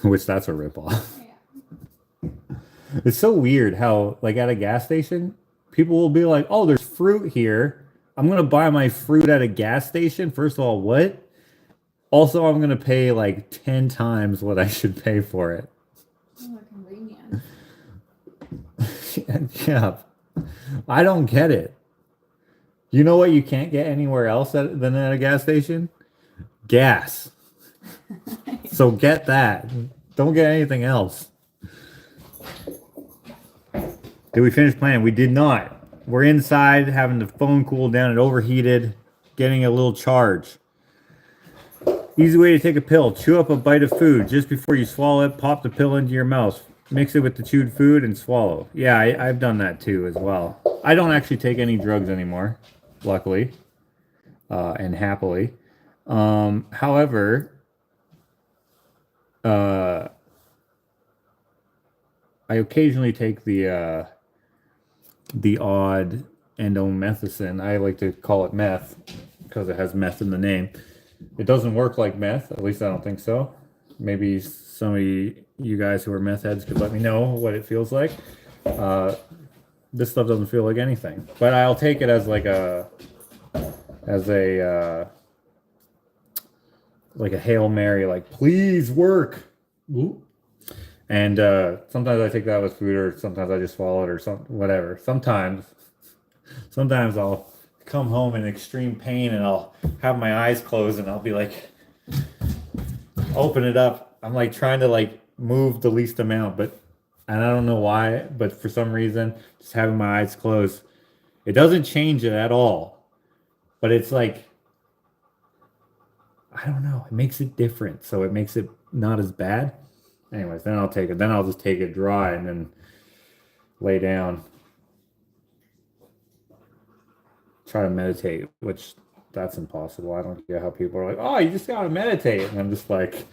Speaker 1: Which, that's a ripoff.
Speaker 2: Yeah.
Speaker 1: It's so weird how, like, at a gas station, people will be like, oh, there's fruit here. I'm going to buy my fruit at a gas station. First of all, what? Also, I'm going to pay like 10 times what I should pay for it.
Speaker 2: Oh, convenient.
Speaker 1: Yeah. I don't get it. You know what you can't get anywhere else than at a gas station? Gas. So get that. Don't get anything else. Did we finish playing? We did not. We're inside having the phone cool down. It overheated. Getting a little charge. Easy way to take a pill. Chew up a bite of food. Just before you swallow it, pop the pill into your mouth. Mix it with the chewed food and swallow. Yeah, I've done that too as well. I don't actually take any drugs anymore, luckily, and happily. However, I occasionally take the odd endomethacin. I like to call it meth because it has meth in the name. It doesn't work like meth, at least I don't think so. Maybe some of you guys who are meth heads could let me know what it feels like. This stuff doesn't feel like anything, but I'll take it as like a Hail Mary, like, please work. Ooh. And sometimes I take that with food, or sometimes I just swallow it, or whatever. Sometimes I'll come home in extreme pain and I'll have my eyes closed and I'll be like, open it up. I'm like trying to like move the least amount, and I don't know why, but for some reason, just having my eyes closed, it doesn't change it at all. But it's like, I don't know, it makes it different, so it makes it not as bad. Anyways, then I'll take it. Then I'll just take it dry and then lay down. Try to meditate, which that's impossible. I don't get how people are like, oh, you just gotta meditate. And I'm just like,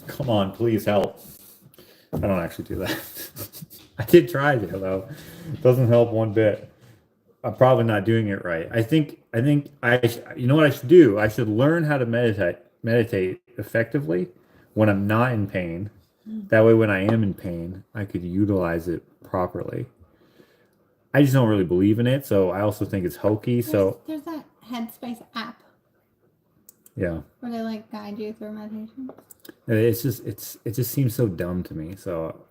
Speaker 1: come on, please help. I don't actually do that. I did try to, though. It doesn't help one bit. I'm probably not doing it right. I think you know what I should do? I should learn how to meditate effectively when I'm not in pain. That way, when I am in pain, I could utilize it properly. I just don't really believe in it, so I also think it's hokey.
Speaker 2: There's that Headspace app.
Speaker 1: Yeah.
Speaker 2: Where they like guide you through meditation.
Speaker 1: It just seems so dumb to me. So,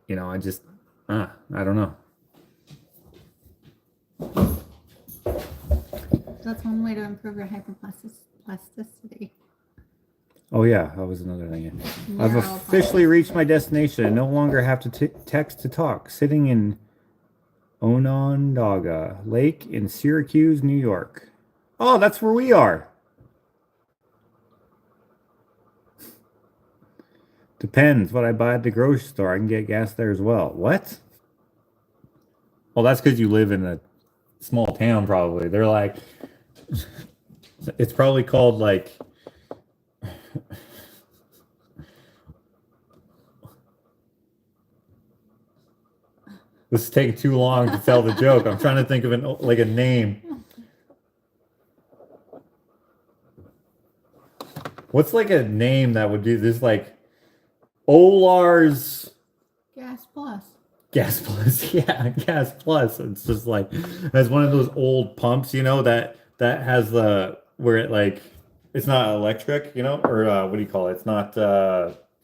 Speaker 1: you know, I don't know.
Speaker 2: That's one way to improve your hyperplasticity.
Speaker 1: Oh yeah, that was another thing. I've officially reached my destination and no longer have to text to talk. Sitting in Onondaga Lake in Syracuse, New York. Oh, that's where we are. Depends what I buy at the grocery store. I can get gas there as well. What? Well, that's because you live in a small town, probably. They're like, it's probably called like, this is taking too long to tell the joke. I'm trying to think of a name. What's like a name that would do this? Like Olar's
Speaker 2: Gas Plus.
Speaker 1: Gas Plus, yeah, Gas Plus. It's just like that's one of those old pumps, you know, that has the where it like it's not electric, you know, or what do you call it? It's not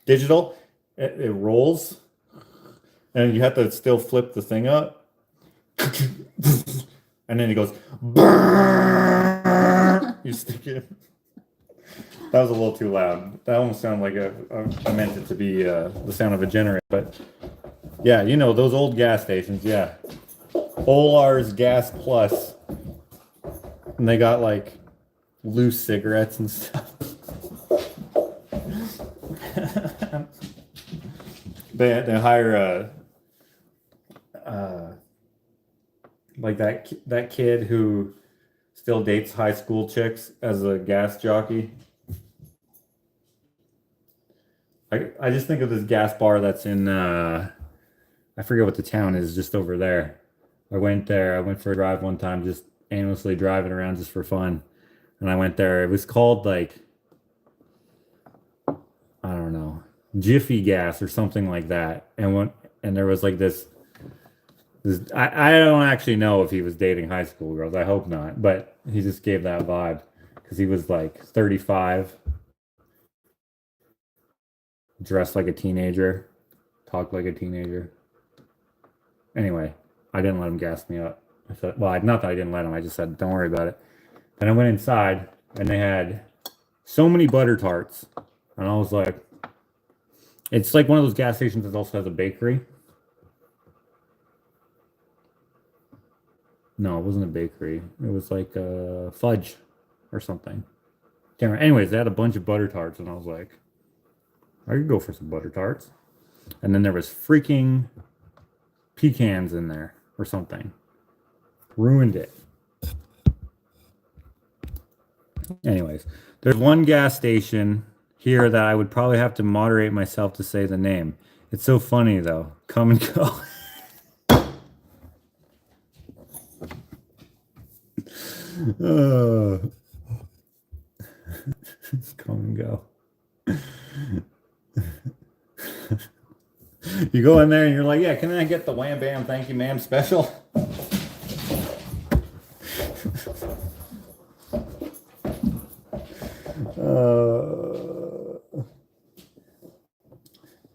Speaker 1: digital. It rolls, and you have to still flip the thing up, and then it goes. You stick it. That was a little too loud. That almost sounded like I meant it to be the sound of a generator, but yeah, you know, those old gas stations, yeah. Olar's Gas Plus. And they got like loose cigarettes and stuff. they hire like that kid who still dates high school chicks as a gas jockey. I just think of this gas bar that's in I forget what the town is, just over there. I went there. I went for a drive one time, just aimlessly driving around just for fun. And I went there. It was called like, I don't know, Jiffy Gas or something like that. And there was like this I don't actually know if he was dating high school girls. I hope not. But he just gave that vibe because he was like 35, dressed like a teenager, talked like a teenager. Anyway, I didn't let him gas me up. I said, well, not that I didn't let him. I just said, don't worry about it. Then I went inside, and they had so many butter tarts. And I was like, it's like one of those gas stations that also has a bakery. No, it wasn't a bakery. It was like a fudge or something. Anyways, they had a bunch of butter tarts, and I was like, I could go for some butter tarts. And then there was freaking pecans in there or something. Ruined it. Anyways, there's one gas station here that I would probably have to moderate myself to say the name. It's so funny though. Come and go. Come and go. You go in there and you're like, yeah, can I get the wham bam thank you ma'am special?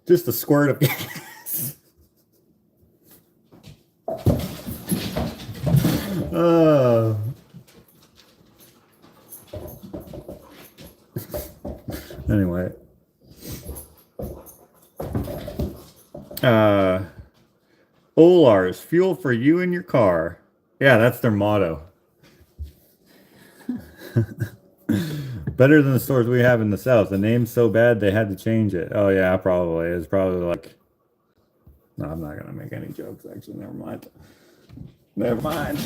Speaker 1: Just a squirt of gas. Anyway. Olar's fuel for you and your car. Yeah, that's their motto. Better than the stores we have in the South. The name's so bad they had to change it. Oh yeah, probably. It's probably like... No, I'm not gonna make any jokes actually. Never mind. Never mind.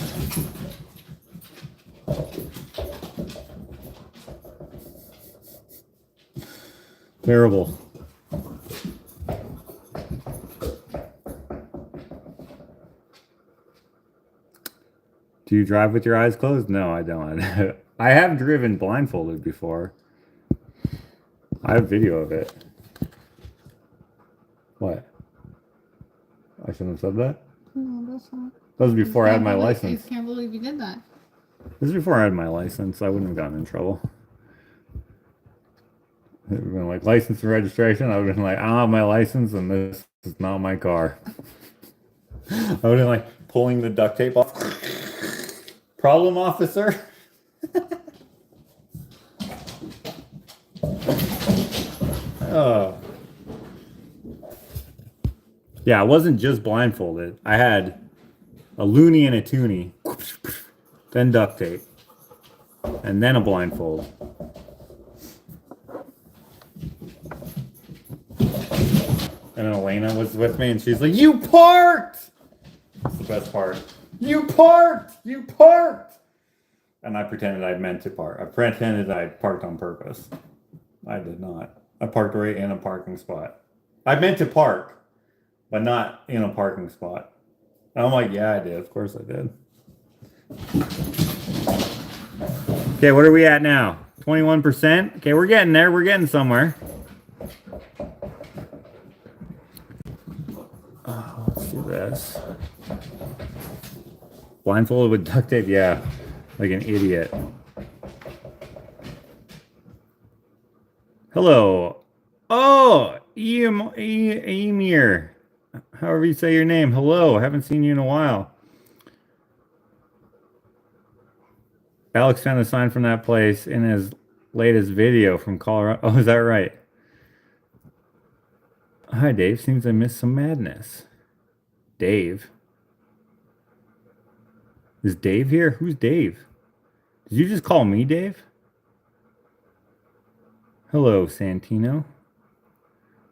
Speaker 1: Terrible. Do you drive with your eyes closed? No, I don't. I have driven blindfolded before. I have video of it. What? I shouldn't have said that?
Speaker 2: No, that's not.
Speaker 1: That was before I had my license.
Speaker 2: I can't believe you did that.
Speaker 1: This was before I had my license. I wouldn't have gotten in trouble. It would have been like license and registration. I would have been like, I don't have my license and this is not my car. I would have been like pulling the duct tape off. Problem, officer? Oh. Yeah, I wasn't just blindfolded. I had a loony and a toonie, then duct tape, and then a blindfold. And then Elena was with me, and she's like, "You parked!" That's the best part. You parked! You parked! And I pretended I meant to park. I pretended I parked on purpose. I did not. I parked right in a parking spot. I meant to park, but not in a parking spot. And I'm like, yeah, I did. Of course I did. Okay, what are we at now? 21%? Okay, we're getting there. We're getting somewhere. Oh, let's do this. Blindfolded with duct tape? Yeah, like an idiot. Hello. Oh, Emir. However you say your name. Hello. I haven't seen you in a while. Alex found a sign from that place in his latest video from Colorado. Oh, is that right? Hi, Dave. Seems I missed some madness. Dave? Is Dave here? Who's Dave? Did you just call me Dave? Hello, Santino.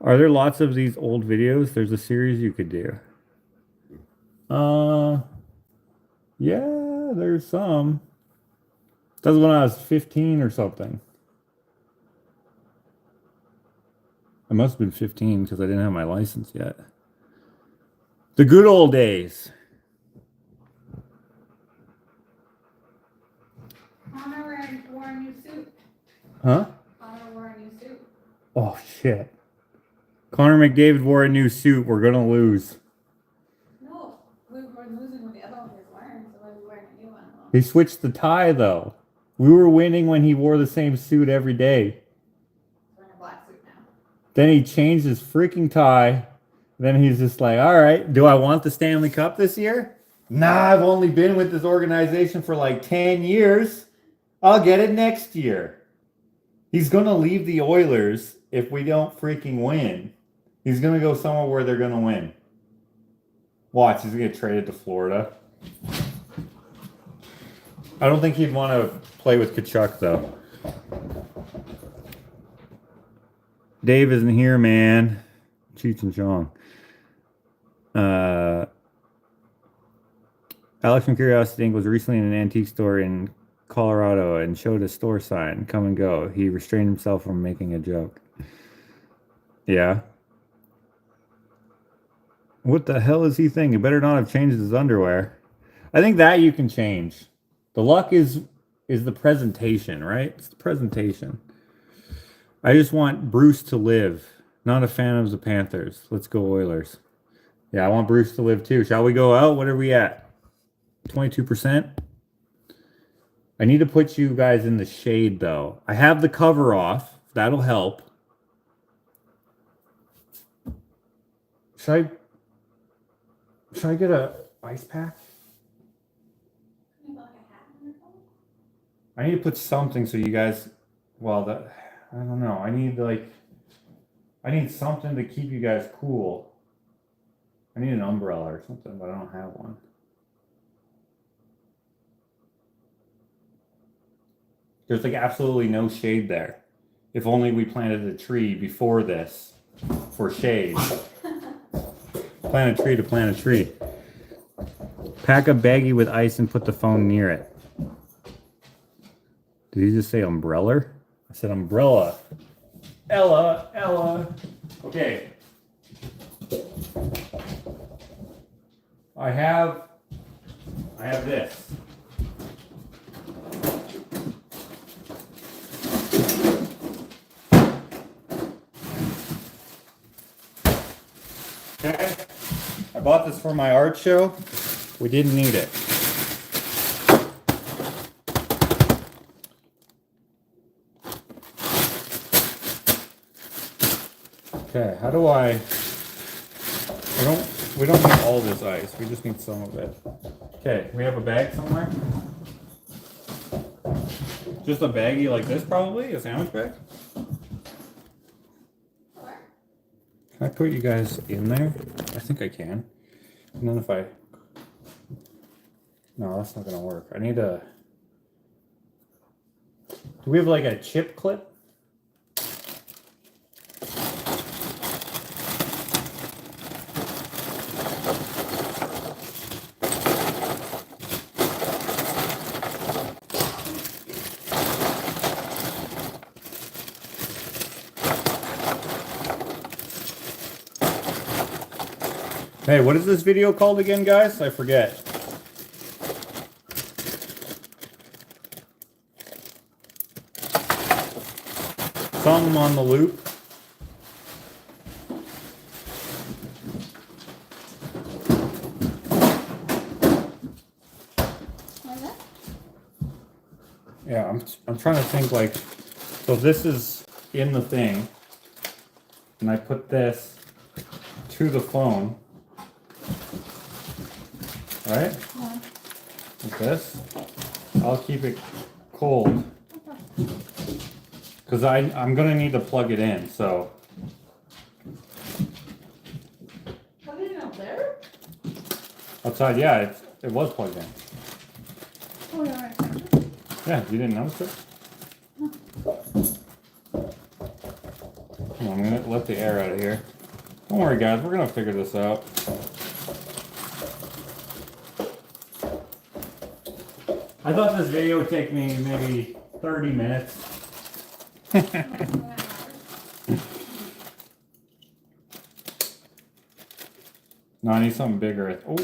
Speaker 1: Are there lots of these old videos? There's a series you could do. Yeah, there's some. That was when I was 15 or something. I must have been 15 because I didn't have my license yet. The good old days.
Speaker 2: Connor wore a new suit.
Speaker 1: Huh?
Speaker 2: Connor wore a new suit.
Speaker 1: Oh, shit. Connor McDavid wore a new suit. We're going to lose.
Speaker 2: No, we were losing with the other one he was wearing, so we were wearing a new one.
Speaker 1: He switched the tie, though. We were winning when he wore the same suit every day.
Speaker 2: He's wearing a black suit now.
Speaker 1: Then he changed his freaking tie. Then he's just like, all right, do I want the Stanley Cup this year? Nah, I've only been with this organization for like 10 years. I'll get it next year. He's going to leave the Oilers if we don't freaking win. He's going to go somewhere where they're going to win. Watch, he's going to get traded to Florida. I don't think he'd want to play with Kachuk, though. Dave isn't here, man. Cheech and Chong. Alex from Curiosity Inc. was recently in an antique store in Colorado and showed a store sign, come and go. He restrained himself from making a joke. Yeah. What the hell is he thinking? He better not have changed his underwear. I think that you can change. The luck is the presentation, right? It's the presentation. I just want Bruce to live. Not a fan of the Panthers. Let's go Oilers. Yeah, I want Bruce to live too. Shall we go out? What are we at? 22%? I need to put you guys in the shade, though. I have the cover off. That'll help. Should I get a ice pack? I need to put something so you guys... Well, I don't know. I need something to keep you guys cool. I need an umbrella or something, but I don't have one. There's like absolutely no shade there. If only we planted a tree before this for shade. Plant a tree to plant a tree. Pack a baggie with ice and put the phone near it. Did he just say umbrella? I said umbrella. Ella, Ella. Okay. I have this. Okay. I bought this for my art show. We didn't need it. Okay, how do we don't need all this ice, we just need some of it. Okay, we have a bag somewhere? Just a baggie like this probably, a sandwich bag? Can I put you guys in there? I think I can. And then if I... No, that's not gonna work. I need a... Do we have like a chip clip? Hey, what is this video called again, guys? I forget. Something on the loop. Yeah, I'm trying to think like, so this is in the thing, and I put this to the phone. Right? Yeah. Like this. I'll keep it cold. Because I'm going to need to plug it in, so.
Speaker 2: Plug it in out there?
Speaker 1: Outside, yeah, it was plugged in.
Speaker 2: Oh, yeah, right.
Speaker 1: Yeah, you didn't notice it? No. Come on, I'm going to let the air out of here. Don't worry, guys, we're going to figure this out. I thought this video would take me maybe 30 minutes. No, I need something bigger. Oh,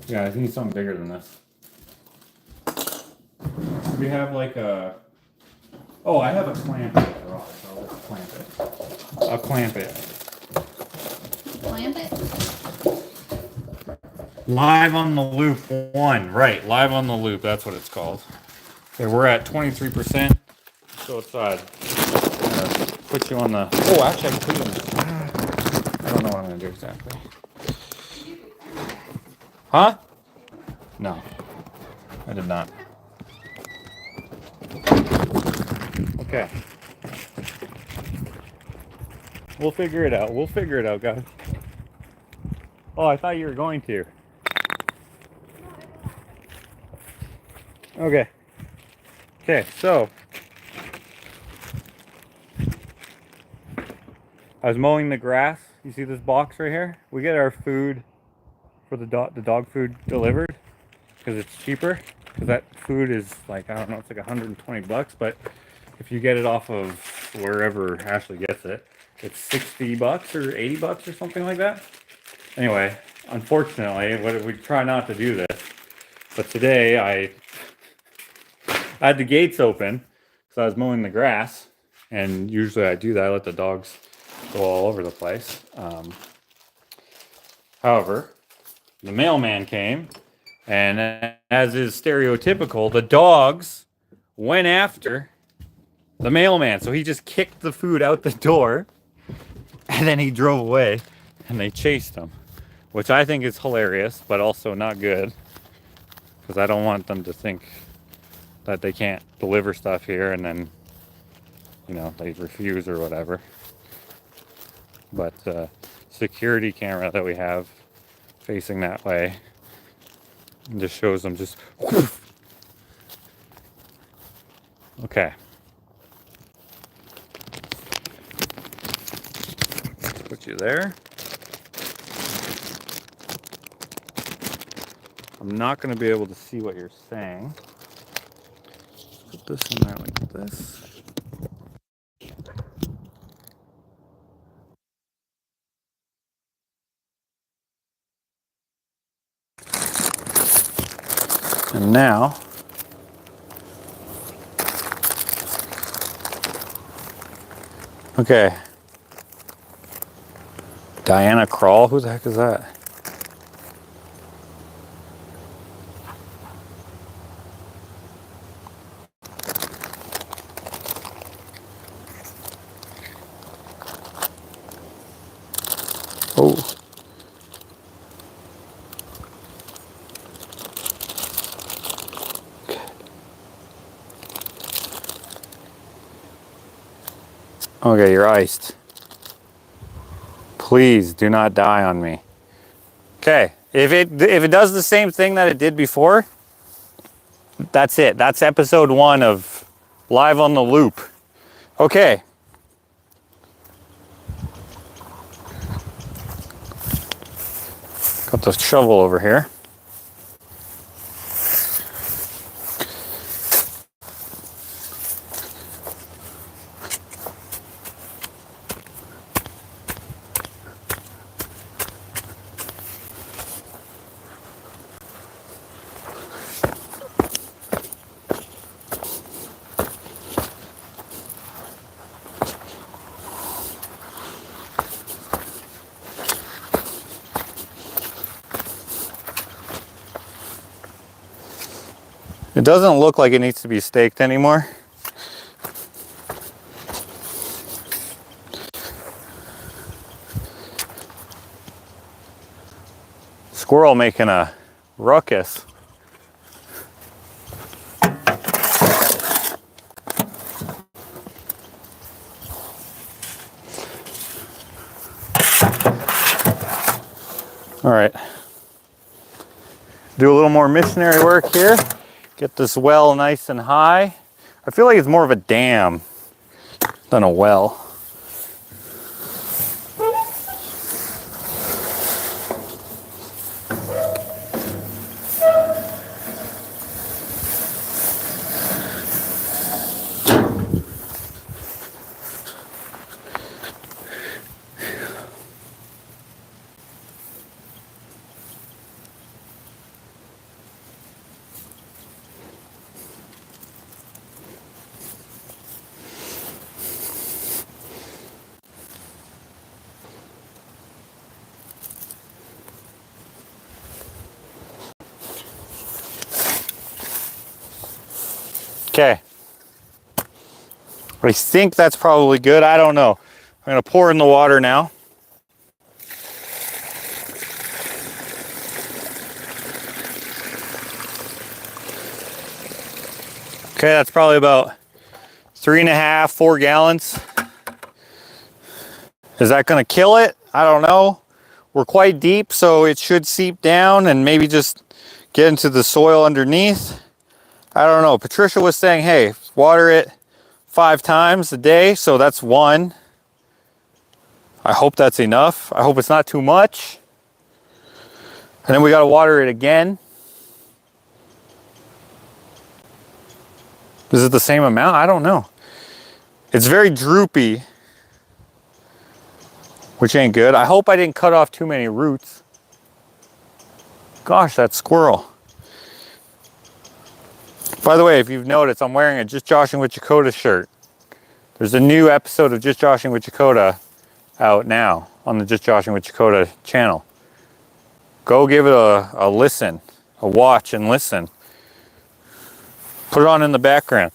Speaker 1: yeah, I need something bigger than this. Do we have like a... Oh, I have a clamp in the garage. I'll just clamp it. I'll clamp it.
Speaker 2: Clamp it?
Speaker 1: Live on the loop 1, right? Live on the loop. That's what it's called. Okay, we're at 23%. So outside. I'm gonna put you on the. Oh, actually, I can put you on the. I don't know what I'm gonna do exactly. Huh? No, I did not. Okay. We'll figure it out. We'll figure it out, guys. Oh, I thought you were going to. Okay. Okay, so I was mowing the grass. You see this box right here? We get our food for the dog food delivered because it's cheaper. Because that food is like, I don't know, it's like 120 bucks, but if you get it off of wherever Ashley gets it, it's 60 bucks or 80 bucks or something like that. Anyway, unfortunately, we try not to do this, but today I had the gates open, so I was mowing the grass, and usually I do that. I let the dogs go all over the place. However, the mailman came, and as is stereotypical, the dogs went after the mailman. So he just kicked the food out the door, and then he drove away, and they chased him, which I think is hilarious, but also not good, because I don't want them to think that they can't deliver stuff here and then, you know, they refuse or whatever. But security camera that we have facing that way. And just shows them just whoosh. Okay. Put you there. I'm not going to be able to see what you're saying. Put this in there like this. And now, okay. Diana Krall, who the heck is that? Oh. Okay, you're iced. Please do not die on me. Okay, if it does the same thing that it did before, that's it. That's episode 1 of Live on the Loop. Okay. Got the shovel over here. It doesn't look like it needs to be staked anymore. Squirrel making a ruckus. All right. Do a little more missionary work here. Get this well nice and high. I feel like it's more of a dam than a well. Okay. I think that's probably good. I don't know. I'm going to pour in the water now. Okay, that's probably about 3.5, 4 gallons. Is that going to kill it? I don't know. We're quite deep, so it should seep down and maybe just get into the soil underneath. I don't know. Patricia was saying, hey, water it 5 times a day, so that's 1. I hope that's enough. I hope it's not too much. And then we got to water it again. Is it the same amount? I don't know. It's very droopy, which ain't good. I hope I didn't cut off too many roots. Gosh, that squirrel. By the way, if you've noticed, I'm wearing a Just Joshing with Chakotah shirt. There's a new episode of Just Joshing with Chakotah out now on the Just Joshing with Chakotah channel. Go give it a listen, a watch and listen. Put it on in the background.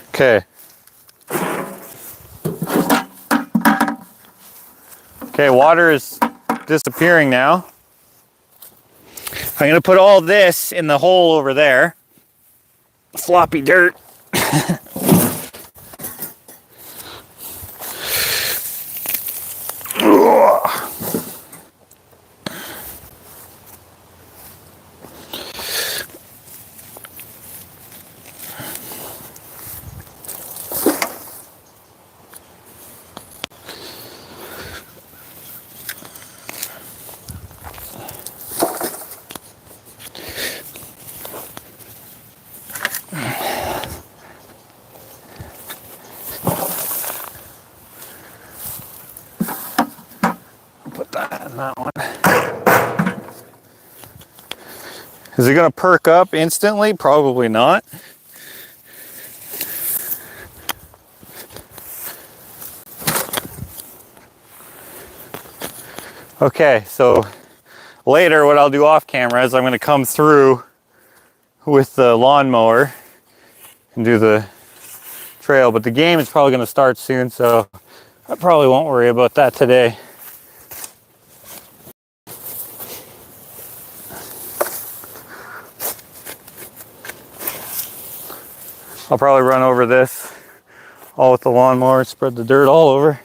Speaker 1: Okay. Okay, water is disappearing now. I'm going to put all this in the hole over there. Floppy dirt. Is it gonna perk up instantly? Probably not. Okay, so later what I'll do off camera is I'm gonna come through with the lawnmower and do the trail, but the game is probably gonna start soon, so I probably won't worry about that today. I'll probably run over this all with the lawnmower, spread the dirt all over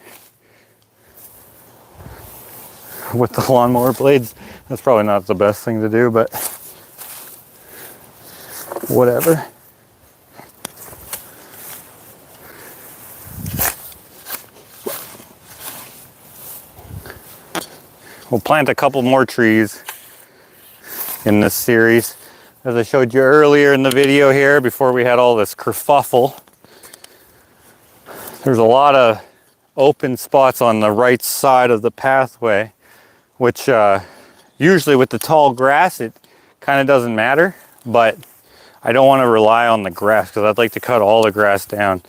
Speaker 1: with the lawnmower blades. That's probably not the best thing to do, but whatever. We'll plant a couple more trees in this series. As I showed you earlier in the video here, before we had all this kerfuffle, there's a lot of open spots on the right side of the pathway, which usually with the tall grass, it kind of doesn't matter, but I don't want to rely on the grass because I'd like to cut all the grass down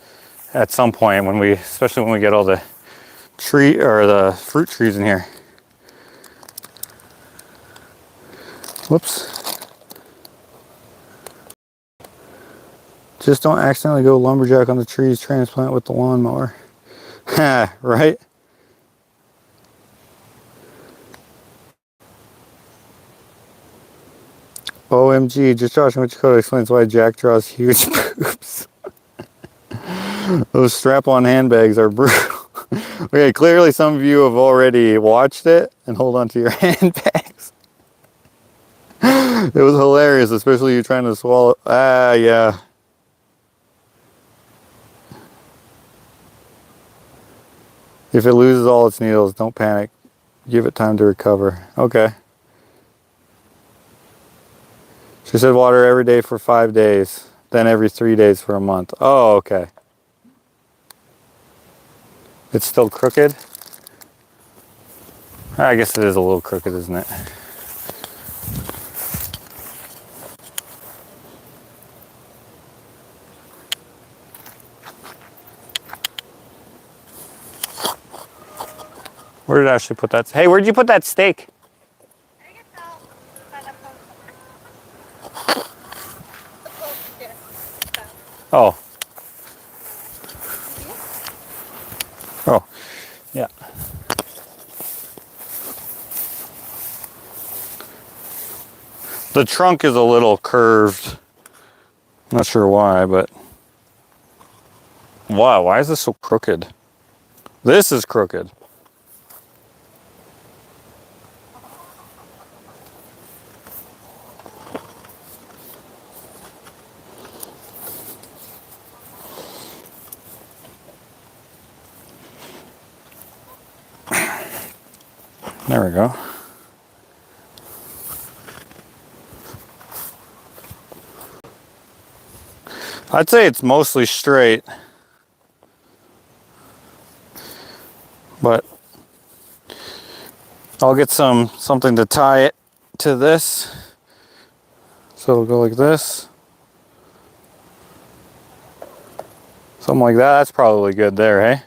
Speaker 1: at some point when we, especially when we get all the tree or the fruit trees in here. Whoops. Just don't accidentally go lumberjack on the trees transplant with the lawnmower. Ha, right? OMG, just Josh in Dakota explains why Jack draws huge boobs. Those strap-on handbags are brutal. Okay, clearly some of you have already watched it and hold on to your handbags. It was hilarious, especially you trying to swallow. Ah, yeah. If it loses all its needles, don't panic. Give it time to recover. Okay. She said water every day for 5 days, then every 3 days for a month. Oh, okay. It's still crooked? I guess it is a little crooked, isn't it? Where did Ashley put that? Hey, where'd you put that steak? Oh. Oh, yeah. The trunk is a little curved. Not sure why, but wow, why is this so crooked? This is crooked. There we go. I'd say it's mostly straight, but I'll get something to tie it to this. So it'll go like this. Something like that. That's probably good there, hey?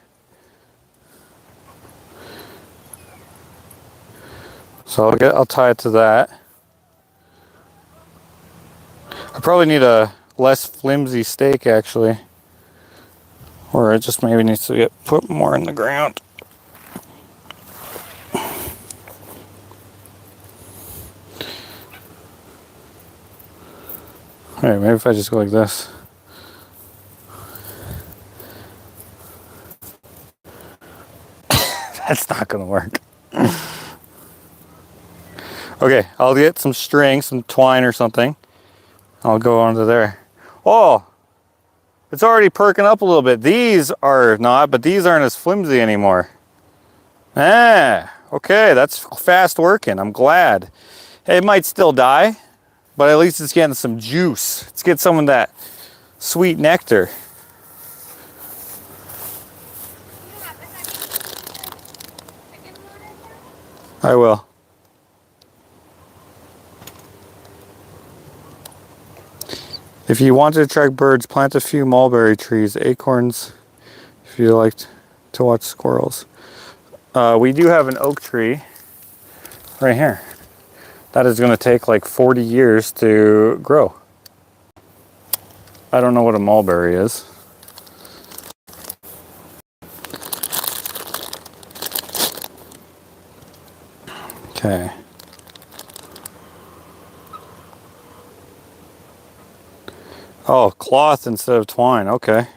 Speaker 1: So I'll tie it to that. I probably need a less flimsy stake actually. Or it just maybe needs to get put more in the ground. Alright, maybe if I just go like this. That's not gonna work. Okay, I'll get some string, some twine or something. I'll go onto there. Oh, it's already perking up a little bit. These are not, but these aren't as flimsy anymore. Ah, okay, that's fast working. I'm glad. It might still die, but at least it's getting some juice. Let's get some of that sweet nectar. I will. If you want to attract birds, plant a few mulberry trees, acorns, if you like to watch squirrels. We do have an oak tree right here. That is going to take like 40 years to grow. I don't know what a mulberry is. Okay. Oh, cloth instead of twine. Okay.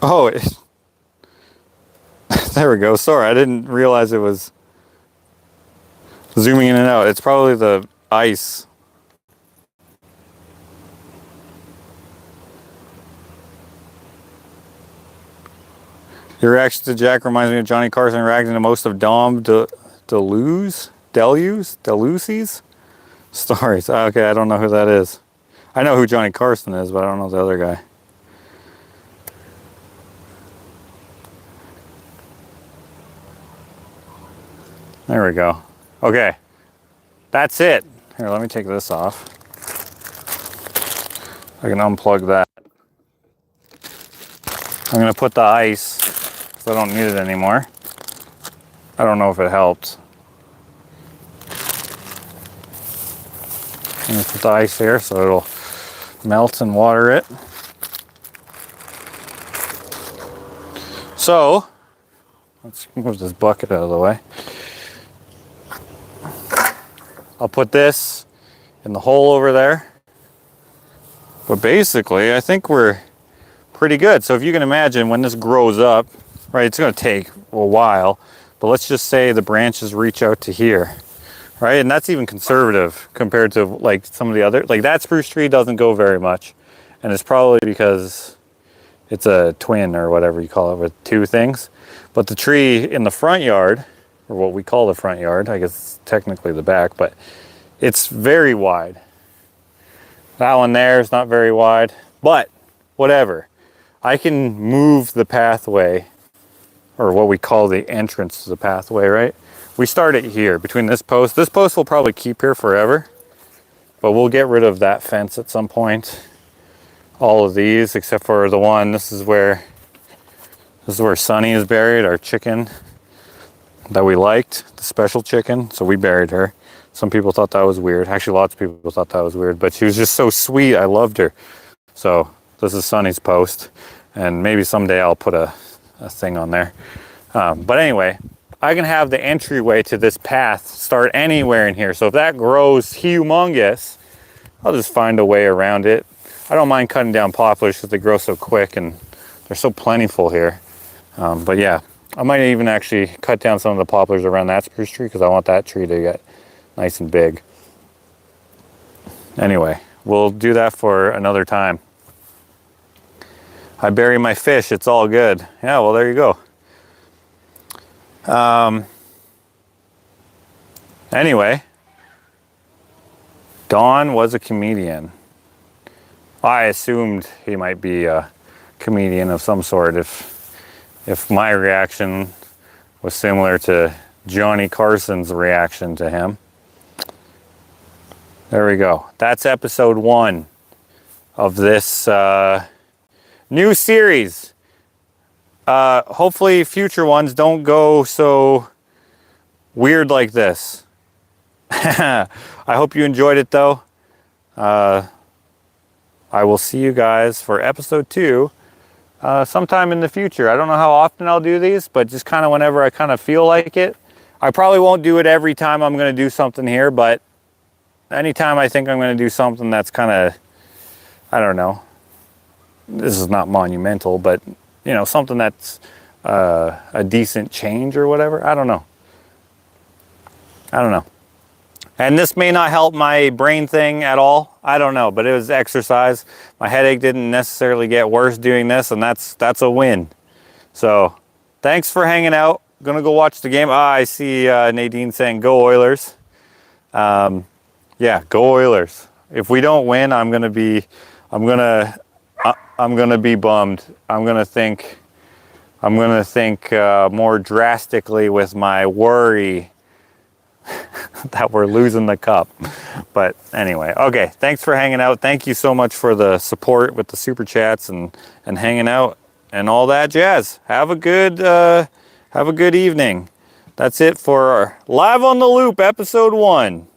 Speaker 1: Oh, there we go. Sorry, I didn't realize it was zooming in and out. It's probably the ice. Your reaction to Jack reminds me of Johnny Carson reacting to most of Dom DeLuse's stories. Okay, I don't know who that is. I know who Johnny Carson is, but I don't know the other guy. There we go. Okay, that's it. Here, let me take this off. I can unplug that. I'm gonna put the ice, because I don't need it anymore. I don't know if it helped. I'm gonna put the ice here so it'll melt and water it. So, let's move this bucket out of the way. I'll put this in the hole over there. But basically, I think we're pretty good. So if you can imagine when this grows up, right, it's going to take a while, but let's just say the branches reach out to here, right? And that's even conservative compared to like some of the other, like that spruce tree doesn't go very much. And it's probably because it's a twin or whatever you call it with two things. But the tree in the front yard, or what we call the front yard, I guess it's technically the back, but it's very wide. That one there is not very wide, but whatever. I can move the pathway, or what we call the entrance to the pathway, right? We start it here between this post. This post will probably keep here forever, but we'll get rid of that fence at some point. All of these, except for the one, this is where Sunny is buried, our chicken that we liked, the special chicken, so we buried her. Some people thought that was weird. Actually, lots of people thought that was weird, but she was just so sweet. I loved her. So this is Sunny's post, and maybe someday I'll put a thing on there. But anyway, I can have the entryway to this path start anywhere in here. So if that grows humongous, I'll just find a way around it. I don't mind cutting down poplars because they grow so quick and they're so plentiful here. But yeah, I might even actually cut down some of the poplars around that spruce tree because I want that tree to get nice and big. Anyway, we'll do that for another time. I bury my fish, it's all good. Yeah, well, there you go. Anyway, Don was a comedian. I assumed he might be a comedian of some sort if my reaction was similar to Johnny Carson's reaction to him. There we go. That's episode 1 of this new series. Hopefully future ones don't go so weird like this. I hope you enjoyed it though. I will see you guys for episode 2 sometime in the future. I don't know how often I'll do these, but just kind of whenever I kind of feel like it. I probably won't do it every time I'm going to do something here, but anytime I think I'm going to do something that's kind of, I don't know, this is not monumental, but you know, something that's a decent change or whatever. I don't know. And this may not help my brain thing at all. I don't know, but it was exercise. My headache didn't necessarily get worse doing this, and that's a win. So thanks for hanging out. Gonna go watch the game. I see Nadine saying go Oilers. Yeah, go Oilers. If we don't win, I'm gonna be bummed. I'm gonna think more drastically with my worry that we're losing the cup. But anyway, okay, thanks for hanging out. Thank you so much for the support with the super chats and hanging out and all that jazz. Have a good evening. That's it for Live on the Loop episode 1.